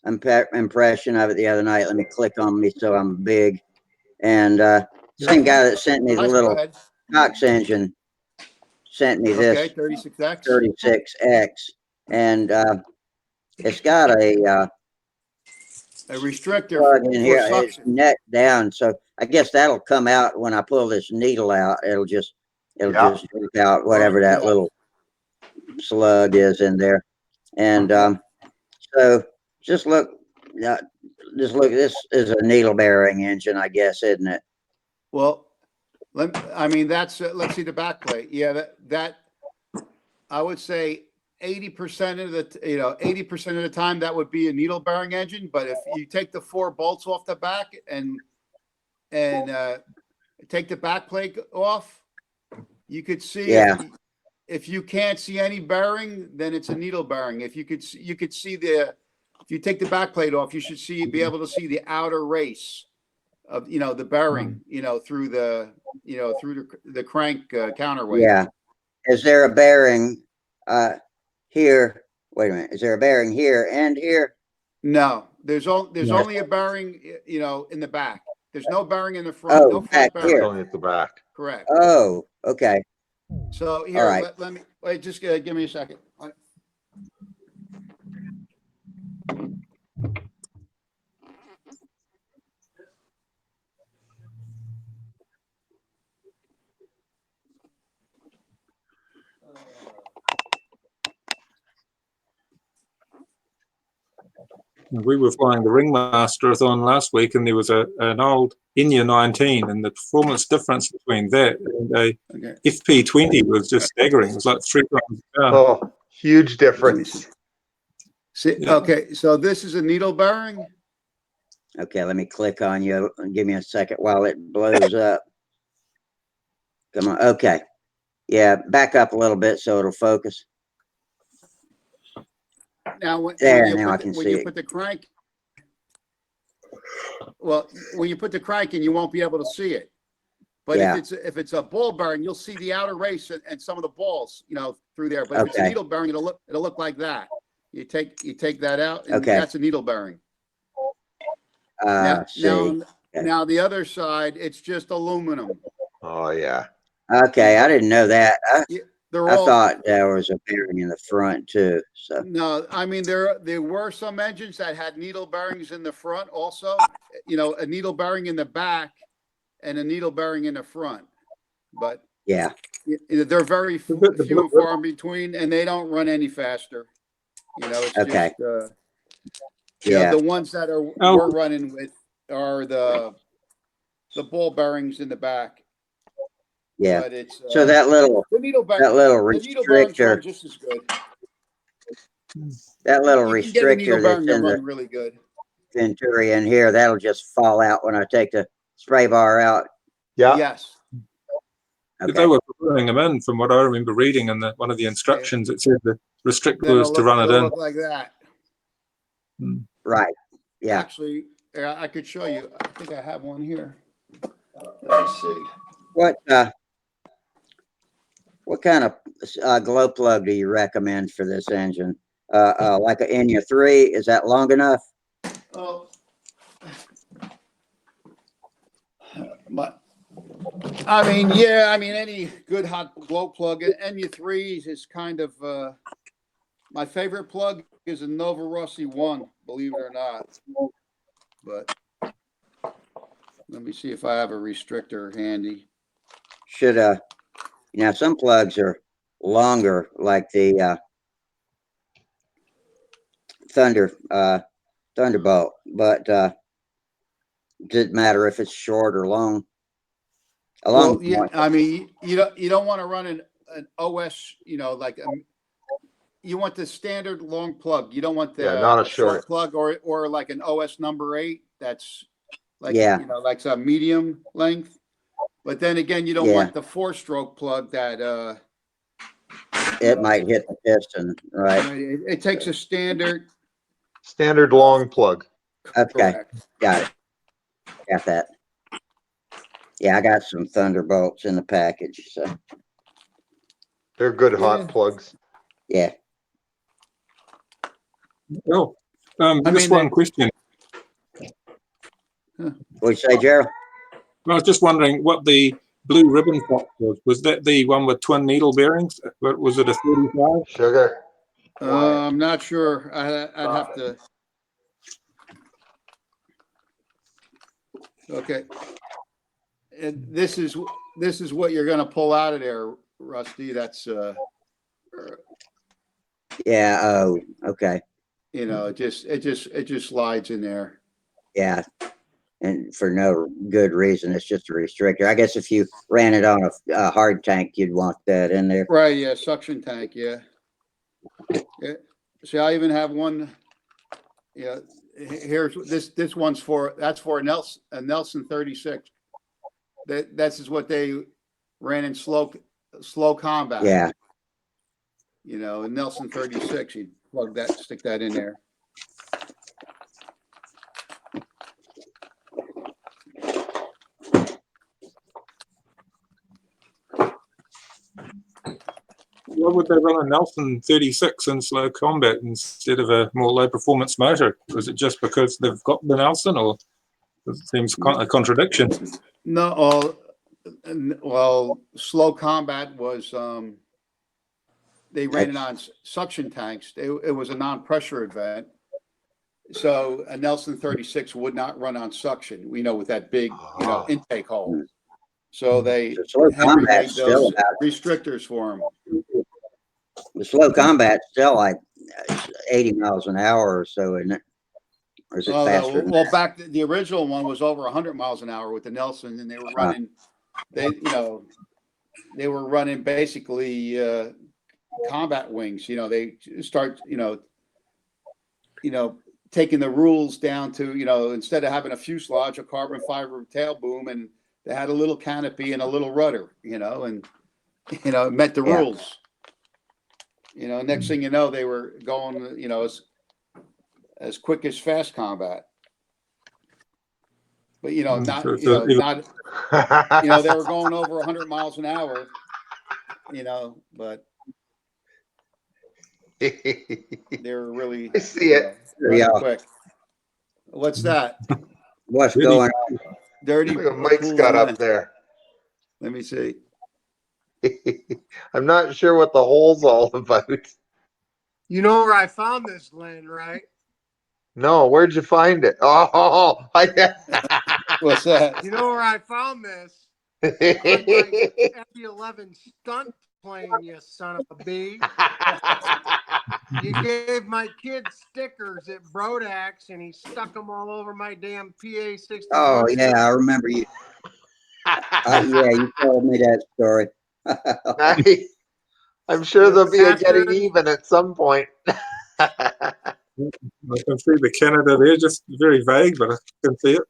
impression of it the other night. Let me click on me so I'm big. And same guy that sent me the little Cox engine sent me this 36X, and it's got a restrictor plug in here. It's neck down, so I guess that'll come out when I pull this needle out. It'll just take out whatever that little slug is in there. And so just look. This is a needle bearing engine, I guess, isn't it? Well, I mean, that's let's see the back plate. Yeah, that I would say 80% of the 80% of the time that would be a needle bearing engine. But if you take the 4 bolts off the back and take the back plate off, you could see. If you can't see any bearing, then it's a needle bearing. If you could see if you take the back plate off, you should be able to see the outer race of, you know, the bearing, you know, through the, you know, through the crank counterweight. Yeah. Is there a bearing here? Wait a minute. Is there a bearing here and here? No, there's No. only a bearing, you know, in the back. There's no bearing in the front. Oh, No back front It's bearing. here. only at the back. Correct. Oh, okay. So here, right. let me wait. Just give me a second. We were flying the Ringmaster-a-thon last week, and there was an old Inya 19, and the performance difference between that and a Okay. FP20 was just staggering. It was like 3 times the power. Oh, huge difference. See, Yeah. okay, so this is a needle bearing. Okay, let me click on you and give me a second while it blows up. Come on. Okay. Yeah, back up a little bit so it'll focus. Now, when There, you now I put can when see you it. put the crank, well, when you put the crank in, you won't be able to see it. But Yeah. if it's a ball bearing, you'll see the outer race and some of the balls, you know, through there. But if it's a Okay. needle bearing, it'll look like that. You take that out, and Okay. that's a needle bearing. Now, See. now the other side, it's just aluminum. Oh yeah. Okay, I didn't know that. They're I all thought there was a bearing in the front too. So no. I mean, there were some engines that had needle bearings in the front, also. You know, a needle bearing in the back and a needle bearing in the front. But yeah. they're very few and far in between, and they don't run any faster. You know, it's Okay. just Yeah. the ones that we're running with are the ball bearings in the back. Yeah. But it's So that little the needle bearings run restrictor just as good. That little You can get a needle restrictor bearing that's to in run the really good. Venturi in here, that'll just fall out when I take the spray bar out. Yeah. Yes. They Okay. were putting them in, from what I remember reading in one of the instructions. It said the restrictor Then was to run it it'll in. look like that. Right. Yeah. Actually, I could show you. I think I have one here. Let me see. What kind of glow plug do you recommend for this engine? Like an Enya 3, is that long enough? Oh, I mean, any good hot glow plug. NU3s is kind of my favorite plug is a Nova Rossi 1, believe it or not. But let me see if I have a restrictor handy. Should now some plugs are longer, like the Thunderbolt, but does it matter if it's short or long? Well, yeah, I mean, you don't want to run an OS, you know, like you want the standard long plug. You don't want the not a short plug or like an OS number 8. That's like, Yeah. you know, like a medium length. But then again, you don't want the 4-stroke plug that it might hit the piston, right? It takes a standard long plug. Okay, correct. got it. Got that. Yeah, I got some Thunderbolts in the package, so They're good hot plugs. yeah. Oh, I just mean, one question. What'd you say, Gerald? I was just wondering what the blue ribbon top was. Was that the one with twin needle bearings? Was it a 35? Sugar. I'm not sure. I'd have to. Okay. And this is what you're going to pull out of there, Rusty. That's Yeah. Oh, okay. you know, it just slides in there. Yeah. And for no good reason, it's just a restrictor. I guess if you ran it on a hard tank, you'd want that in there. Right, yeah, suction tank, yeah. Yeah. See, I even have one. Yeah, here's this one's for a Nelson 36. That's is what they ran in slow combat. Yeah. You know, a Nelson 36. You stick that in there. why would they run a Nelson 36 in slow combat instead of a more low performance motor? Was it just because they've got the Nelson, or it seems a contradiction? No, well, slow combat was they ran it on suction tanks. It was a non-pressure event, so a Nelson 36 would not run on suction. We know with that big, intake hole. So they The slow Henry combat's made still those about restrictors for them. the slow combat's still like 80 miles an hour or so, isn't it? Or is it Oh faster? no! than Well, that? the original one was over 100 miles an hour with the Nelson, and they were running. They were running basically combat wings. They start taking the rules down to instead of having a fuselage, a carbon fiber tail boom, and they had a little canopy and a little rudder. And it met the Yeah. rules. Next thing you know, they were going as quick as fast combat. But not they were going over 100 miles an hour. But they were really I see it. running Yeah. quick. What's that? What's going on? Dirty. Look what Mike's pool got line. up there. Let me see. I'm not sure what the hole's all about. You know where I found this, Len, right? No, where'd you find it? Oh, What's that? You know where I found this? On my F-11 stunt plane, you son of a bee. You gave my kid stickers at Brodax, and he stuck them all over my damn PA-61. Oh yeah, I remember you. Yeah, you told me that story. I'm sure You there'll be a getting bastard. even at some point. I can see the Canada there, just very vague, but I can see it.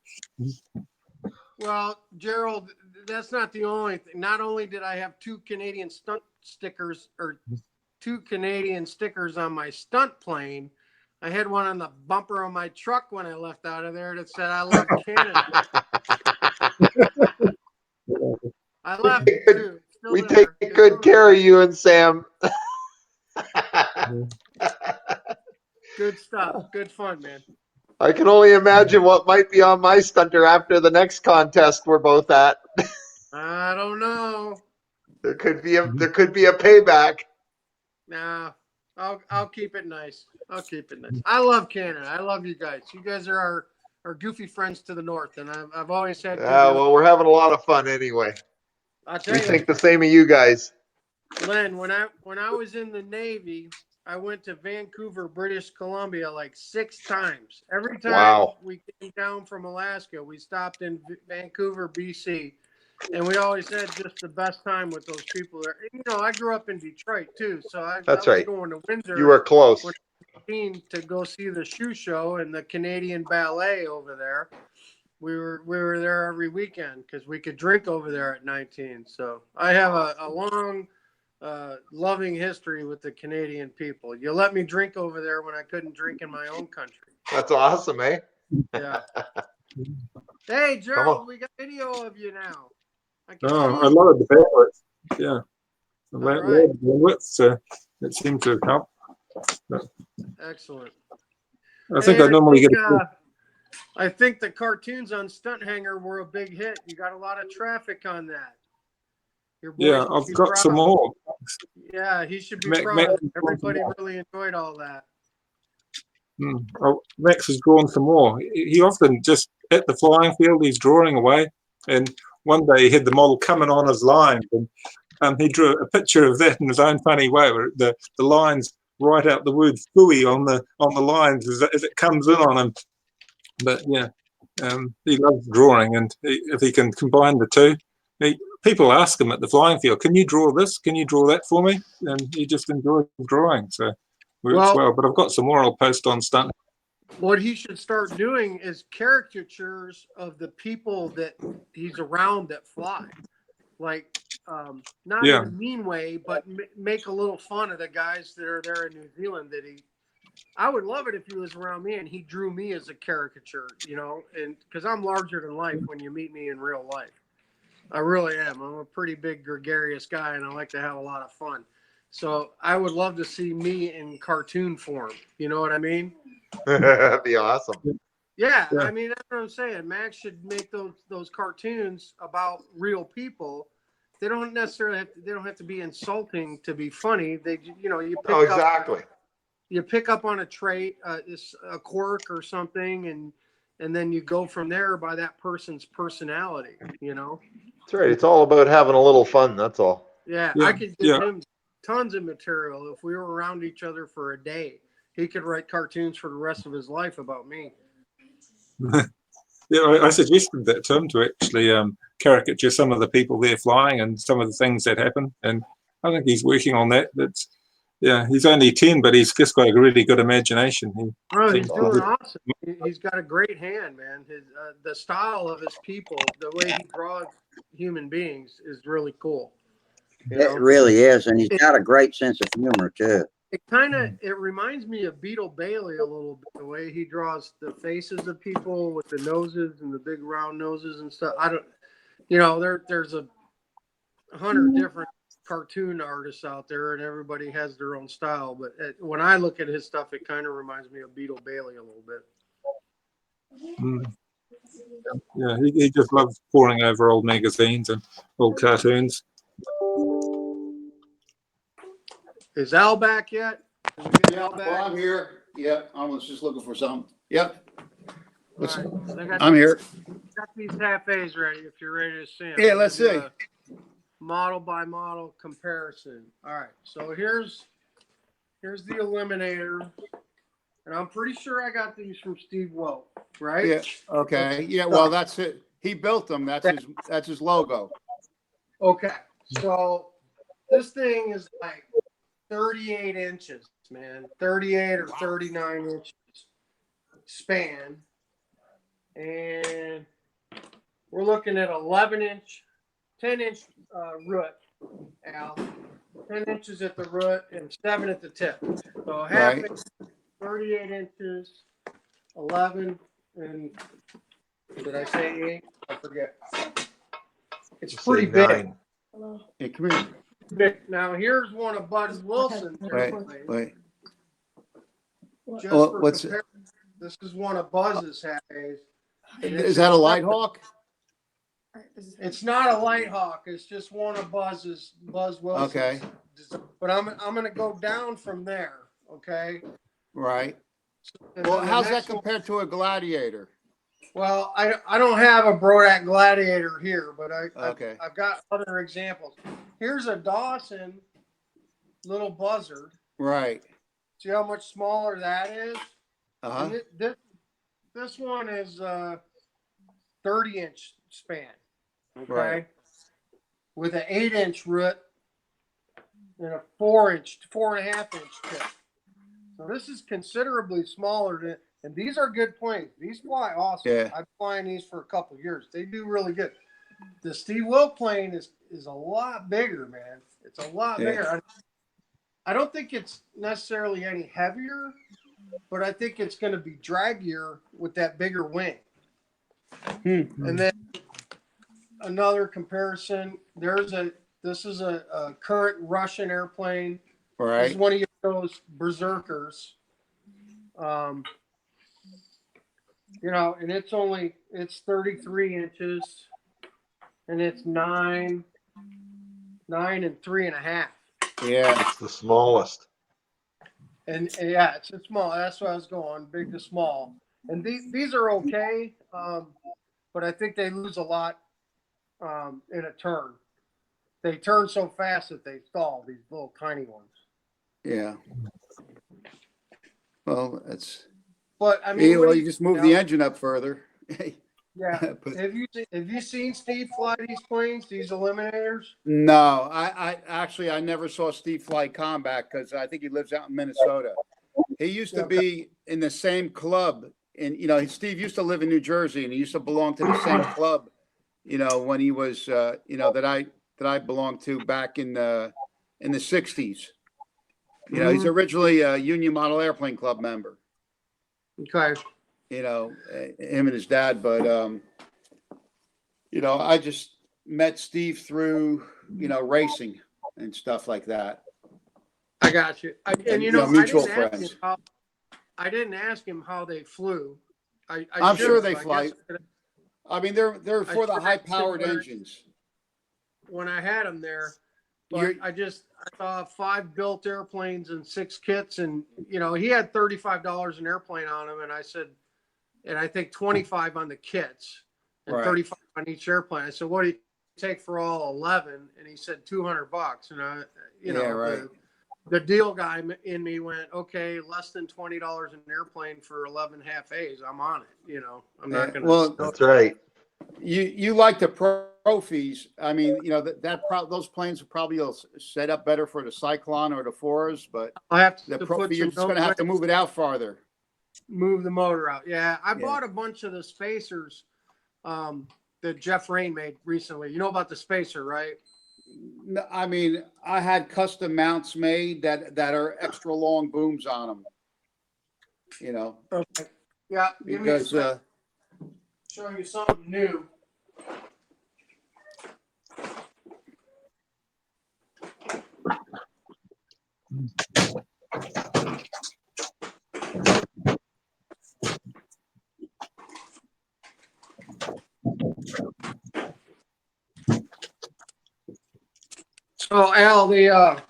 Well, Gerald, that's not the only thing. Not only did I have two Canadian stunt stickers or two Canadian stickers on my stunt plane, I had one on the bumper of my truck when I left out of there that said, "I love Canada." I left it too. It's still We there. take It's good still care there. of you and Sam. Good stuff. Good fun, man. I can only imagine what might be on my stunter after the next contest we're both at. I don't know. There could be a payback. Nah, I'll keep it nice. I'll keep it nice. I love Canada. I love you guys. You guys are our goofy friends to the north, and I've always had. Well, we're having a lot of fun anyway. I'll tell We you, think the same of you guys. Len, when I was in the Navy, I went to Vancouver, British Columbia like 6 times. Every time we came down from Alaska, we stopped in Vancouver, BC, and we always had just the best time with those people there. And, I grew up in Detroit too, so I was going to Windsor. You were close. To go see the shoe show and the Canadian ballet over there. We were there every weekend because we could drink over there at 19. So I have a long, loving history with the Canadian people. You let me drink over there when I couldn't drink in my own country. That's awesome, eh? Yeah. Hey, Gerald, we got video of you now. I love the bandwidth. Yeah. The right. bandwidth, it seemed to help. But excellent. I think I normally get I think the cartoons on Stunt Hangar were a big hit. You got a lot of traffic on that. Yeah, I've got some more. Yeah, he should be proud. Everybody really enjoyed all that. Oh, Max has drawn some more. He often just at the flying field, he's drawing away. And one day he had the model coming on his line, and he drew a picture of that in his own funny way, where the lines write out the word "fooey" on the lines as it comes in on him. But yeah, he loves drawing, and if he can combine the two, people ask him at the flying field, "Can you draw this? Can you draw that for me?" And he just enjoys drawing, so works well. But I've got some more I'll post on Stunt. What he should start doing is caricatures of the people that he's around that fly, like not in a mean way, but make a little fun of the guys that are there in New Zealand. I would love it if he was around me and he drew me as a caricature, and because I'm larger than life when you meet me in real life. I really am. I'm a pretty big gregarious guy, and I like to have a lot of fun. So I would love to see me in cartoon form. You know what I mean? That'd be awesome. Yeah, Yeah. I mean that's what I'm saying. Max should make those cartoons about real people. They don't necessarily they don't have to be insulting to be funny. They you pick Oh, up exactly. you pick up on a trait, a quirk or something, and then you go from there by that person's personality. That's right. It's all about having a little fun. That's all. Yeah, Yeah, I could give yeah. him tons of material if we were around each other for a day. He could write cartoons for the rest of his life about me. Yeah, I suggested that to him to actually caricature some of the people there flying and some of the things that happen, and I think he's working on that. He's only 10, but he's just got a really good imagination. Oh, seems he's to doing do- awesome. He's got a great hand, man. His the style of his people, the way he draws human beings, is really cool. It really is, and he's got a great sense of humor too. It reminds me of Beetle Bailey a little bit, the way he draws the faces of people with the noses and the big round noses and stuff. There's 100 different cartoon artists out there, and everybody has their own style. But when I look at his stuff, it kind of reminds me of Beetle Bailey a little bit. Mm. Yeah, he just loves poring over old magazines and old cartoons. Is Al back yet? Yeah, well, I'm here. Yeah, I was just looking for something. Yep. All right. I'm here. Got these half-A's ready if you're ready to see them. Yeah, let's see. Model by model comparison. All right, so here's the Eliminator, and I'm pretty sure I got these from Steve Welp, right? Yeah. Okay. Yeah. Well, that's it. He built them. That's his logo. Okay. So this thing is like 38 inches, man. 38 or 39 inches span, and we're looking at 11-inch, 10-inch root, Al. 10 inches at the root and 7 at the tip. So half Right. inch, 38 inches, 11, and did I say 8? I forget. It's pretty big. Hey, come here. Big. Now here's one of Buzz Wilson's airplanes. Wait. Just Oh, for what's comparison, this is one of Buzz's half-A's. Is that a Light Hawk? It's not a Light Hawk. It's just one of Buzz Wilson's. Okay. But I'm gonna go down from there. Okay. Right. And Well, then the how's that next one- compared to a Gladiator? Well, I don't have a Brodak Gladiator here, but I've got other examples. Here's a Dawson little buzzard. Right. See how much smaller that is? Uh-huh. And this one is 30-inch span. Okay. Right. With an 8-inch root and a 4.5-inch tip. So this is considerably smaller than, and these are good planes. These fly awesome. Yeah. I've been flying these for a couple of years. They do really good. The Steve Will plane is a lot bigger, man. It's a lot bigger. I don't think it's necessarily any heavier, but I think it's going to be draggier with that bigger wing. And then another comparison. This is a current Russian airplane. Right. This is one of those berserkers. And it's 33 inches, and it's 9 and 3.5. Yeah. It's the smallest. And yeah, it's small. That's what I was going, big to small. And these are okay, but I think they lose a lot in a turn. They turn so fast that they stall, these little tiny ones. Yeah. Well, that's. But I mean, You just move the engine up further. Yeah. Have you seen Steve fly these planes, these Eliminators? No, I never saw Steve fly combat because I think he lives out in Minnesota. He used to be in the same club, and Steve used to live in New Jersey, and he used to belong to the same club. When he was, that I belonged to back in the '60s. He's originally a Union Model Airplane Club member. Okay. Him and his dad, but I just met Steve through racing and stuff like that. I got you. And you know, know, mutual I didn't ask him how they flew. I'm sure should they have. fly. I mean, they're for the should high have powered similar- engines. When I had them there, but You're- I saw 5 built airplanes and 6 kits, and you know, he had $35 an airplane on him, and I said, and I think 25 on the kits and Right. 35 on each airplane. I said, what do you take for all 11? And he said $200. And I, you know, Yeah, right. the deal guy in me went, okay, less than $20 an airplane for 11 half A's. I'm on it. You know, I'm not going to. Well, That's right. You like the trophies. I mean, you know, those planes are probably set up better for the Cyclone or the Forest, but I have to the put you're some just going to have to move it out farther. Move the motor out. Yeah, I Yeah. bought a bunch of the spacers that Jeff Rain made recently. You know about the spacer, right? No, I mean, I had custom mounts made that are extra long booms on them. You know, Okay. Yeah, give me a because sec. Show you something new. So Al, the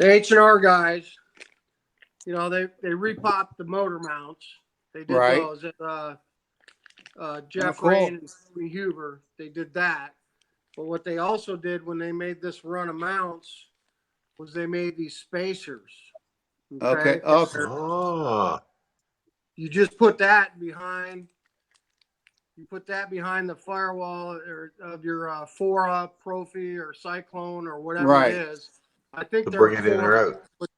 H&R guys, you know, they repopped the motor mounts. They did Right. those at Jeff cool. Rain and Tony Huber. They did that. But what they also did when they made this run of mounts was they made these spacers. Okay. Oh. You just put that behind. You put that behind the firewall of your Fora, Profi, or Cyclone, or whatever Right. it is. I think To they're bring it in or 4, out.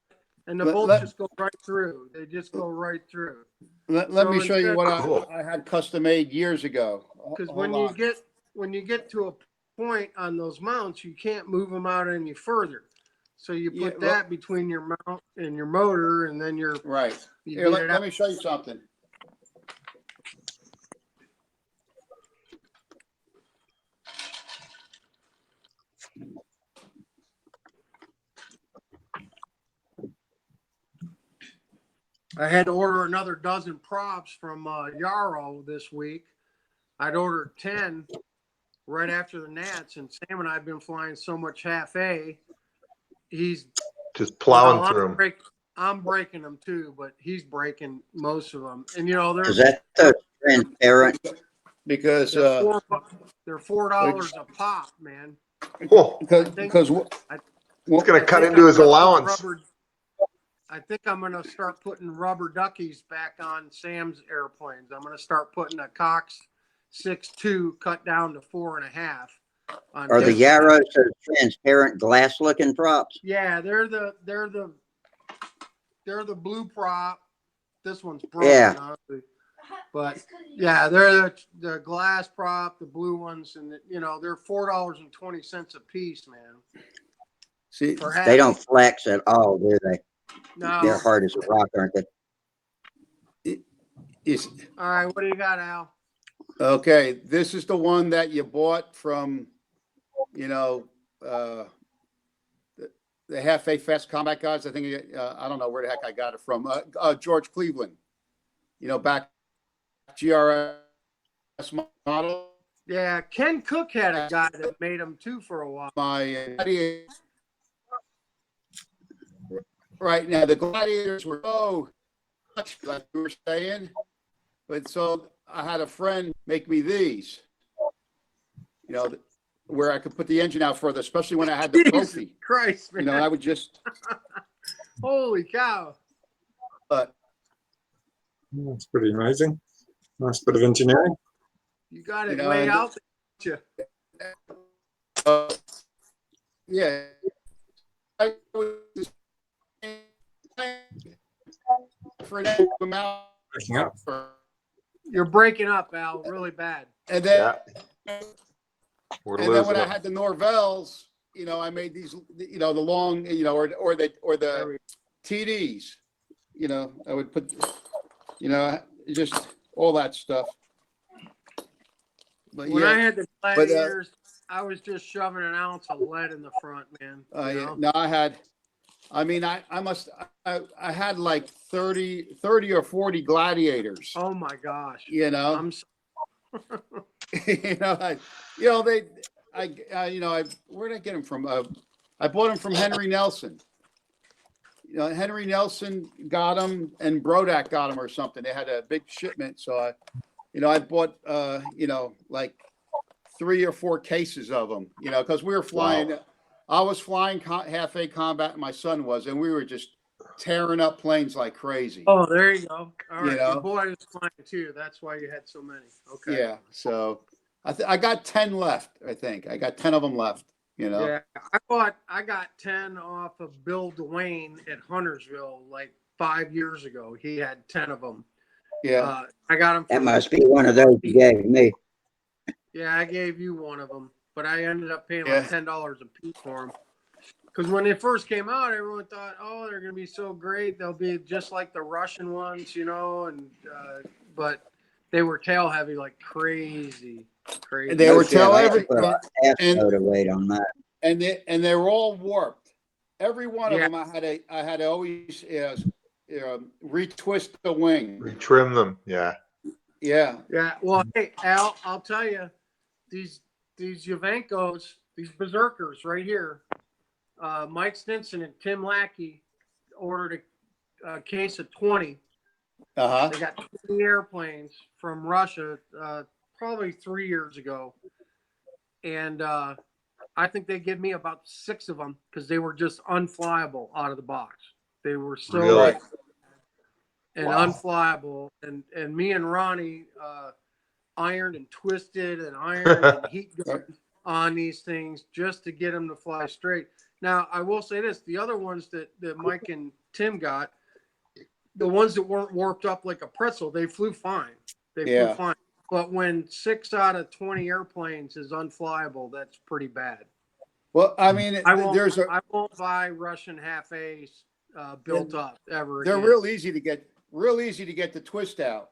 and the Let- bolts let- just go right through. They just go right through. Let So me show you instead- what Cool. I had custom made years ago. Because Hold when on. you get to a point on those mounts, you can't move them out any further. So you Yeah, put well- that between your mount and your motor, and then you Right. get Here, it let out. me show you something. I had to order another dozen props from Yarrow this week. I'd ordered 10 right after the Nats, and Sam and I have been flying so much half A. He's Just plowing well, through them. I'm breaking them too, but he's breaking most of them. And you know, Is that the transparent? Because they're $4 a pop, man. Whoa. because It's going I to cut think into I'm his gonna put allowance. I think I'm going to start putting rubber duckies back on Sam's airplanes. I'm going to start putting a Cox 6.2 cut down to 4.5. Are the Yarrows those transparent glass looking props? Yeah, they're the blue prop. This one's broken, Yeah. honestly. But yeah, they're the glass prop, the blue ones, and you know they're $4.20 a piece, man. see, For half. They don't flex at all, do they? No. They're hard as a rock, aren't they? it's All right, what do you got, Al? okay. This is the one that you bought from, you know, the Half A Fest Combat Guys. I think I don't know where the heck I got it from. George Cleveland. You know, back GRS model. Yeah, Ken Cook had a guy that made them too for a while. Right now, the Gladiators were much like you were saying, but so I had a friend make me these, you know, where I could put the engine out further, especially when I had the Jesus Profi. Christ, man. You know, I would just, Holy cow. but That's pretty amazing. Nice bit of engineering. You got it You know, way and- out there. Yeah. I was for an amount, Breaking up. You're breaking up, Al, really bad. and then We're and then losing when I it. had the Norvels, you know, I made these, you know, the long, you know, or the TDs, you know, I would put, you know, just all that stuff. But When yeah, I had the Gladiators, I was just shoving an ounce of lead in the front, man. You Yeah. know? No, I had. I mean, I had like 30 or 40 gladiators. Oh my gosh. You know. I'm you know, where did I get them from? I bought them from Henry Nelson. You know, Henry Nelson got them, and Brodak got them or something. They had a big shipment, so I bought like 3 or 4 cases of them. You know, because we were flying. Wow. I was flying half A combat, and my son was, and we were just tearing up planes like crazy. Oh, there you go. All right, You know? your boy is flying too. That's why you had so many. Okay. Yeah, so I got 10 left. I think I got 10 of them left. You know. Yeah, I got 10 off of Bill Dwayne at Huntersville like 5 years ago. He had 10 of them. Yeah. I got them. That must be one of those you gave me. Yeah, I gave you one of them, but I ended up paying Yeah. like $10 a piece for them. Because when they first came out, everyone thought, "Oh, they're going to be so great. They'll be just like the Russian ones, you know." And but they were tail heavy like crazy. They were tail I heavy, put a half and- load of weight on that. and they were all warped. Every one of Yeah. them, I had to always retwist the wing. Retrim them. Yeah. Yeah. Yeah. Well, hey, Al, I'll tell you, these Yavankos, these berserkers right here, Mike Stinson and Tim Lackey ordered a case of 20. Uh-huh. They got 20 airplanes from Russia probably 3 years ago. And I think they give me about 6 of them because they were just unflyable out of the box. They were so Really? and Wow. unflyable. And me and Ronnie ironed and twisted and ironed and heat gunned on these things just to get them to fly straight. Now, I will say this. The other ones that Mike and Tim got, the ones that weren't warped up like a pretzel, they flew fine. They flew fine. But when 6 out of 20 airplanes is unflyable, that's pretty bad. Well, I mean, I won't buy Russian half A's built up ever they're again. real easy to get the twist out.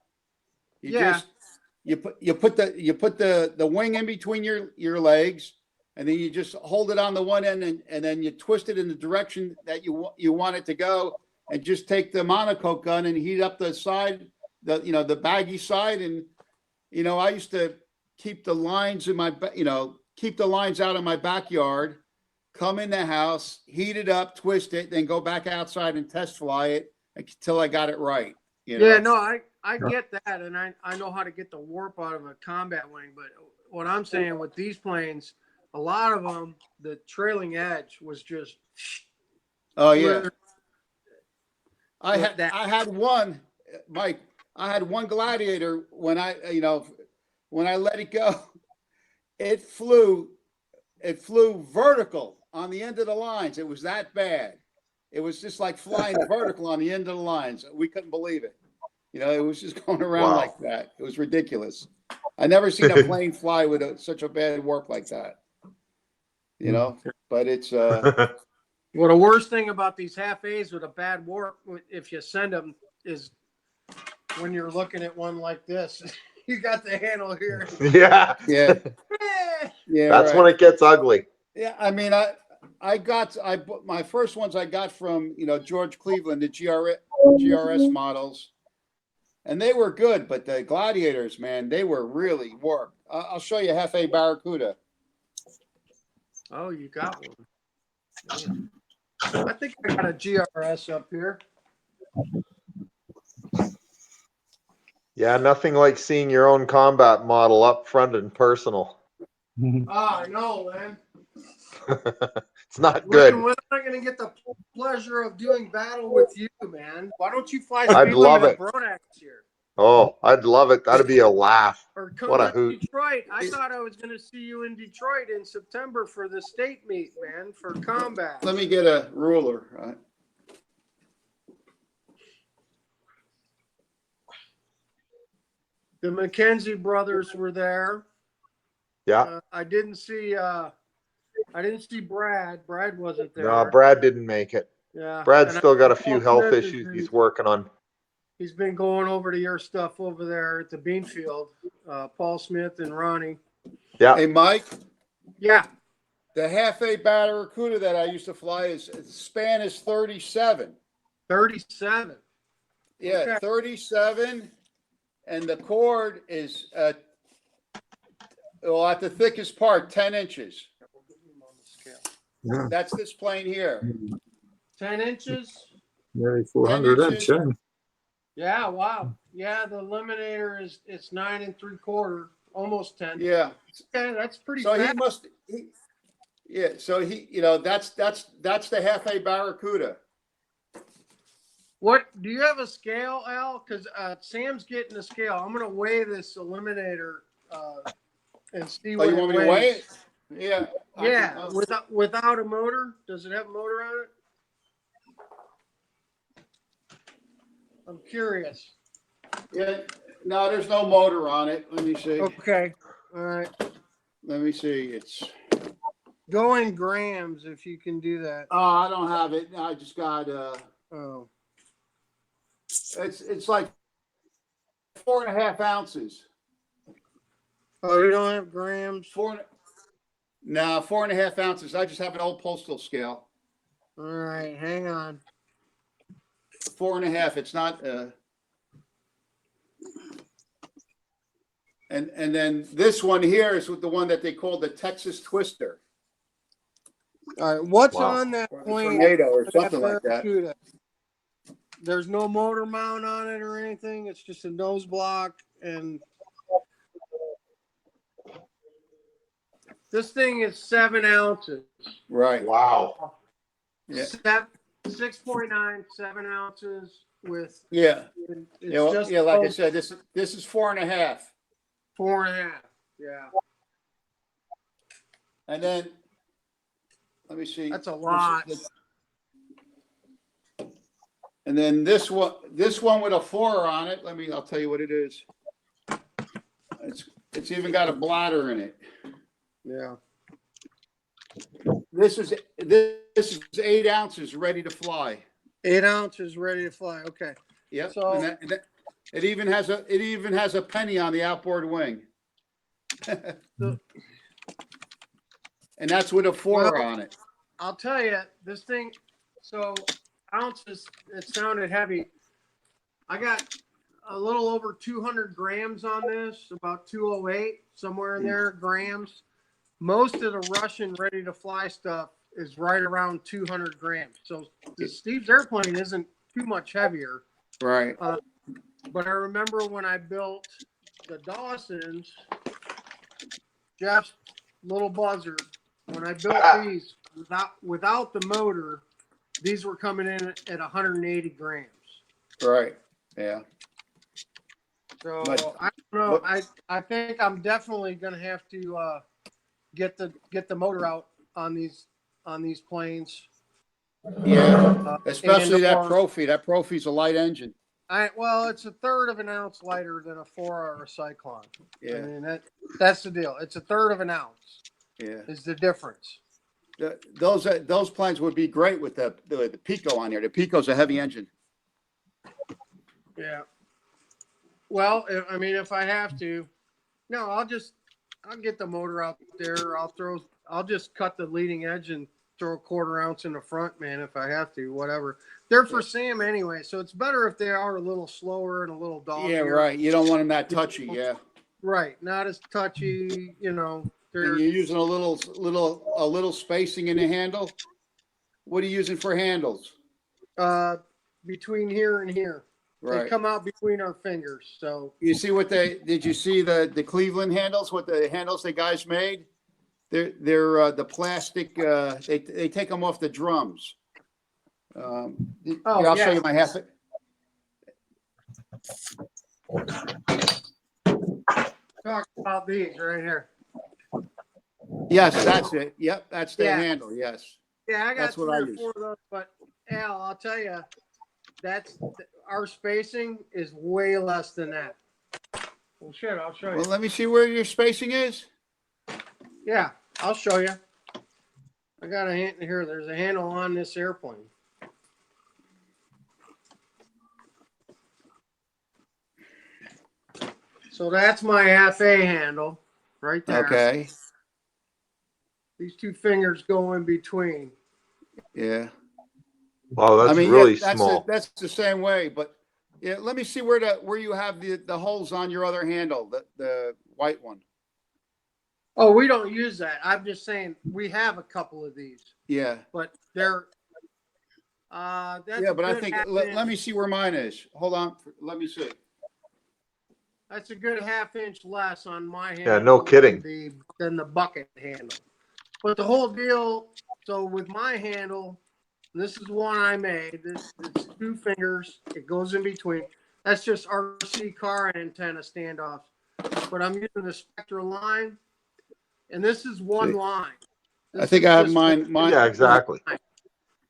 You put the wing in between your legs, and then you just hold it on the one end, and then you twist it in the direction that you want it to go, and just take the monocoque gun and heat up the side, the baggy side, and I used to keep the lines out of my backyard, come in the house, heat it up, twist it, then go back outside and test fly it until I got it right. Yeah, no, I get that, and I know how to get the warp out of a combat wing. But what I'm saying with these planes, a lot of them, the trailing edge was just. Oh yeah. I had one, Mike. I had one Gladiator when I let it go, it flew vertical on the end of the lines. It was that bad. It was just like flying vertical on the end of the lines. We couldn't believe it. It was just going around like that. It was ridiculous. I never seen a plane fly with such a bad warp like that. But it's Well, the worst thing about these half A's with a bad warp, if you send them, is when you're looking at one like this. You got the handle here. Yeah. Yeah. That's when it gets ugly. Yeah, I mean, my first ones I got from George Cleveland, the GRS models, and they were good, but the Gladiators, man, they were really warped. I'll show you half A Barracuda. Oh, you got one. Yeah. I think I got a GRS up here. Yeah, nothing like seeing your own combat model up front and personal. I know, man. It's not good. When am I going to get the pleasure of doing battle with you, man? Why don't you fly I'd speed love limit it. Bronax here? Oh, I'd love it. That'd be a laugh. Or come What a to hoot. Detroit. I thought I was going to see you in Detroit in September for the state meet, man, for combat. Let me get a ruler. Right? The McKenzie brothers were there. Yeah. I didn't see Brad. Brad wasn't there. No, Brad didn't make it. Yeah. Brad's And still got a few Paul health Smith issues he's working on. He's been going over to your stuff over there at the Beanfield. Paul Smith and Ronnie. Yeah. Hey, Mike. Yeah. The half A Barracuda that I used to fly is span is 37. 37. Yeah, Okay. 37, and the cord is well, at the thickest part, 10 inches. Yeah. That's this plane here. 10 inches. Nearly 400 inch. inches. Yeah. Yeah. Wow. Yeah. The Eliminator is it's 9 3/4, almost 10. Yeah. Okay, that's pretty So fast. he must. Yeah. So he, you know, that's the half A Barracuda. What do you have a scale, Al? Because Sam's getting a scale. I'm gonna weigh this Eliminator and see Oh, what you it want me to weighs. weigh it? Yeah. Yeah, without a motor. Does it have a motor on it? I'm curious. Yeah. No, there's no motor on it. Let me see. Okay. All right. Let me see. It's. Go in grams if you can do that. Oh, I don't have it. I just got. Oh. It's like 4.5 ounces. Oh, you don't have grams? No, 4.5 ounces. I just have an old postal scale. All right, hang on. 4.5. It's not. And then this one here is with the one that they call the Texas Twister. All right, what's Wow. on that Or the plane? Tornado or something like that. Barracuda? There's no motor mount on it or anything. It's just a nose block, and this thing is 7 ounces. Right. Wow. Yeah. 6.9, 7 ounces with. Yeah. It's Yeah, well, just yeah, like I said, this is 4.5. 4.5. Yeah, And then let me see. that's a lot. And then this one with a 4 on it. I'll tell you what it is. It's even got a bladder in it. Yeah. This is 8 ounces ready to fly. 8 ounces ready to fly. Okay. Yep. So- And it even has a penny on the outboard wing. And that's with a 4 Well- on it. I'll tell you, this thing, so ounces, it sounded heavy. I got a little over 200 grams on this, about 208, somewhere in there, grams. Most of the Russian ready to fly stuff is right around 200 grams. So Steve's airplane isn't too much heavier. Right. But I remember when I built the Dawsons, Jeff's little buzzard, when I built these without the motor, these were coming in at 180 grams. Right. Yeah. So But- I don't know. I think I'm definitely gonna have to get the motor out on these planes. Yeah. Especially that and/or- Profi. That Profi's a light engine. Well, it's a third of an ounce lighter than a 4-hour Cyclone. Yeah. I mean that's the deal. It's a third of an ounce Yeah. is the difference. Those planes would be great with the Pico on there. The Pico's a heavy engine. Yeah. Well, if I have to, no, I'll get the motor out there. I'll just cut the leading edge and throw a 1/4 ounce in the front, man, if I have to, whatever. They're for Sam anyway, so it's better if they are a little slower and a little doggier. Yeah, right. You don't want them that touchy. Yeah. Right. Not as touchy, And They're you're using a little spacing in the handle. What are you using for handles? between here and here. They Right. come out between our fingers. So You see did you see the Cleveland handles? What the handles the guys made? They're the plastic. They take them off the drums. Here, I'll show you my half. talk about these right here. Yes, that's it. Yep, that's the Yeah. handle. Yes. Yeah, I got That's what 3 I or use. 4 of those, but Al, I'll tell you, our spacing is way less than that. Well, shit, I'll show you. Well, let me see where your spacing is. Yeah, I'll show you. I got a hand here. There's a handle on this airplane. So that's my FA handle right there. Okay. These two fingers go in between. Yeah. Wow, that's I mean, really yeah, small. that's the same way, but yeah, let me see where you have the holes on your other handle, the white one. Oh, we don't use that. I'm just saying we have a couple of these, Yeah. but they're that's Yeah, a but I good think half let inch. me see where mine is. Hold on, let me see. That's a good half-inch less on my handle. Yeah, no kidding. Than the bucket handle. But the whole deal. So with my handle, this is one I made. It's two fingers. It goes in between. That's just RC car antenna standoffs. But I'm using the Spectra line, and this is one See? line. I This think is I have just mine. Yeah, exactly.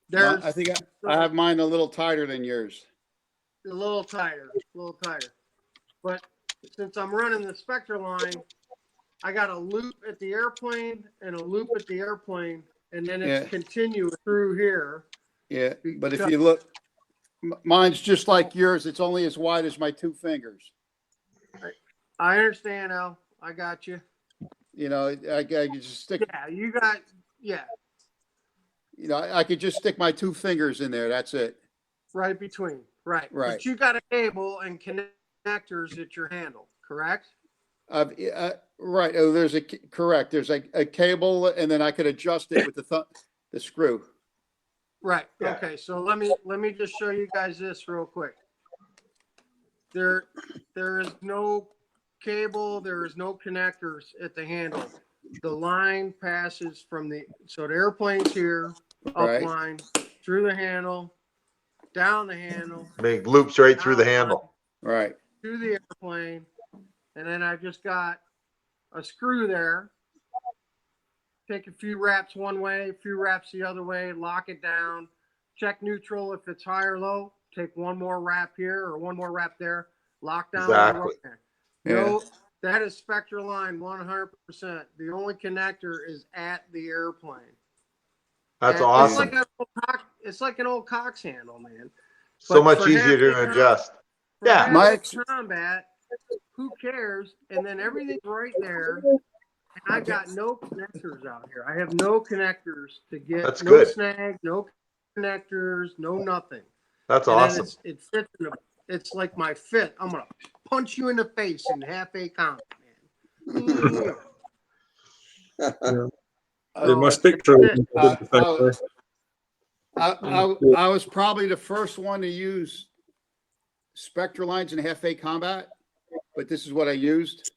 There's I think I have mine a little tighter than yours. a little tighter, But since I'm running the Spectra line, I got a loop at the airplane and a loop at the airplane, and then it's Yeah. continuous through here. Yeah, but if you look, mine's just like yours. It's only as wide as my two fingers. I understand, Al. I got you. You know, I could just stick. Yeah, you got. Yeah, You know, I could just stick my two fingers in there. That's it. right between. Right. Right. But you got a cable and connectors at your handle, correct? Right. Oh, there's correct. There's a cable, and then I could adjust it with the screw. Right. Yeah. Okay. So let me just show you guys this real quick. There is no cable. There is no connectors at the handle. The line passes from the airplane's here, Right. up line, through the handle, down the handle, Make loops right through the handle. Right. to the airplane, and then I just got a screw there. Take a few wraps one way, a few wraps the other way, lock it down, check neutral if it's high or low, take one more wrap here or one more wrap there, lock down. Exactly. No, that is Spectra line 100%. The only connector is at the airplane. That's And awesome. it's like an old Cox handle, man. So But much for easier to half-inch adjust. For Yeah. half-inch combat, who cares? And then everything's right there. And I got no connectors out here. I have no connectors to get. That's no good. snag, no connectors, no nothing. That's And awesome. then it fits in it's like my fit. I'm gonna punch you in the face in half-a combat, man. My Spectra. I was probably the first one to use Spectra lines in half-a combat, but this is what I used.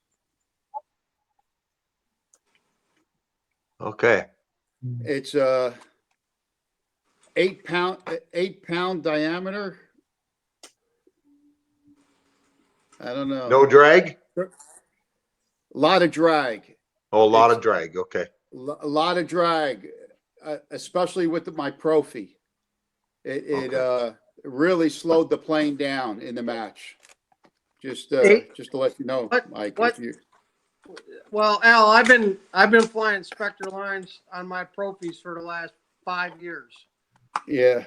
Okay. It's 8 pound diameter. I don't know. No drag? A lot of drag. Oh, a lot of drag. Okay. A lot of drag, especially with my Profi. It really slowed the plane down in the match. Just to let you know, Mike. Well, Al, I've been flying Spectra lines on my Profis for the last 5 years. Yeah.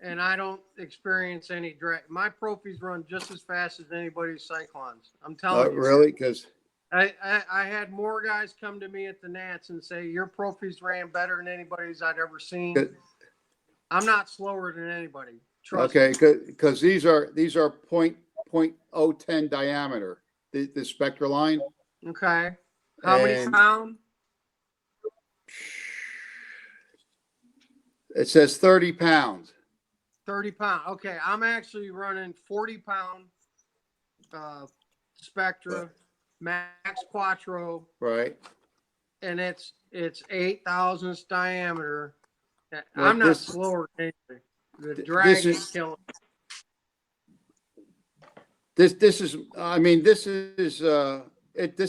And I don't experience any drag. My Profis run just as fast as anybody's Cyclones. I'm telling you. Really? Because I had more guys come to me at the Nats and say your Profis ran better than anybody's I'd ever seen. I'm not slower than anybody. Trust me. Because these are 0.010 diameter. The Spectra line. Okay. How many pound? It says 30 pounds. 30 pound. Okay. I'm actually running 40 pound Spectra Max Quattro. Right. And it's 8 thousandths diameter. I'm not slower than anything. The drag is killing. This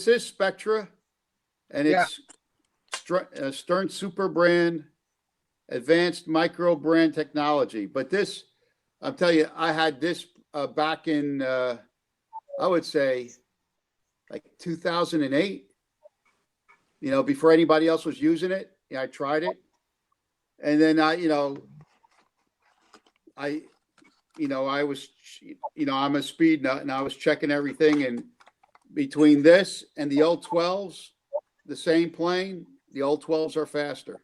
is Spectra, and it's Stern Super brand, advanced micro brand technology. But this, I'll tell you, I had this back in, I would say, like 2008. You know, before anybody else was using it, I tried it, and then I was, I'm a speed nut, and I was checking everything, and between this and the old 12s, the same plane, The old 12s are faster.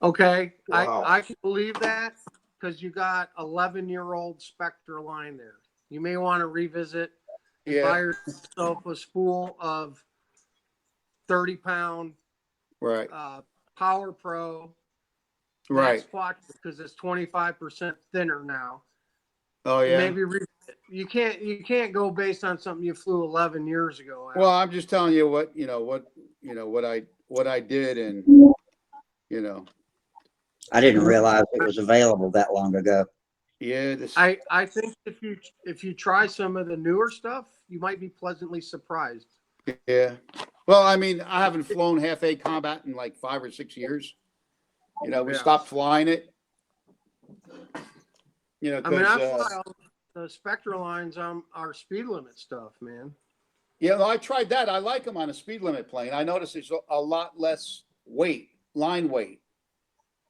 Okay, Wow. I can believe that because you got 11-year-old Spectre line there. You may want to revisit and buy yourself a spool of 30-pound Right. Power Pro. Right. Squat because it's 25% thinner now. Oh yeah. Maybe you can't go based on something you flew 11 years ago. Well, I'm just telling you what I did, and I didn't realize it was available that long ago. yeah. I think if you try some of the newer stuff, you might be pleasantly surprised. Yeah. Well, I mean, I haven't flown half A combat in like 5 or 6 years. We stopped flying it. I mean, I fly all the Spectre lines on our speed limit stuff, man. Yeah, I tried that. I like them on a speed limit plane. I noticed there's a lot less line weight.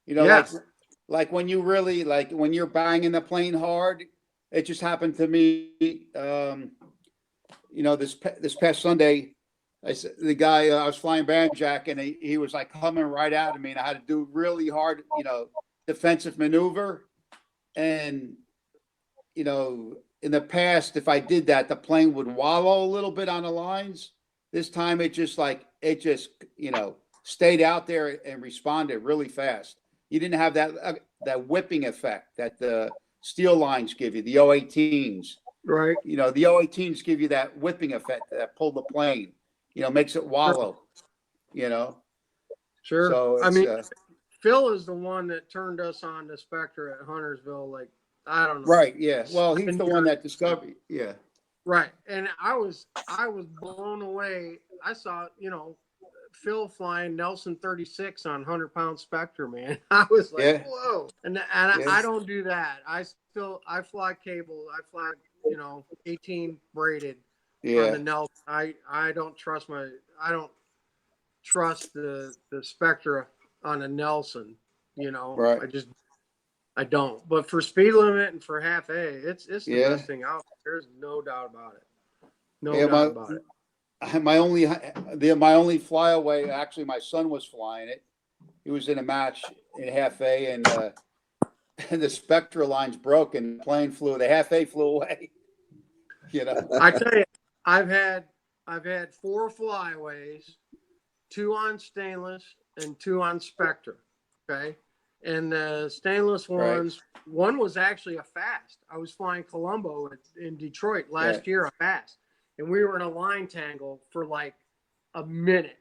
Like when you really when you're banging the plane hard. It just happened to me. This past Sunday, the guy I was flying Banjack, and he was like coming right out of me, and I had to do really hard, defensive maneuver. And in the past, if I did that, the plane would wallow a little bit on the lines. This time, it just stayed out there and responded really fast. You didn't have that whipping effect that the steel lines give you, the O18s. Right. The O18s give you that whipping effect that pull the plane, makes it wallow, Sure. So I mean, Phil is the one that turned us on to Spectre at Huntersville. Like, I don't know. Right. Yeah. Well, he's the one that discovered. Yeah. Right. And I was blown away. I saw, Phil flying Nelson 36 on 100-pound Spectre, man. I was like, whoa. And I don't do that. I fly cable. I fly, 18 braided on the Nelson. I don't trust the Spectre on a Nelson, Right. I don't. But for speed limit and for half A, it's the best thing out there. There's no doubt about it. No doubt about it. My only flyaway, actually, my son was flying it. He was in a match in half A, and the Spectre lines broke, and the plane the half A flew away. I tell you, I've had 4 flyaways, 2 on stainless and 2 on Spectre. Okay. And the stainless ones, one was actually a fast. I was flying Colombo in Detroit last year, a fast. And we were in a line tangle for like a minute.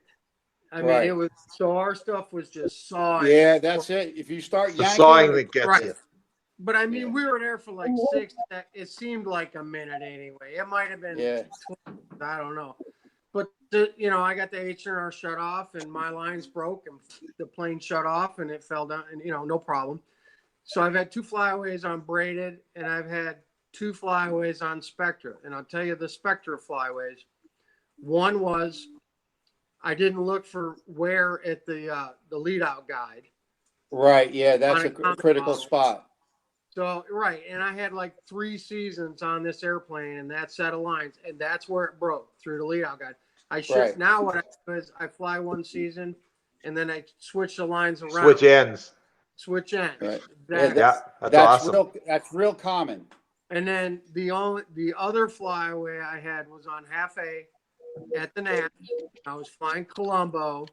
I mean, it was, so our stuff was just sawing. Yeah, that's it. If you start yanking, the sawing that gets you. But I mean, we were there for like 6. It seemed like a minute anyway. It might have been 20, I don't know. But I got the H&R shut off, and my lines broke, and the plane shut off, and it fell down, and no problem. So I've had 2 flyaways on braided, and I've had 2 flyaways on Spectre. And I'll tell you the Spectre flyaways. One was I didn't look for wear at the lead out guide. Right. Yeah, that's a critical spot. So, right. And I had like 3 seasons on this airplane and that set of lines, and that's where it broke through the lead out guide. Now what I do is I fly 1 season and then I switch the lines around. Switch ends. Right. That's awesome. That's real common. And then the other flyaway I had was on half A at the Nats. I was flying Colombo,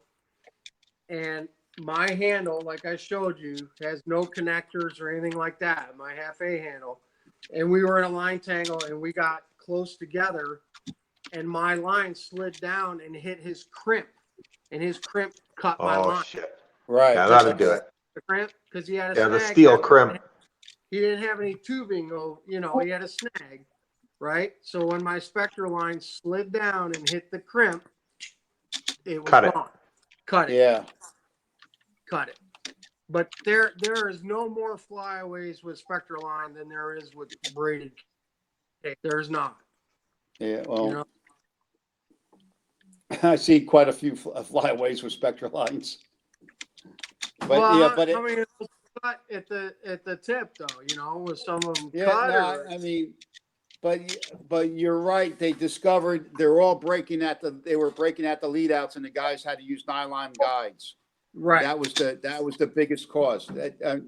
and my handle, like I showed you, has no connectors or anything like that. My half A handle, and we were in a line tangle, and we got close together, and my line slid down and hit his crimp, and his crimp cut my line. Oh shit! Right. Yeah, that'll do it. The crimp, because he had a snag. The steel crimp. He didn't have any tubing, he had a snag, right? So when my Spectre line slid down and hit the crimp, it was gone. Cut it. Yeah. Cut it. But there is no more flyaways with Spectre line than there is with braided. There's not. Yeah, well, I see quite a few flyaways with Spectre lines. But I mean, it was cut at the tip though, with some of them cut. I mean, but you're right. They discovered they were breaking at the lead outs, and the guys had to use nylon guides. Right. That was the biggest cause.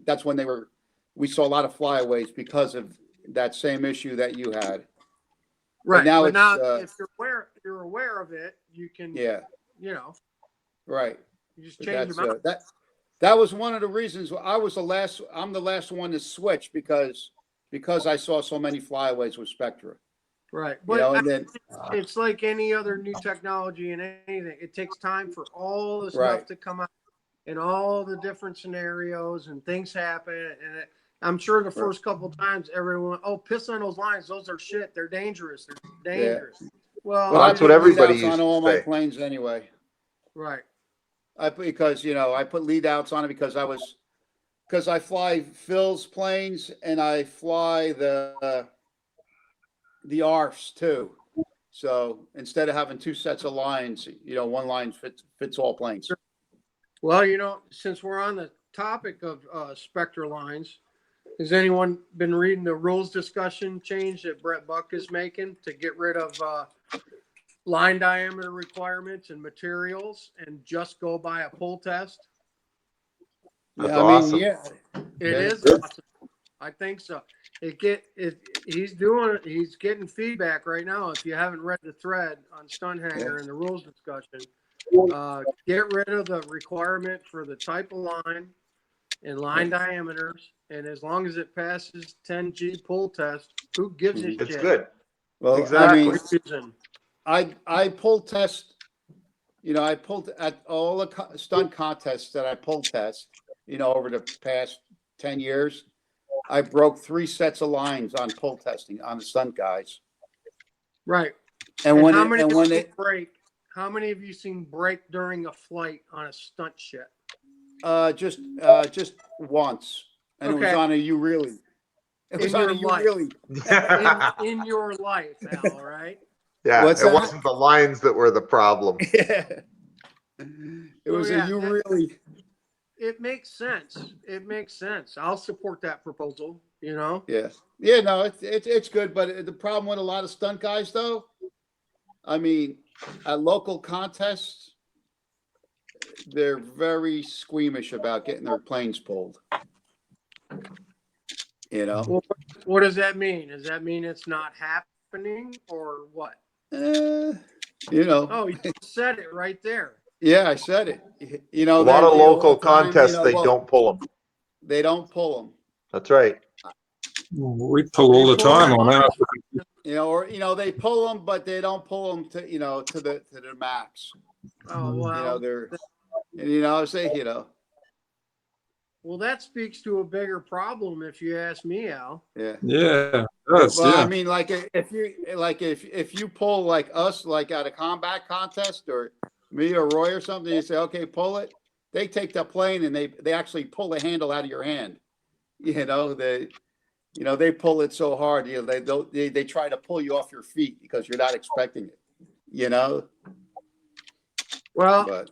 That's when we saw a lot of flyaways because of that same issue that you had. Right. now But it's, now, if you're aware of it, you can, Yeah, you know, right. you just But change that's them out. that was one of the reasons I'm the last one to switch because I saw so many flyaways with Spectra. Right. You But know, and then it's like any other new technology and anything. It takes time for all the Right. stuff to come out and all the different scenarios and things happen. And I'm sure the first couple times everyone, oh, piss on those lines. Those are shit. They're dangerous. They're dangerous. Well, But I that's what put everybody lead outs on used to all my say. planes anyway. right. I put lead outs on it because I fly Phil's planes and I fly the ARFs too. So instead of having two sets of lines, one line fits all planes. Well, since we're on the topic of Spectra lines, has anyone been reading the rules discussion change that Brett Buck is making to get rid of line diameter requirements and materials and just go by a pull test? That's Yeah, awesome. It Yeah. is awesome. I think so. He's getting feedback right now. If you haven't read the thread on Stunt Hangar and the rules discussion, get rid of the requirement for the type of line and line diameters, and as long as it passes 10G pull test, who gives a It's shit? good. Well, Exactly. I pull test. I pulled at all the stunt contests that I pull test. Over the past 10 years, I broke 3 sets of lines on pull testing on the stunt guys. Right. And And when how it, many and have when you it, break? How many have you seen break during a flight on a stunt ship? just once, and it was Okay. on a you really. It was In on your a you life. really. In your life, Al, right? Yeah, What's it that? wasn't the lines that were the problem. Yeah. It was yeah, a you really. It makes sense. It makes sense. I'll support that proposal, Yeah. Yeah, no, it's good, but the problem with a lot of stunt guys, though, I mean, at local contests, they're very squeamish about getting their planes pulled. Well, what does that mean? Does that mean it's not happening or what? Oh, you said it right there. Yeah, I said it. A lot of local contests, they well, don't pull them. They don't pull them. That's right. We pull all the time on ours. They pull them, but they don't pull them to the max. Oh, wow. Well, that speaks to a bigger problem, if you ask me, Al. Yeah. Yeah. That's, Well, yeah. I mean, like if you pull like us, like at a combat contest, or me or Roy or something, you say, okay, pull it. They take the plane and they actually pull the handle out of your hand. They pull it so hard. They try to pull you off your feet because you're not expecting it. Well, But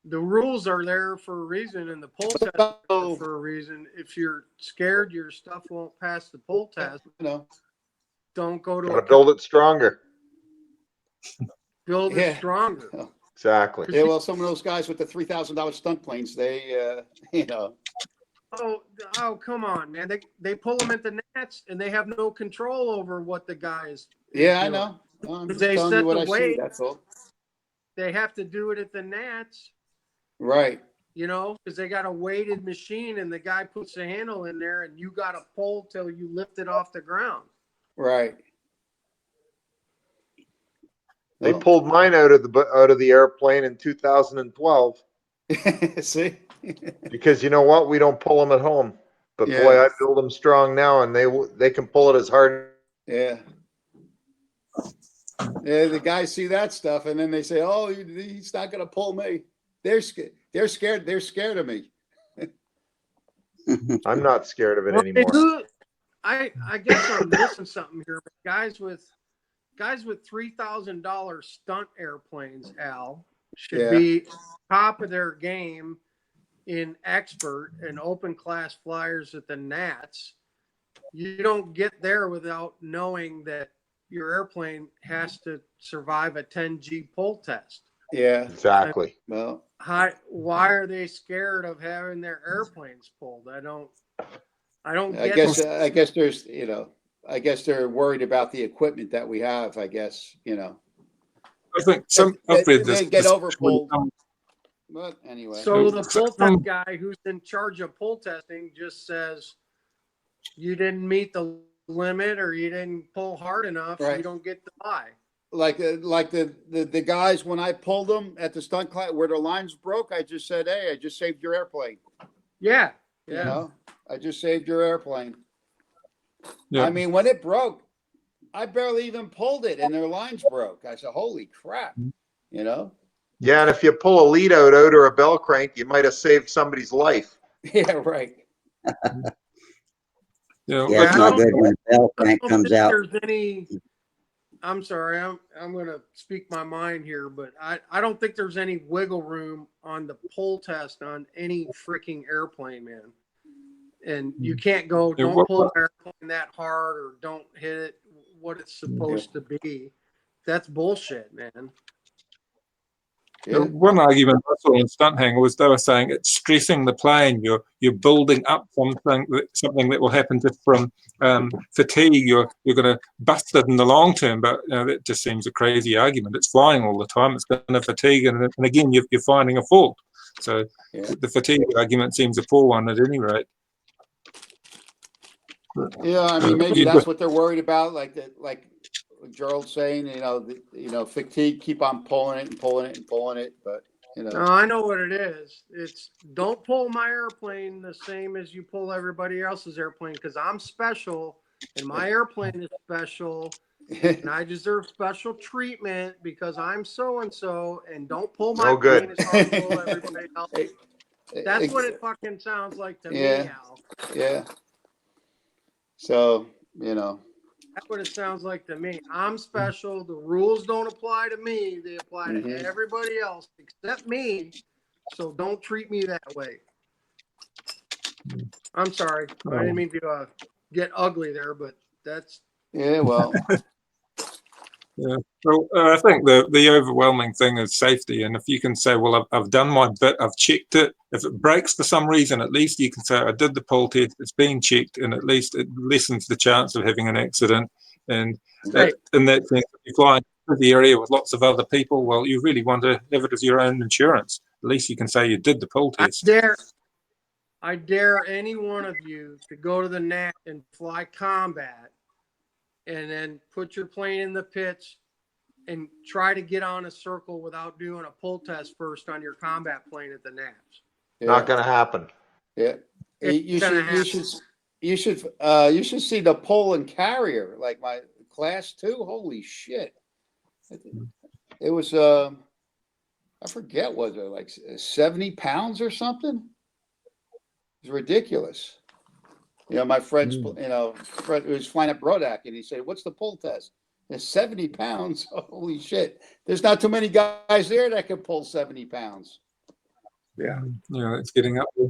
the rules are there for a reason, and the pull test is there for a reason. If you're scared your stuff won't pass the pull test, don't go to Gotta build it stronger. build it stronger. Exactly. Yeah, well, some of those guys with the $3,000 stunt planes, they, Oh, come on, man! They pull them at the nets, and they have no control over what the guy is. Yeah, I doing. know. Well, I'm just They telling set you what the I see. weight. That's all. They have to do it at the nets, Right. because they got a weighted machine, and the guy puts the handle in there, and you got to pull till you lift it off the ground. Right. They pulled mine out of the airplane in 2012. See? Because you know what? We don't pull them at home. But Yeah. boy, I build them strong now, and they can pull it as hard. Yeah. Yeah, the guys see that stuff, and then they say, "Oh, he's not going to pull me." They're scared. They're scared. They're scared of me. I'm not scared of it Well, anymore. I guess I'm missing something here. But guys with $3,000 stunt airplanes, Al, should be top of their game in expert and open class flyers at the Nats. You don't get there without knowing that your airplane has to survive a 10G pull test. Yeah. Exactly. Well, Why are they scared of having their airplanes pulled? I don't I get guess that. I guess there's I guess they're worried about the equipment that we have. I guess I think I've read they this. get over pulled. Some, But anyway, So the pull test some, guy who's in charge of pull testing just says you didn't meet the limit or you didn't pull hard enough, so Right. you don't get to buy. like the guys when I pulled them at the stunt class where their lines broke, I just said, "Hey, I just saved your airplane." Yeah. You know, I just saved your airplane. yeah. I mean, when it broke, I barely even pulled it, and their lines broke. I said, "Holy crap!" You know. Yeah, and if you pull a lead out or a bell crank, you might have saved somebody's life. Yeah. Right. Yeah, Yeah, It's I not don't- good when a bell I crank don't comes think out. there's any. I'm sorry, I'm going to speak my mind here, but I don't think there's any wiggle room on the pull test on any freaking airplane, man. And you can't go, Yeah, don't what- pull the airplane that hard or don't hit it what it's supposed to be. That's bullshit, man. The Yeah. one argument I saw in Stunt Hangar was they were saying it's stressing the plane. You're building up something that will happen just from fatigue. You're going to bust it in the long term, but that just seems a crazy argument. It's flying all the time. It's going to fatigue, and again you're finding a fault. So Yeah. the fatigue argument seems a poor one at any rate. Yeah, I mean, maybe You that's just- what they're worried about. Like Gerald's saying, fatigue, keep on pulling it and pulling it and pulling it. But No, I know what it is. It's don't pull my airplane the same as you pull everybody else's airplane because I'm special and my airplane is special and I deserve special treatment because I'm so and so. And don't pull my No good. plane as hard as pull everybody else. That's what it fucking sounds like to me, Yeah. Al. Yeah. So That's what it sounds like to me. I'm special. The rules don't apply to me. They apply to Mhm. everybody else except me. So don't treat me that way. I'm sorry. I didn't mean to get ugly there, but that's yeah. Well, Yeah. Well, I think the overwhelming thing is safety. And if you can say, well, I've done my bit, I've checked it. If it breaks for some reason, at least you can say, I did the pull test, it's been checked, and at least it lessens the chance of having an accident. And right. in that sense, if you fly into the area with lots of other people, well, you really want to have it as your own insurance. At least you can say you did the pull test. I dare any one of you to go to the NAT and fly combat and then put your plane in the pits and try to get on a circle without doing a pull test first on your combat plane at the NATs. yeah. Not going to happen. Yeah. It's You gonna should. You should see the pull and carrier like my class 2. Holy shit! It was I forget, was it like 70 pounds or something? It was ridiculous. My friend's, friend who was flying at Brodak, and he said, "What's the pull test?" It's 70 pounds. Holy shit! There's not too many guys there that can pull 70 pounds. Yeah, it's getting up there.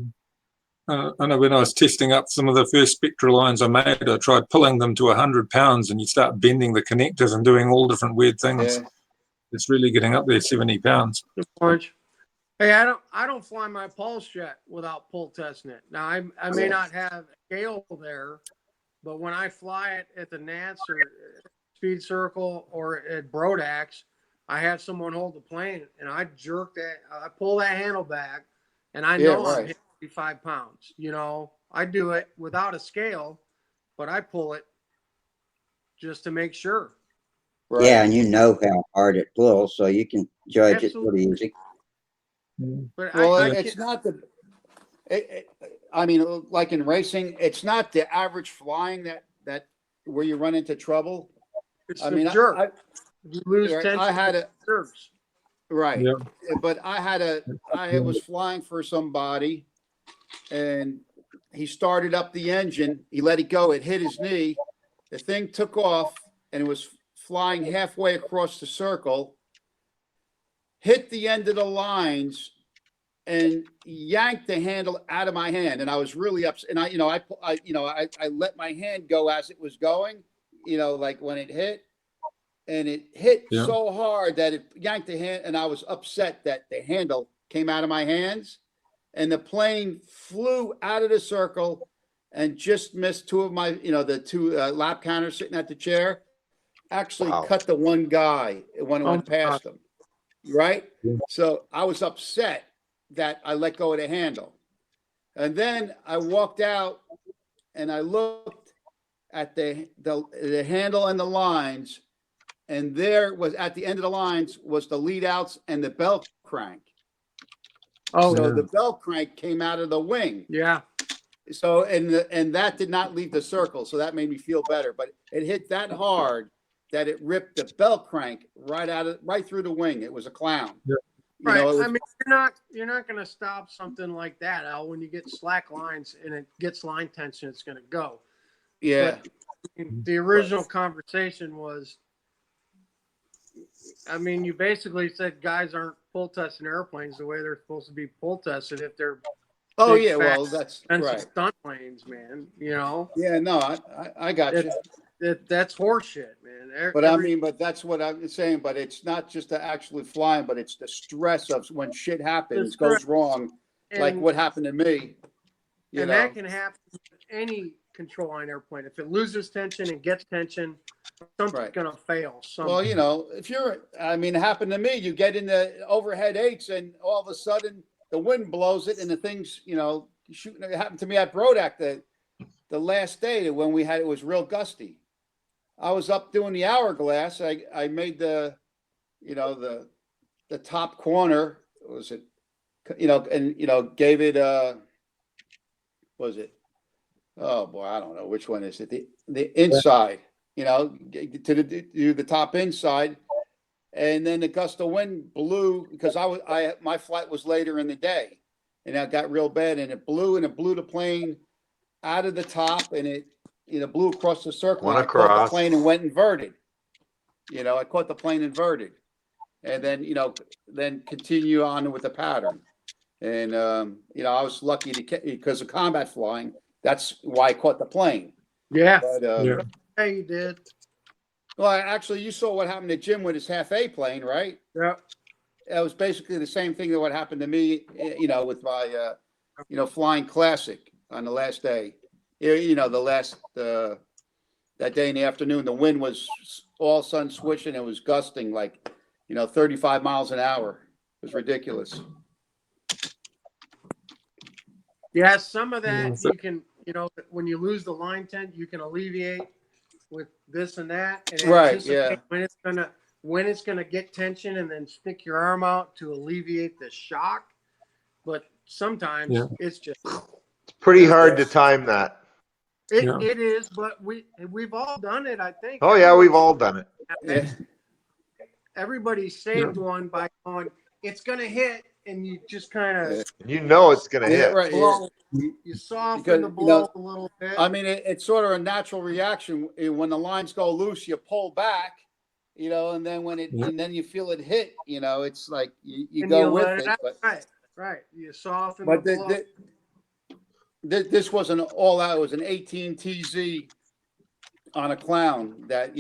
I know when I was testing up some of the first spectral lines I made, I tried pulling them to 100 pounds, and you start bending the connectors and doing all different weird things. Yeah. It's really getting up there, 70 pounds. Orange. Hey, I don't fly my pulse jet without pull testing it. Now I may not have a scale there, but when I fly it at the Nats or Speed Circle or at Brodax, I have someone hold the plane and I pull that handle back, and I know I'm hitting 55 pounds. I do it without a scale, but I pull it just to make sure. Right. Yeah, and you know how hard it pulls, so you can judge Absolutely. it pretty easy. But Well, I it's not the. I mean, like in racing, it's not the average flying that where you run into trouble. it's I the mean, jerk. You lose right, tension. I had a Jerks. right, Yeah. but I was flying for somebody, and he started up the engine. He let it go. It hit his knee. The thing took off, and it was flying halfway across the circle. Hit the end of the lines and yanked the handle out of my hand. And I was really upset. And I let my hand go as it was going, like when it hit. and it hit Yeah. so hard that it yanked the hand, and I was upset that the handle came out of my hands, and the plane flew out of the circle and just missed two of my, the two lap counters sitting at the chair. Actually Wow. cut the one guy when it Oh went my past him. Right? Yeah. So I was upset that I let go of the handle. And then I walked out and I looked at the handle and the lines, and there was at the end of the lines was the lead outs and the bell crank. Oh, So Yeah. the bell crank came out of the wing. yeah. So and that did not leave the circle, so that made me feel better. But it hit that hard that it ripped the bell crank right through the wing. It was a clown. Yeah. You Right. know, it was, I mean, you're not going to stop something like that, Al. When you get slack lines and it gets line tension, it's going to go. yeah. But the original conversation was, I mean, you basically said guys aren't pull testing airplanes the way they're supposed to be pull tested if they're Oh big, yeah, fat, well that's expensive right. stunt planes, man. You know, Yeah, no, I got you. that's horseshit, man. But I mean, but that's what I'm saying. But it's not just the actually flying, but it's the stress of when shit happens, stress. goes wrong, like and, what happened to me. You and know, that can happen with any control line airplane. If it loses tension and gets tension, something's Right. going to fail. well, you know, if I mean, it happened to me. You get in the overhead eights, and all of a sudden the wind blows it, and the things, shooting. It happened to me at Brodak the last day when it was real gusty. I was up doing the hourglass. I made the top corner. Was it, and gave it was it? Oh boy, I don't know which one is it. The inside, to the top inside, and then the gust of wind blew because my flight was later in the day, and it got real bad, and it blew the plane out of the top, and it blew across the circle. Went And I caught the across. plane and went inverted. I caught the plane inverted, and then continue on with the pattern. And I was lucky because of combat flying. That's why I caught the plane. Yeah. But Yeah. Yeah, you did. well, actually, you saw what happened to Jim with his half A plane, right? Yeah. It was basically the same thing that what happened to me, with my, flying classic on the last day. That day in the afternoon, the wind was all sun switching. It was gusting like, 35 miles an hour. It was ridiculous. Yeah, some of that Yeah, so- you can, when you lose the line tension, you can alleviate with this and that, and Right, anticipate yeah. when it's gonna get tension, and then stick your arm out to alleviate the shock. But sometimes Yeah. it's just It's pretty hard to time that. Yeah. it is. But we've all done it, I think. Oh yeah, we've all done it. Yeah. Everybody saved one by going, it's gonna hit, and you just kind of You know it's gonna Yeah, hit. right. Yeah. blow. You soften Because, the blow a little bit. I mean, it's sort of a natural reaction when the lines go loose. You pull back, and then and then you feel it hit. It's like you And go you with let it. out. But Right. You soften but the blow. this wasn't all out. It was an 18 TZ on a clown that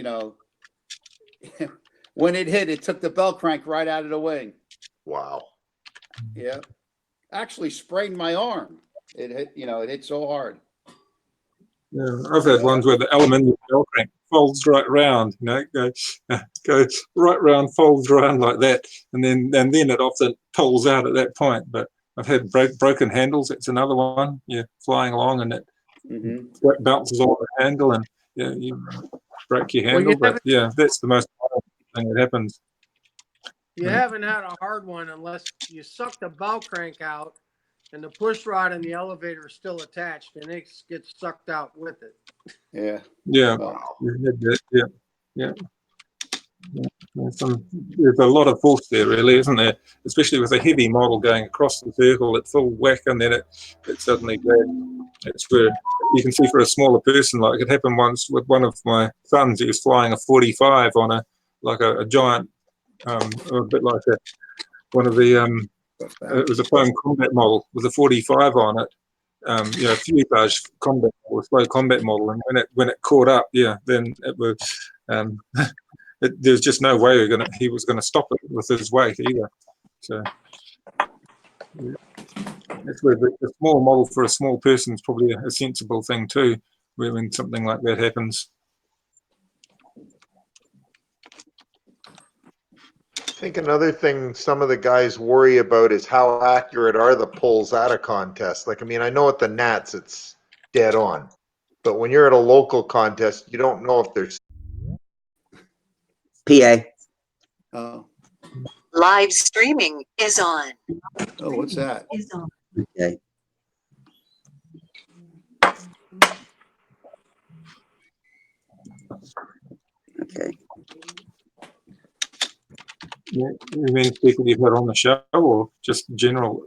when it hit, it took the bell crank right out of the wing. Wow. Yeah, actually sprained my arm. It hit. It hit so hard. Yeah, I've had ones where the aluminium bell crank folds right round, goes right round, folds around like that, and then it often pulls out at that point. But I've had broken handles. It's another one. Yeah, flying along and it Mm-hmm. bounces off the handle, and you break your Well, handle. you but yeah, that's the most common thing that happens. You haven't had a hard one unless you suck the bell crank out and the push rod in the elevator is still attached and it gets sucked out with it. Yeah. Yeah, Wow. yeah. There's a lot of force there, really, isn't there? Especially with a heavy model going across the circle at full whack, and then it suddenly goes. It's where you can see for a smaller person, like it happened once with one of my sons. He was flying a 45 on a giant, a bit like one of the it was a foam combat model with a 45 on it. Fuselage combat model, slow combat model, and when it caught up, then it was there's just no way he was gonna stop it with his weight either. So that's where the small model for a small person is probably a sensible thing too, when something like that happens. I think another thing some of the guys worry about is how accurate are the pulls at a contest. Like, I mean, I know at the Nats it's dead on, but when you're at a local contest, you don't know if there's PA. Oh, Live streaming is on. oh, what's that? Is on. Okay. Okay. Yeah, you mean people you've had on the show, or just general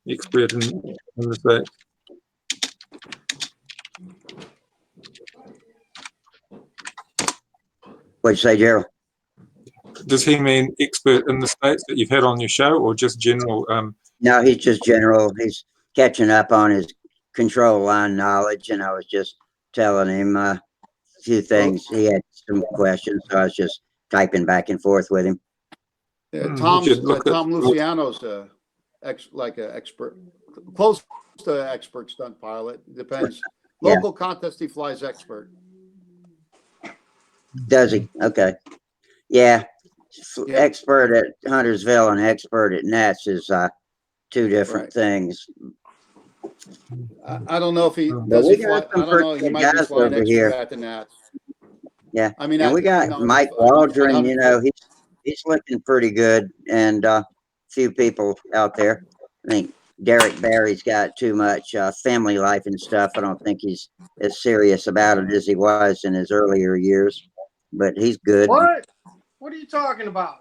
expert in the States? What'd you say, Gerald? Does he mean expert in the States that you've had on your show, or just general? No, he's just general. He's catching up on his control line knowledge, and I was just telling him a few things. He had some questions, so I was just typing back and forth with him. Yeah, You should look at- Tom Luciano's like an expert, close to expert stunt pilot. Depends. Yeah. Local contest, he flies expert. Does he? Okay. Yeah. Yeah. Expert at Huntersville and expert at Nats is two different Right. things. I don't know if he But does. we He got fly, some I don't know. pretty He good might be guys flying over expert here. at the Nats. Yeah. I mean, And we got Mike Waldron, you know, he's looking pretty good, and few people out there. I think Derek Barry's got too much family life and stuff. I don't think he's as serious about it as he was in his earlier years, but he's good. What? What are you talking about?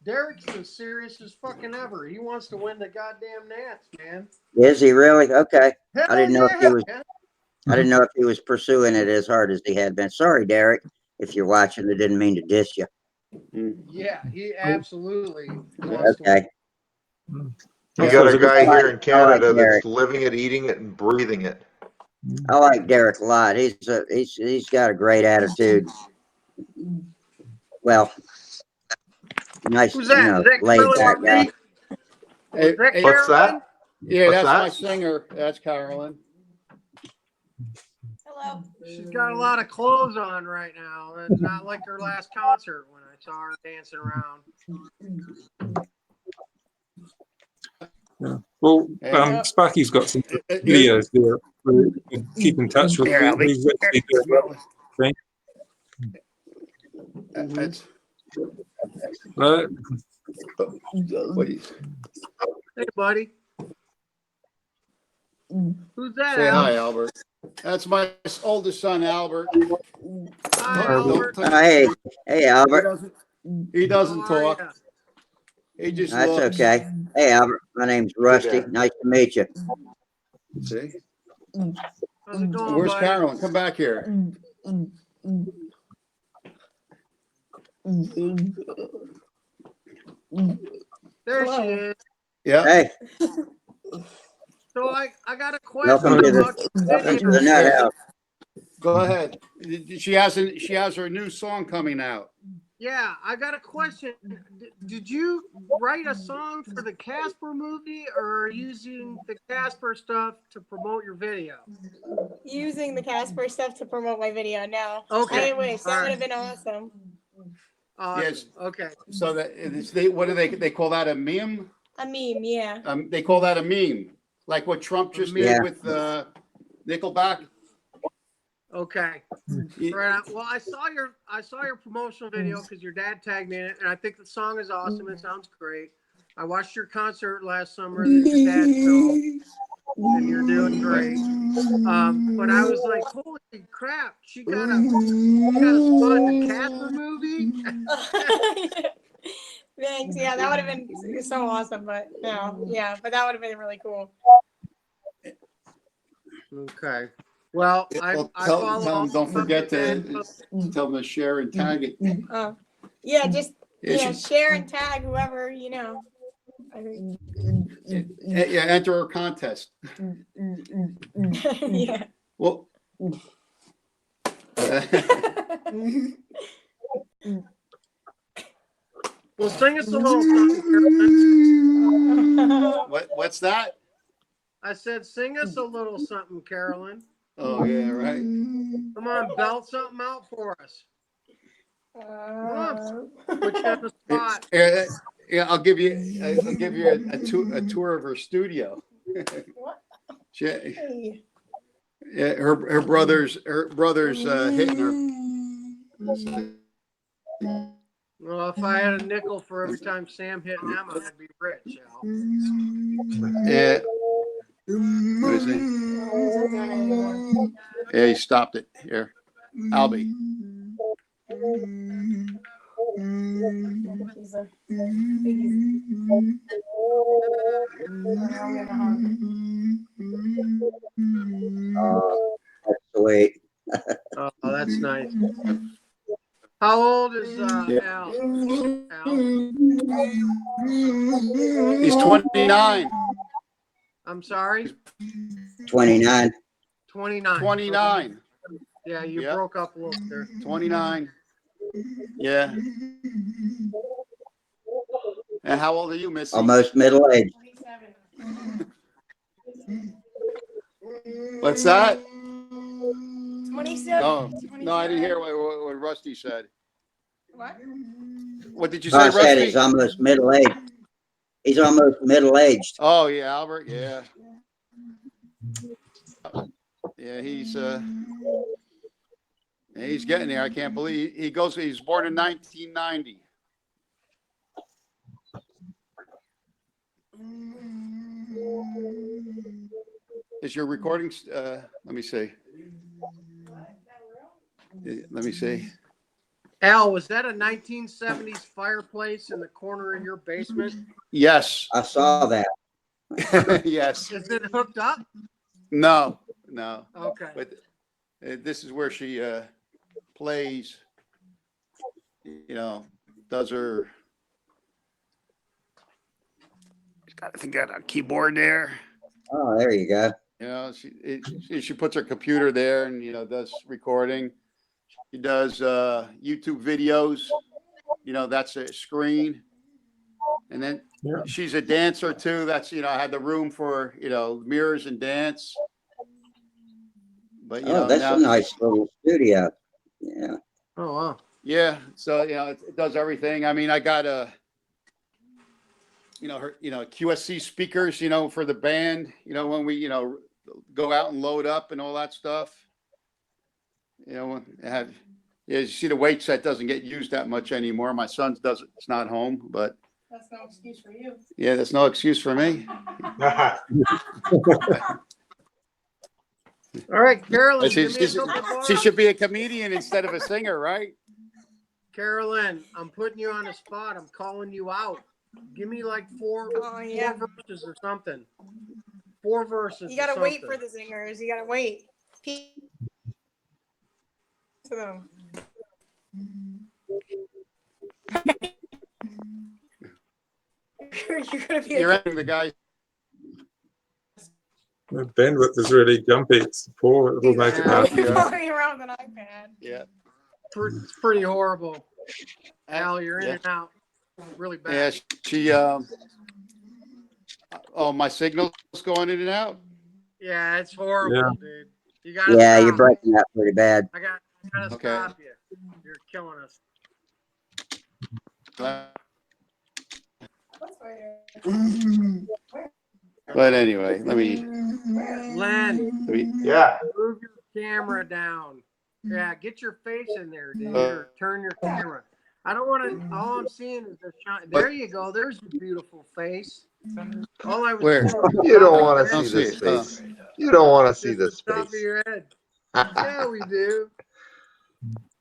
Derek's as serious as fucking ever. He wants to win the goddamn Nats, man. Is he really? Okay. Hell I didn't know if he was. man. I didn't know if he was pursuing it as hard as he had been. Sorry, Derek, if you're watching. I didn't mean to diss you. Yeah, he absolutely wants to Okay. win. you got a guy here in I like Canada Derek. that's living it, eating it, and breathing it. I like Derek a lot. He's got a great attitude. Well, nice, Who's that? you know, Is that laid back guy. Carolyn? Hey, Is that hey, What's Carolyn? that? Yeah, What's that's that? my singer. That's Carolyn. Hello. She's got a lot of clothes on right now. It's not like her last concert when I saw her dancing around. Yeah. Well, Sparky's got some videos there. We can keep in touch with. Here, I'll be- He's actually doing well. That's, No, Hey, buddy. Who's that, say Al? hi, Albert. That's my oldest son, Albert. Hi, Don't Albert. touch- Hey, He Albert. doesn't How are talk. ya? He just That's looks. okay. Hey, Albert. My name's Rusty. there. Nice to meet you. See? How's it going, Where's buddy? Carolyn? Come back here. There she is. Yeah. Hey, So I got a welcome question to about the the welcome to video. the Nut House. Go ahead. She has her new song coming out. Yeah, I got a question. Did you write a song for the Casper movie, or are you using the Casper stuff to promote your video? Using the Casper stuff to promote my video. No. Okay. I wish. That All would right. have been awesome. Awesome. Yes. Okay. So that what do they call that, a meme? A meme, yeah. They call that a meme, like what Trump just Yeah. did with Nickelback. Okay. Right on. Well, I saw your promotional video because your dad tagged me in it, and I think the song is awesome. It sounds great. I watched your concert last summer that your dad filmed, and you're doing great. But I was like, holy crap, she got a spot in the Casper movie. Thanks. Yeah, that would have been so awesome. But no, yeah, but that would have been really cool. Okay. Well, I tell follow. them, don't forget to to. tell them to share and tag it. Yeah, just Yeah, share and tag whoever you know. Yeah, enter a contest. Yeah. Well, Well, sing us a little something, Carolyn. What's that? I said, sing us a little something, Carolyn. Oh yeah, right. Come on, belt something out for us. Come on, put you on the spot. Yeah, I'll give you a tour of her studio. She, yeah, her brother's hitting her. Well, if I had a nickel for every time Sam hit Emma, I'd be rich, Al. Yeah. What is it? Yeah, he stopped it. Here, Albie. That's sweet. Oh, that's nice. How old is Al? He's 29. I'm sorry? 29. 29. 29. Yeah, you Yep. broke up a little there. 29. Yeah. And how old are you, Missy? Almost middle aged. What's that? 27. Oh, no, I didn't hear what Rusty said. What? What did you I say, said Rusty? he's almost middle aged. He's almost middle aged. Oh yeah, Albert. Yeah. Yeah, he's getting there. I can't believe he goes. He's born in 1990. Is your recording? Let me see. Let me see. Al, was that a 1970s fireplace in the corner of your basement? Yes. I saw that. Yes. Is it hooked up? No. Okay. But this is where she plays. Does her. I think got a keyboard there. Oh, there you go. She puts her computer there and does recording. She does YouTube videos. That's a screen. And then she's a dancer too. That's I had the room for mirrors and dance. But that's now, a nice little studio. Yeah. Oh wow. Yeah. So it does everything. I mean, I got her QSC speakers. For the band. When we go out and load up and all that stuff. You see the weight set doesn't get used that much anymore. My son's doesn't. It's not home, but That's no excuse for you. yeah, that's no excuse for me. All right, Carolyn, She, give me a couple bars. she should be a comedian instead of a singer, right? Carolyn, I'm putting you on the spot. I'm calling you out. Give me like four verses or something. 4 verses. You gotta wait for the singers. You gotta wait. To them. You're gonna be. You're the guy. The bandwidth is really jumpy. It's poor. It'll make it hard. Following around with an iPad. Yeah. It's pretty horrible. Al, you're in and out. Really bad. Yeah, she. Oh, my signal's going in and out. Yeah, it's horrible, Yeah. dude. You gotta Yeah, stop. you're breaking up pretty bad. I gotta stop you. You're killing us. But anyway, let me. Len, Yeah. move your camera down. Yeah, get your face in there, dude. Or turn your camera. I don't want to. All I'm seeing is the shine. There you go. There's your beautiful face. All I was Where? seeing was You don't want I to don't see see this it. face. You don't want to see just this the top of face. your head. Yeah, we do.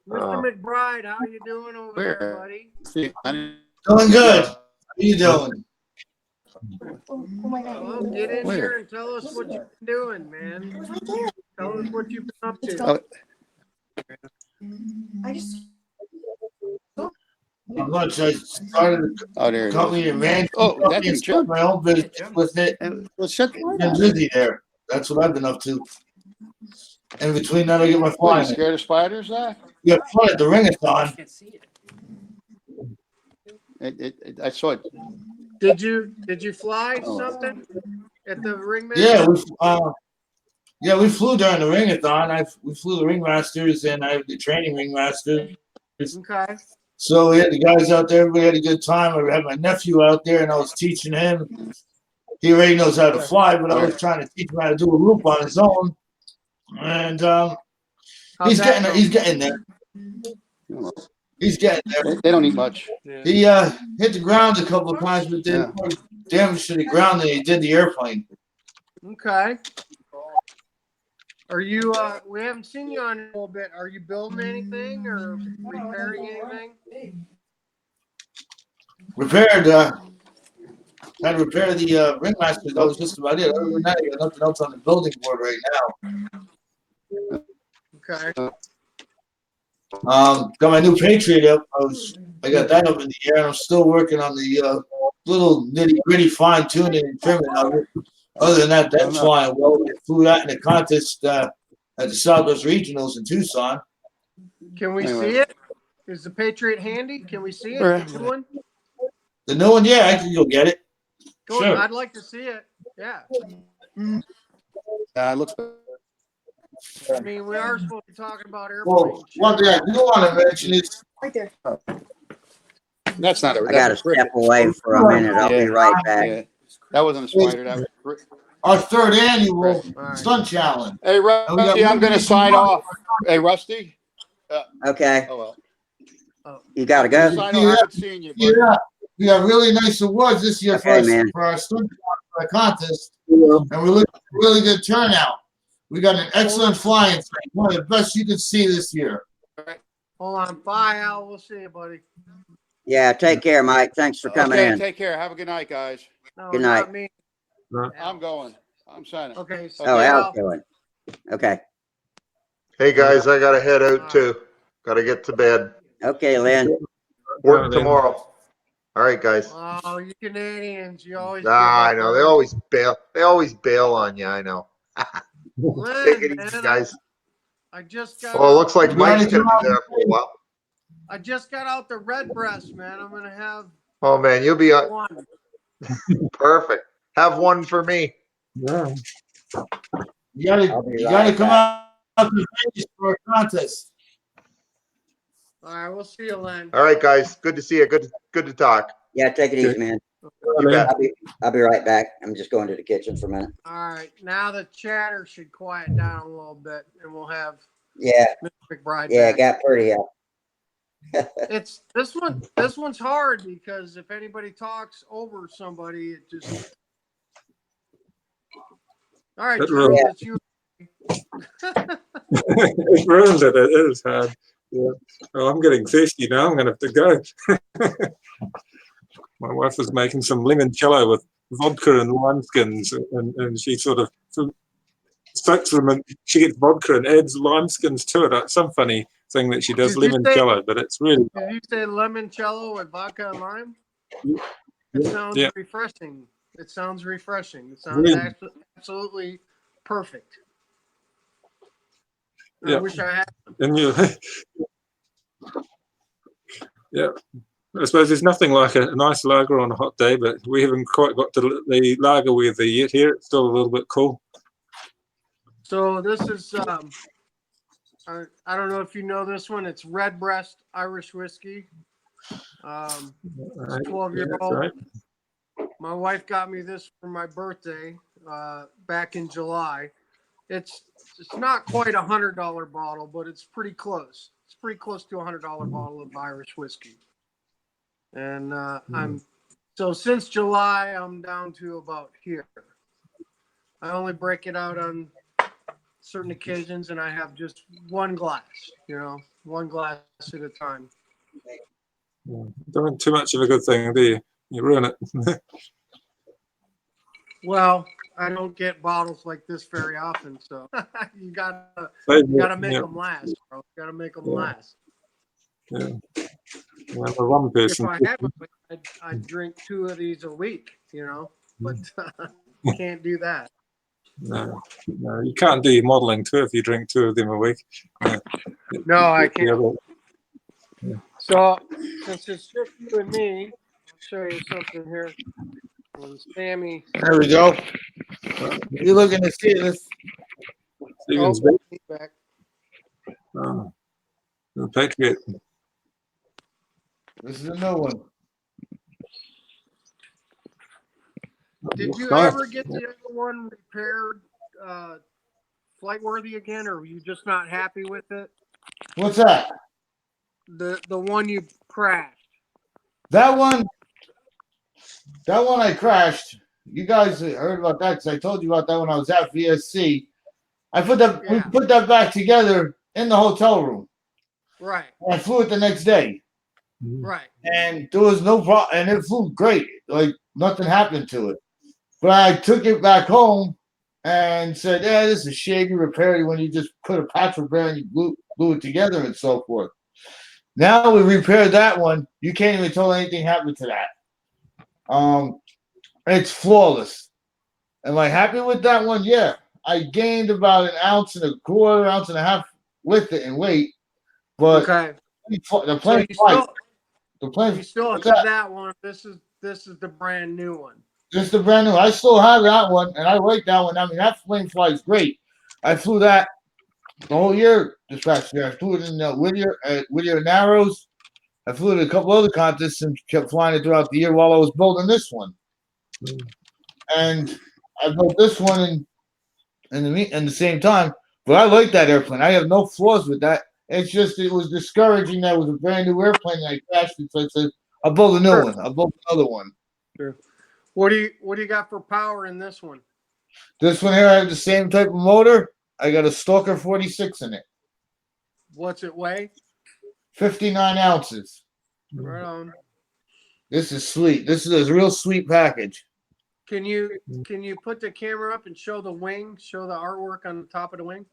Mr. Oh. McBride, how you doing over there, Where? buddy? Doing good. How you doing? Oh my Well, god. get in Where? here and tell us what you've been doing, man. It was right there. Tell us what you've been up to. Oh, I just. Not much. I started oh, there a it company is. in Vancouver Oh, that and didn't started jump. my own business with it. Well, shut Been busy there. That's what I've been up to. In between that, I get my What, you flying. scared of spiders, Zach? You got fun at the ring-a-thon. I saw it. Did you fly something at the ringmaster? Yeah, we flew during the ring-a-thon. We flew the ringmasters, and I have the training ringmasters. Okay. So we had the guys out there. Everybody had a good time. I had my nephew out there, and I was teaching him. He already knows how to fly, but I was trying to teach him how to do a loop on his own. And he's getting there. He's getting there. They don't eat much. He hit the ground a couple of times, but did more damage to the ground than he did the airplane. Okay. Are you? We haven't seen you on a little bit. Are you building anything or repairing anything? Repaired. Had to repair the ringmaster. That was just about it. Other than that, I got nothing else on the building board right now. Okay. Got my new Patriot up. I got that up in the air, and I'm still working on the little nitty gritty fine tuning and trimming of it. Other than that, that's flying well. We flew that in the contest at the Southwest Regionals in Tucson. Can we see it? Is the Patriot handy? Can we see it? The new one? The new one, yeah, I can go get it. Go Sure. I'd like to see it. Yeah. Looks. I mean, we are supposed to be talking about airplanes. Well, one thing I do want to mention is right there. That's not a. I got to step away for a minute. I'll be right back. Yeah. That wasn't a spider. That was our third annual Stunt Challenge. Hey, Rusty, I'm going to sign off. Hey, Rusty. Okay. Oh, well. You got to go. Sign off. I haven't seen you, buddy. Yeah, we got really nice awards this year for our Stunt contest. And we're looking at a really good turnout. We got an excellent flying thing. One of the best you can see this year. Hold on. Bye, Al. We'll see you, buddy. Yeah, take care, Mike. Thanks for coming in. Take care. Have a good night, guys. No, Good night. not me. I'm going. I'm signing. Okay. Oh, Al's going. Okay. Hey guys, I gotta head out too. Gotta get to bed. Okay, Lynn. Work tomorrow. All right, guys. Oh, you Canadians, you always. I know. They always bail. They always bail on you. I know. Lynn, Take it man, easy, guys. I just got. Oh, it looks like Mike's gonna be there for a while. I just got out the red breast, man. I'm gonna have. Oh man, you'll be one. Perfect. Have one for me. Yeah. You gotta come out to Vegas for a contest. All right, we'll see you, Len. All right, guys. Good to see you. Good to talk. Yeah, take it easy, man. You bet. I'll be right back. I'm just going to the kitchen for a minute. All right, now the chatter should quiet down a little bit, and we'll have Yeah. Mr. McBride Yeah, it back. got pretty up. It's this one. This one's hard because if anybody talks over somebody, it just. All right, It Drew, ruins- it's you. It ruins it. It is hard. Yeah. Oh, I'm getting thirsty now. I'm going to have to go. My wife was making some limoncello with vodka and lime skins, and she sort of soaks them, and she gets vodka and adds lime skins to it. It's some funny thing that she does, Did you say- limoncello, but it's really. Did you say limoncello with vodka and lime? Yeah. It sounds Yeah. refreshing. It sounds refreshing. It sounds Yeah. absolutely perfect. Yeah. I wish I had. And you, yeah, I suppose there's nothing like a nice lager on a hot day, but we haven't quite got to the lager weather yet here. It's still a little bit cool. So this is I don't know if you know this one. It's Redbreast Irish whiskey. It's 12-year-old. Right. My wife got me this for my birthday back in July. It's not quite $100 bottle, but it's pretty close. It's pretty close to $100 bottle of Irish whiskey. And so since July, I'm down to about here. I only break it out on certain occasions, and I have just one glass. One glass at a time. Yeah. Don't too much of a good thing, do you? You ruin it. Well, I don't get bottles like this very often, so you gotta make them last, bro. You gotta make them last. Yeah. I'm a rum person. If I had one, I'd drink 2 of these a week, but can't do that. No, no, you can't do your modeling too if you drink 2 of them a week. No, I can't. Yeah. So since it's just you and me, I'll show you something here. When Sammy, There we go. You're looking to see this. Stephen's back. The Patriot. This is a new one. Did you Nice. ever get the other one repaired, flight worthy again, or were you just not happy with it? What's that? The one you crashed. That one I crashed. You guys heard about that because I told you about that when I was at VSC. We put that back together in the hotel room. Right. And I flew it the next day. Right. And there was no problem, and it flew great. Like nothing happened to it. But I took it back home and said, "Yeah, this is shady repair when you just put a patch repair and you glue it together and so forth." Now we repaired that one. You can't even tell anything happened to that. It's flawless. Am I happy with that one? Yeah. I gained about 1.25 ounces, 1.25 ounces with it in weight. But the plane you still have that one. This is the brand new one. This is the brand new. I still have that one, and I like that one. I mean, that plane flies great. I flew that the whole year this past year. I flew it in Whittier Narrows. I flew it at a couple other contests and kept flying it throughout the year while I was building this one. And I built this one in the same time. But I like that airplane. I have no flaws with that. It's just it was discouraging that it was a brand new airplane and I crashed it. So I said, I'll build a new one. I'll build another one. Sure. What do you got for power in this one? This one here, I have the same type of motor. I got a Stalker 46 in it. What's it weigh? 59 ounces. Right on. This is sweet. This is a real sweet package. Can you put the camera up and show the wing? Show the artwork on the top of the wing?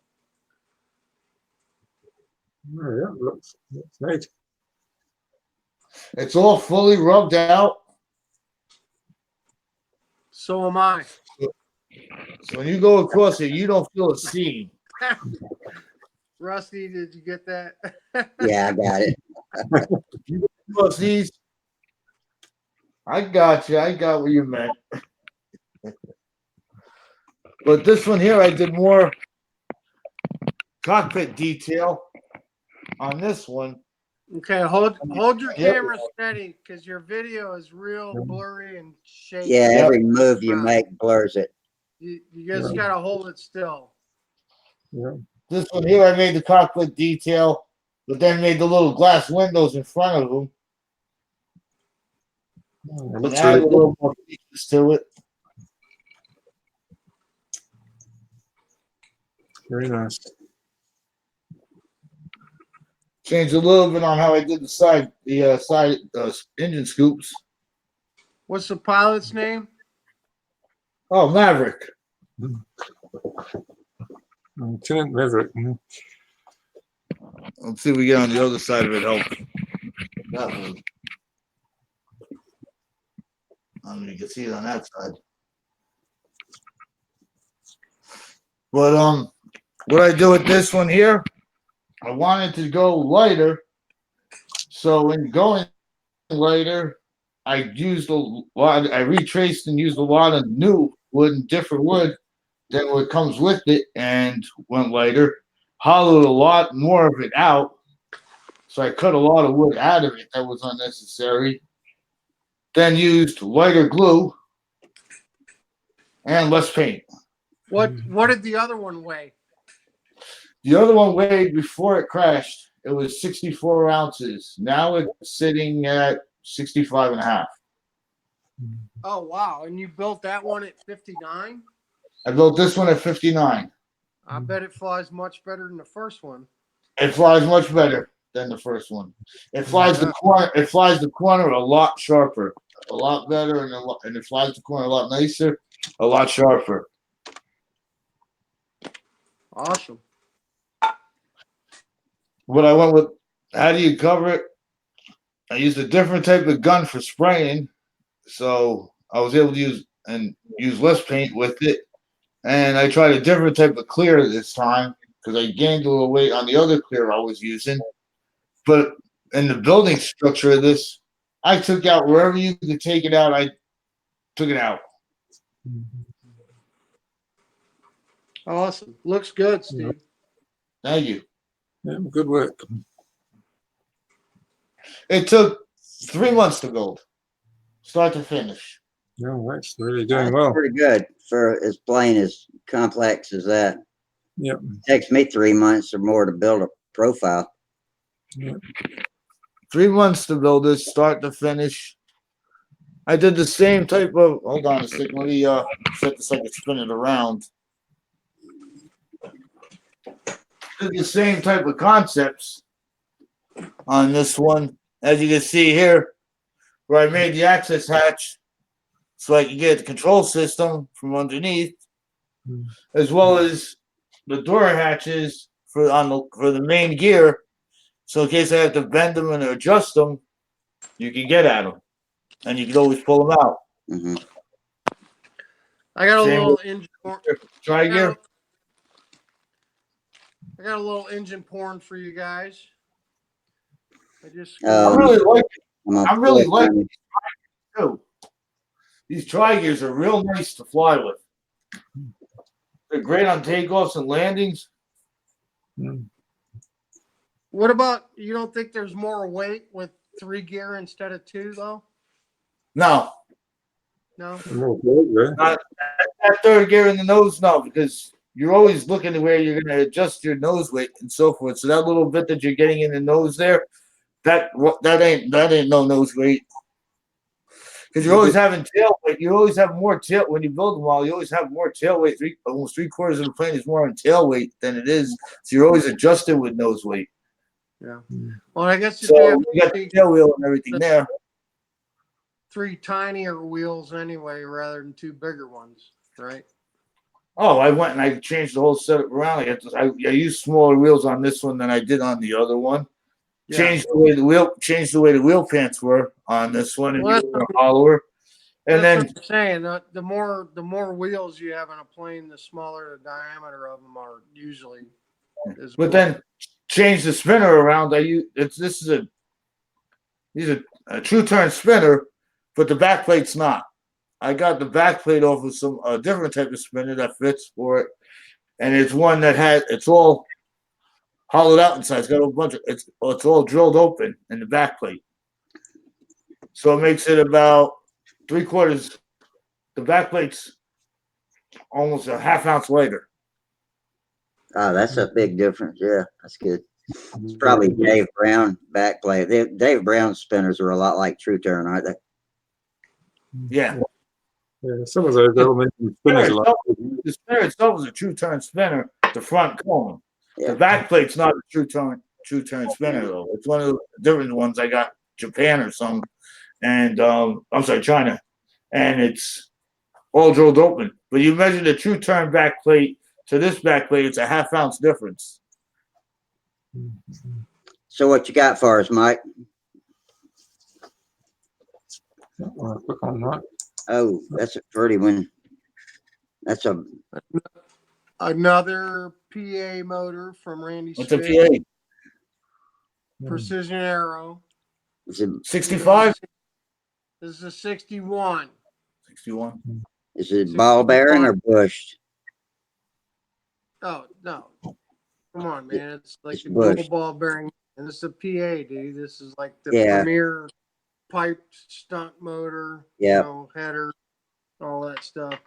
Oh, yeah, looks great. It's all fully rubbed out. So am I. So when you go across it, you don't feel a seam. Rusty, did you get that? Yeah, I got it. You across these. I got you. I got what you meant. But this one here, I did more cockpit detail on this one. Okay, hold your camera steady because your video is real blurry and shaky. Yeah, every move you make blurs it. You just gotta hold it still. Yeah. This one here, I made the cockpit detail, but then made the little glass windows in front of them. It looks and add really a little more features to it. very nice. Changed a little bit on how I did the side engine scoops. What's the pilot's name? Oh, Maverick. Lieutenant Maverick. Let's see if we get on the other side of it. Help. That one. You can see it on that side. But what I do with this one here, I wanted to go lighter. So in going lighter, I used a lot. I retraced and used a lot of new wood and different wood than what comes with it, and went lighter. Hollowed a lot more of it out, so I cut a lot of wood out of it that was unnecessary. Then used lighter glue and less paint. What did the other one weigh? The other one weighed before it crashed. It was 64 ounces. Now it's sitting at 65 and a half. Oh, wow. And you built that one at 59? I built this one at 59. I bet it flies much better than the first one. It flies much better than the first one. It flies the corner. It flies the corner a lot sharper, a lot better, and it flies the corner a lot nicer, a lot sharper. Awesome. What I went with, how do you cover it? I used a different type of gun for spraying, so I was able to use less paint with it. and I tried a different type of clear this time because I gained a little weight on the other clear I was using. But in the building structure of this, I took out wherever you could take it out. I took it out. Awesome. Looks good, Steve. Thank you. Yeah, good work. It took 3 months to build, start to finish. No, that's really doing That's well. pretty good for as plain as complex as that. Yep. Takes me 3 months or more to build a profile. Yep. 3 months to build this, start to finish. I did the same type of. Hold on a second. Let me set this so I can spin it around. Did the same type of concepts on this one, as you can see here, where I made the access hatch so I could get the control system from underneath, as well as the door hatches for the main gear. So in case I have to bend them and adjust them, you can get at them, and you can always pull them out. Mm-hmm. I got a Same little with engine. Try gear. I got a little engine porn for you guys. I just. I really like it. I really like it too. These tri-gears are real nice to fly with. They're great on takeoffs and landings. What about, you don't think there's more weight with 3 gear instead of 2 though? No. No. Not that third gear in the nose, no, because you're always looking at where you're going to adjust your nose weight and so forth. So that little bit that you're getting in the nose there, that ain't no nose weight. Because you're always having tail weight. You always have more tail when you build them all. You always have more tail weight. Almost 3/4 of the plane is more on tail weight than it is. So you're always adjusted with nose weight. Yeah. Well, I guess So you got the tail wheel and everything there. 3 tinier wheels anyway, rather than 2 bigger ones, right? Oh, I went and I changed the whole setup around. I used smaller wheels on this one than I did on the other one. Yeah. Changed the way the wheel pants were on this one, and Well, you were hollower. And that's then what I'm saying. The more wheels you have in a plane, the smaller the diameter of them are usually. But then change the spinner around. These are a true turn spinner, but the back plate's not. I got the back plate off of a different type of spinner that fits for it, and it's one that it's all hollowed out inside. It's got a bunch of it's all drilled open in the back plate, so it makes it about 3/4. The back plate's almost a ½ ounce lighter. Oh, that's a big difference. Yeah, that's good. It's probably Dave Brown backplate. Dave Brown spinners are a lot like True Turn, aren't they? Yeah. Yeah, some of those elementary spinners are like. The spinner itself is a true turn spinner, the front cone. Yeah. The back plate's not a true turn spinner though. It's one of the different ones I got Japan or some, and I'm sorry, China, and it's all drilled open. But you measure the true turn back plate to this back plate, it's a ½ ounce difference. So what you got for us, Mike? Click on that. Oh, that's a pretty one. That's another PA motor from Randy What's a Smith. PA? Precision Aero. Is it 65? This is a 61. 61. Is it ball bearing or bushed? Oh, no. Come on, man. It's like It's the dual bushed. ball bearing. And this is a PA, dude. This is like the Yeah. premier pipe stunt motor, Yeah. header, all that stuff.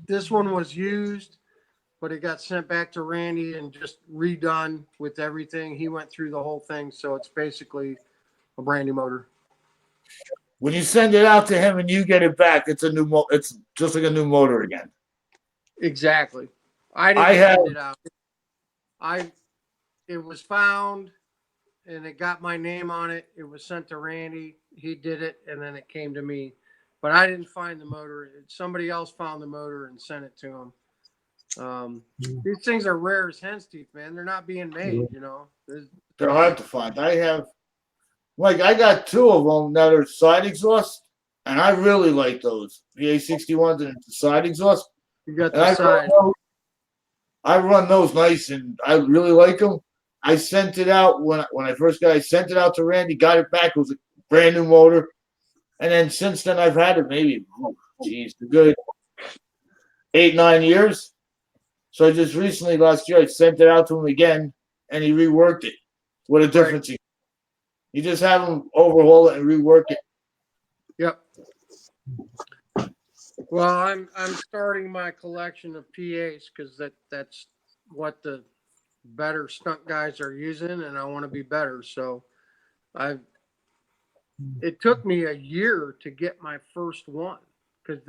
This one was used, but it got sent back to Randy and just redone with everything. He went through the whole thing, so it's basically a brand new motor. When you send it out to him and you get it back, it's it's just like a new motor again. Exactly. I didn't send it out. It was found and it got my name on it. It was sent to Randy. He did it, and then it came to me. But I didn't find the motor. Somebody else found the motor and sent it to him. These things are rare as hen's teeth, man. They're not being made, They're hard to find. I got 2 of them that are side exhaust, and I really like those. The A61s and the side exhaust. You got And the side. I run those nice, and I really like them. I sent it out when I first got. I sent it out to Randy. Got it back. It was a brand new motor, and then since then I've had it maybe, a good 8-9 years. So I just recently last year I sent it out to him again, and he reworked it. What a difference! You just have him overhaul it and rework it. Yep. Well, I'm starting my collection of PAs because that's what the better stunt guys are using, and I want to be better. So it took me a year to get my first one because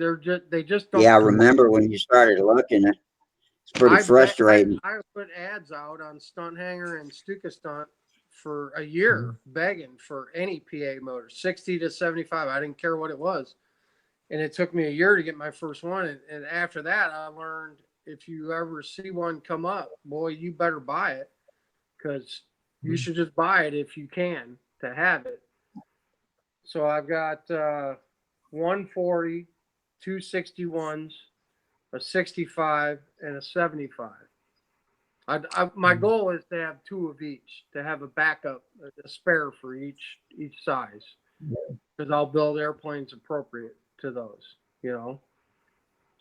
they just don't. Yeah, I remember when you started looking. It's pretty frustrating. I put ads out on Stunt Hangar and Stuka Stunt for a year, begging for any PA motor, 60 to 75. I didn't care what it was. And it took me a year to get my first one. And after that, I learned if you ever see one come up, boy, you better buy it because you should just buy it if you can to have it. So I've got 140, 261s, a 65, and a 75. My goal is to have two of each, to have a backup, a spare for each size, because I'll build airplanes appropriate to those,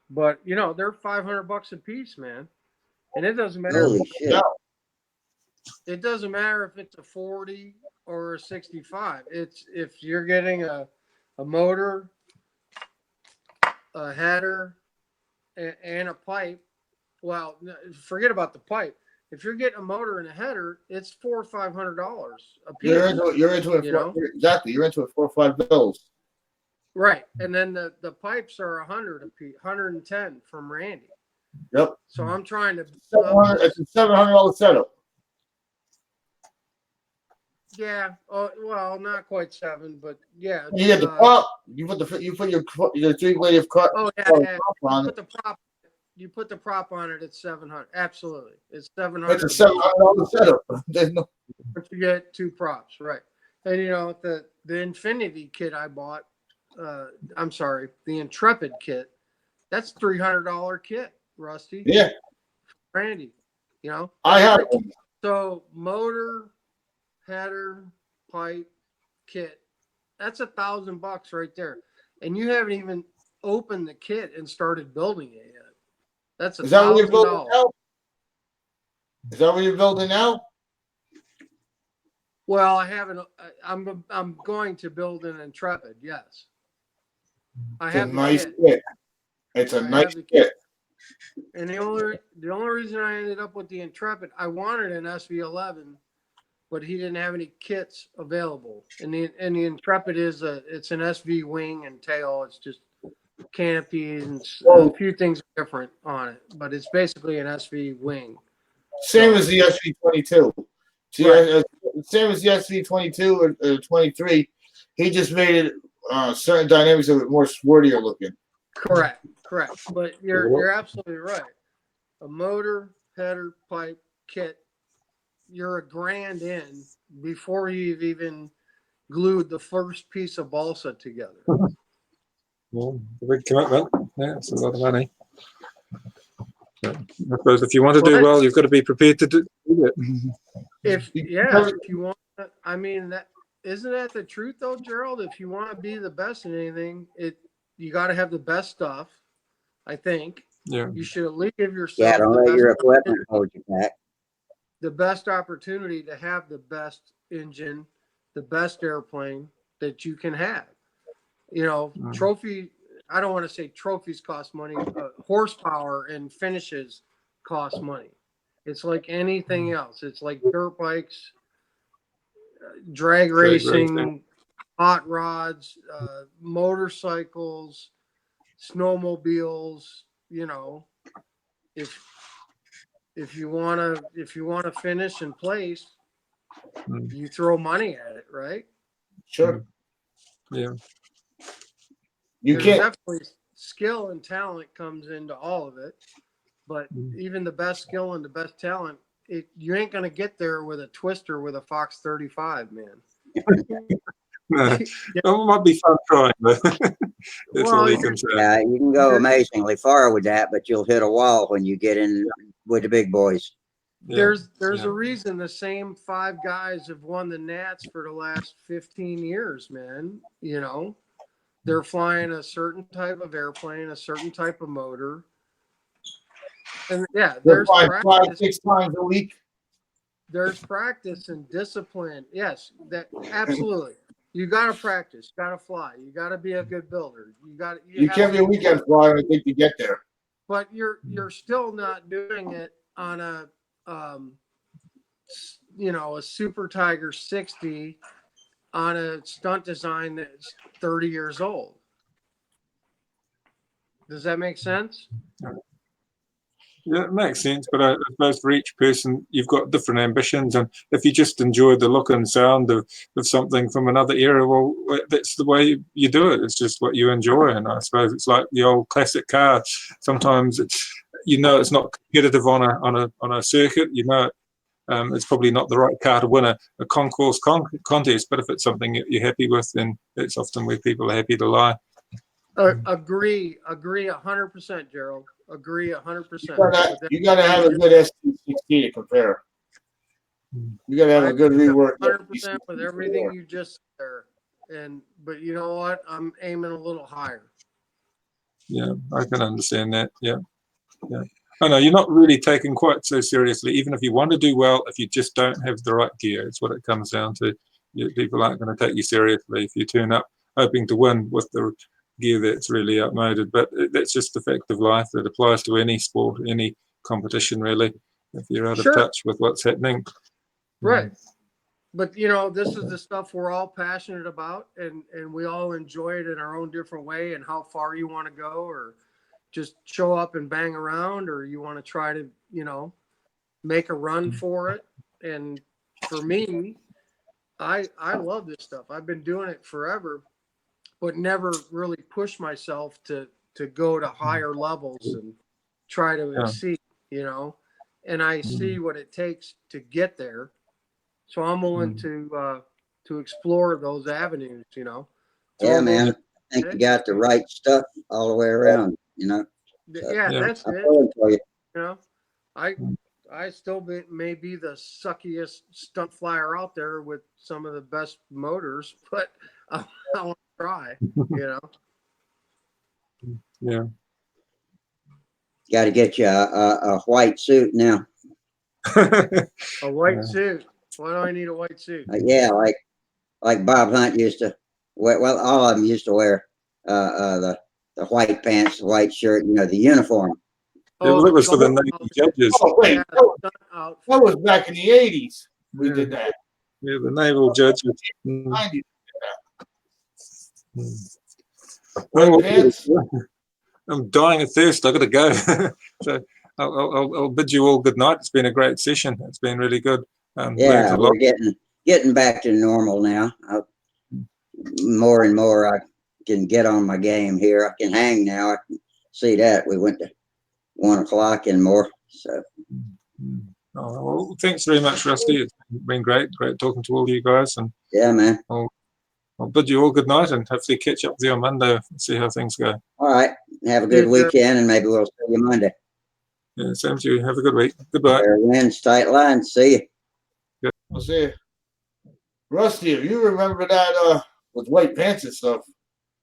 But they're $500 a piece, man, and it doesn't matter. Holy shit! It doesn't matter if it's a 40 or a 65. It's if you're getting a motor, a header, and a pipe. Well, forget about the pipe. If you're getting a motor and a header, it's $400 or $500 a piece. You're into it. Exactly. You're into it 4 or 5 bills. Right. And then the pipes are 100 a piece, 110 from Randy. Yep. So I'm trying to. It's a $700 setup. Yeah. Oh, well, not quite 7, but yeah. You get the prop. You put your 3-bladed cut. Oh yeah. You put the prop on it. It's 700. Absolutely, it's 700. It's a $700 setup. There's no. But you get 2 props, right? And the Infinity kit I bought. I'm sorry, the Intrepid kit. That's $300 kit, Rusty. Yeah. Randy, I have one. So motor, header, pipe, kit. That's $1,000 right there, and you haven't even opened the kit and started building it yet. That's $1,000. Is that what you're building now? Is that what you're building now? Well, I haven't. I'm going to build an Intrepid. Yes. I have a nice kit. It's a nice kit. And the only reason I ended up with the Intrepid, I wanted an SV11, but he didn't have any kits available. And the Intrepid it's an SV wing and tail. It's just canopies and a few things different on it, but it's basically an SV wing. Same as the SV22. See, right. Same as the SV22 or 23. He just made it certain dynamics of it more sportier looking. Correct. But you're absolutely right. A motor, header, pipe, kit. You're $1,000 in before you've even glued the first piece of balsa together. Well, a big commitment. Yeah, it's a lot of money. But I suppose if you want to do well, you've got to be prepared to do it. If you want, I mean, isn't that the truth though, Gerald? If you want to be the best in anything, you got to have the best stuff. I think. Yeah. You should at least give yourself. Yeah, don't let your equipment hold you back. The best opportunity to have the best engine, the best airplane that you can have. Trophy. I don't want to say trophies cost money. Horsepower and finishes cost money. It's like anything else. It's like dirt bikes, drag racing, hot rods, motorcycles, snowmobiles. If you wanna finish in place, you throw money at it, right? Sure. Yeah. There's definitely skill and talent comes into all of it, but even the best skill and the best talent, you ain't gonna get there with a twister with a Fox 35, man. No, it might be fun trying, but that's all you can say. Yeah, you can go amazingly far with that, but you'll hit a wall when you get in with the big boys. Yeah. There's a reason the same 5 guys have won the Nats for the last 15 years, man. You know, they're flying a certain type of airplane, a certain type of motor. And yeah, They're there's flying practice. 5-6 times a week. There's practice and discipline. Yes, that absolutely. You got to practice, got to fly. You got to be a good builder. You can't be a weekend flyer, I think, to get there. But you're still not doing it on a a Super Tiger 60 on a stunt design that's 30 years old. Does that make sense? Yeah, it makes sense, but I suppose for each person, you've got different ambitions, and if you just enjoy the look and sound of something from another era, well, that's the way you do it. It's just what you enjoy, and I suppose it's like the old classic car. Sometimes it's it's not competitive on a circuit. It's probably not the right car to win a concourse contest, but if it's something you're happy with, then it's often where people are happy to lie. Agree 100%, Gerald. Agree 100%. You gotta have a good ST16 to compare. You gotta have a good rework. 100% with everything you just said. But you know what? I'm aiming a little higher. Yeah, I can understand that. Yeah. I know you're not really taken quite so seriously, even if you want to do well. If you just don't have the right gear, it's what it comes down to. People aren't going to take you seriously if you turn up hoping to win with the gear that's really outmoded. But that's just the fact of life. That applies to any sport, any competition, really. If you're out of touch with what's happening, right? But this is the stuff we're all passionate about, and we all enjoy it in our own different way. And how far you want to go, or just show up and bang around, or you want to try to make a run for it. And for me, I love this stuff. I've been doing it forever, but never really pushed myself to go to higher levels and try to exceed, and I see what it takes to get there. So I'm willing to explore those avenues, Yeah, man. I think you got the right stuff all the way around, So, yeah, that's I'm it. pulling for you. I still may be the suckiest stunt flyer out there with some of the best motors, but I want to try, Yeah. Got to get you a white suit now. A white suit. Why do I need a white suit? Yeah, like Bob Hunt used to wear. Well, all of them used to wear the white pants, the white shirt, the uniform. Well, it was for the Navy judges. Oh, wait, that was back in the 80s. We did that. Yeah, the naval judges. I'm dying of thirst. I've got to go. So I'll bid you all good night. It's been a great session. It's been really good. Yeah, we're getting back to normal now. More and more, I can get on my game here. I can hang now. I can see that we went to 1 o'clock and more. So. Oh, well, thanks very much, Rusty. It's been great talking to all you guys. And yeah, man. I'll bid you all good night and hopefully catch up with you on Monday and see how things go. All right. Have a good weekend, and maybe we'll see you Monday. Yeah, same to you. Have a good week. Goodbye. Fair winds, tight lines. See you. Good. I'll see you. Rusty, if you remember that with white pants and stuff,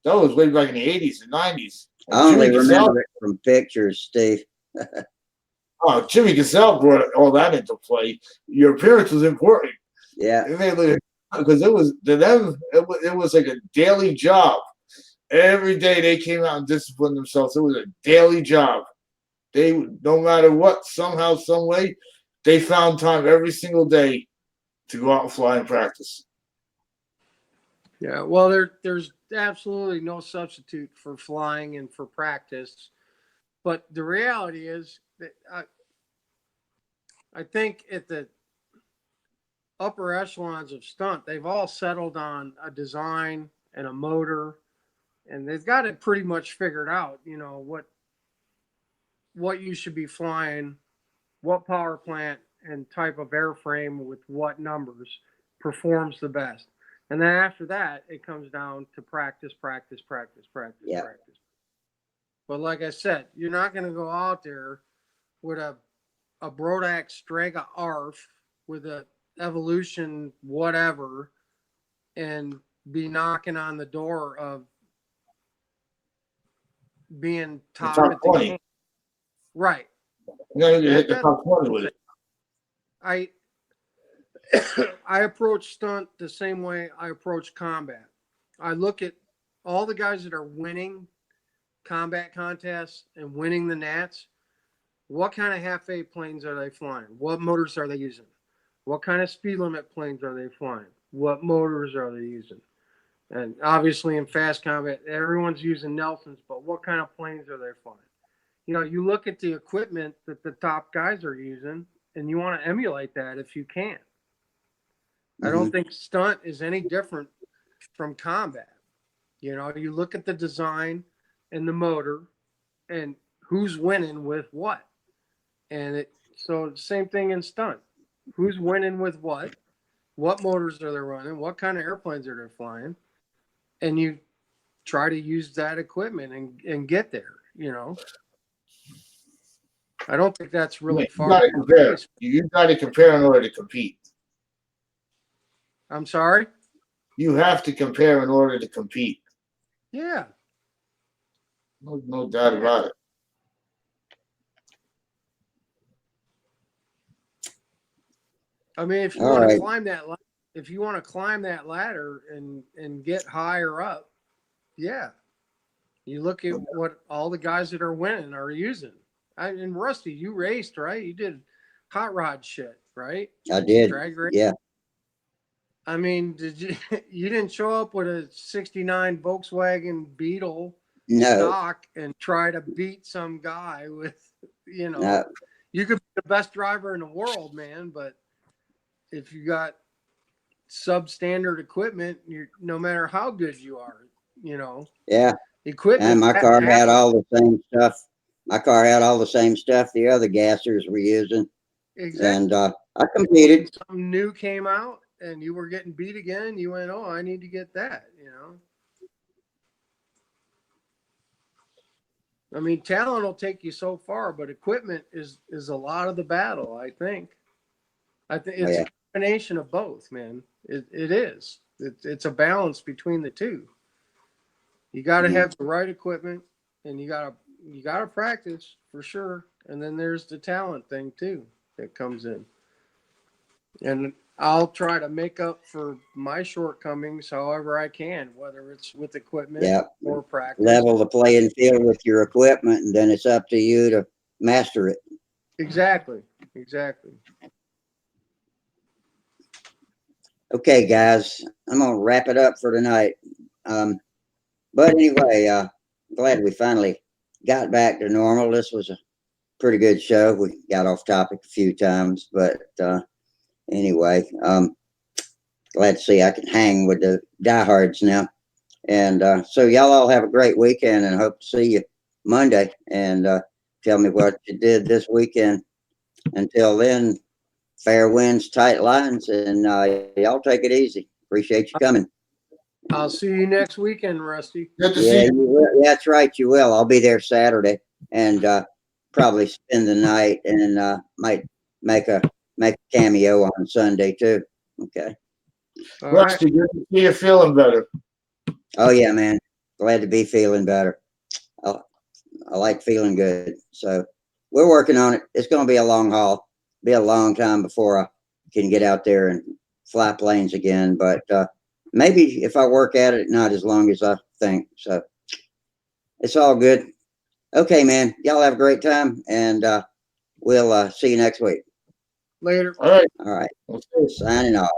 that was way back in the 80s and 90s. And I only remember it from pictures, Steve. Oh, Jimmy Gazelle brought all that into play. Your appearance was important. Yeah. Because it was to them, it was like a daily job. Every day they came out and disciplined themselves. It was a daily job. They, no matter what, somehow, some way, they found time every single day to go out and fly and practice. Yeah, well, there's absolutely no substitute for flying and for practice. But the reality is that I think at the upper echelons of stunt, they've all settled on a design and a motor, and they've got it pretty much figured out, what you should be flying, what power plant and type of airframe with what numbers performs the best. And then after that, it comes down to practice, practice, practice, practice, Yeah. practice. But like I said, you're not going to go out there with a Brodak Strega ARF with a Evolution whatever and be knocking on the door of being top top at the 20. game. Right. You gotta hit the top 20 with it. I approach stunt the same way I approach combat. I look at all the guys that are winning combat contests and winning the Nats. What kind of half-A planes are they flying? What motors are they using? What kind of speed limit planes are they flying? What motors are they using? And obviously in fast combat, everyone's using Nelsons, but what kind of planes are they flying? You know, you look at the equipment that the top guys are using, and you want to emulate that if you can. I don't think stunt is any different from combat. You know, you look at the design and the motor and who's winning with what. And so same thing in stunt. Who's winning with what? What motors are they running? What kind of airplanes are they flying? And you try to use that equipment and get there, you know. I don't think that's really You far. gotta compare. You gotta compare in order to compete. I'm sorry? You have to compare in order to compete. Yeah. No doubt about it. I mean, if you All want to right. climb that, if you want to climb that ladder and get higher up, yeah, you look at what all the guys that are winning are using. And Rusty, you raced, right? You did hot rod shit, right? I did. Drag race. Yeah. I mean, did you? You didn't show up with a '69 Volkswagen Beetle No. stock and try to beat some guy with, you know. No. You could be the best driver in the world, man, but if you got substandard equipment, no matter how good you are, you know. Yeah. Equipment. And my car had all the same stuff. My car had all the same stuff the other gassers were using. Exactly. And I competed. Something new came out and you were getting beat again. You went, oh, I need to get that, you know. I mean, talent will take you so far, but equipment is a lot of the battle, I think. It's a combination of both, man. It is. It's a balance between the two. You got to have the right equipment, and you got to practice for sure. And then there's the talent thing too that comes in. And I'll try to make up for my shortcomings however I can, whether it's with equipment or practice. Level the playing field with your equipment, and then it's up to you to master it. Exactly. Exactly. Okay, guys, I'm gonna wrap it up for tonight. But anyway, glad we finally got back to normal. This was a pretty good show. We got off topic a few times, but anyway, glad to see I can hang with the diehards now. And so y'all all have a great weekend, and hope to see you Monday. And tell me what you did this weekend. Until then, fair winds, tight lines, and y'all take it easy. Appreciate you coming. I'll see you next weekend, Rusty. Good to see Yeah, you. you will. That's right, you will. I'll be there Saturday, and probably spend the night, and might make a cameo on Sunday too. Okay. All right. Rusty, good to see you feeling better. Oh yeah, man. Glad to be feeling better. I like feeling good. So we're working on it. It's going to be a long haul. Be a long time before I can get out there and fly planes again. But maybe if I work at it, not as long as I think. So it's all good. Okay, man. Y'all have a great time, and we'll see you next week. Later. All right. All right. Okay. Signing off.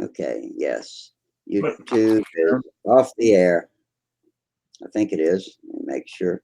Okay. Yes. YouTube is off the air. I think it is. Let me make sure.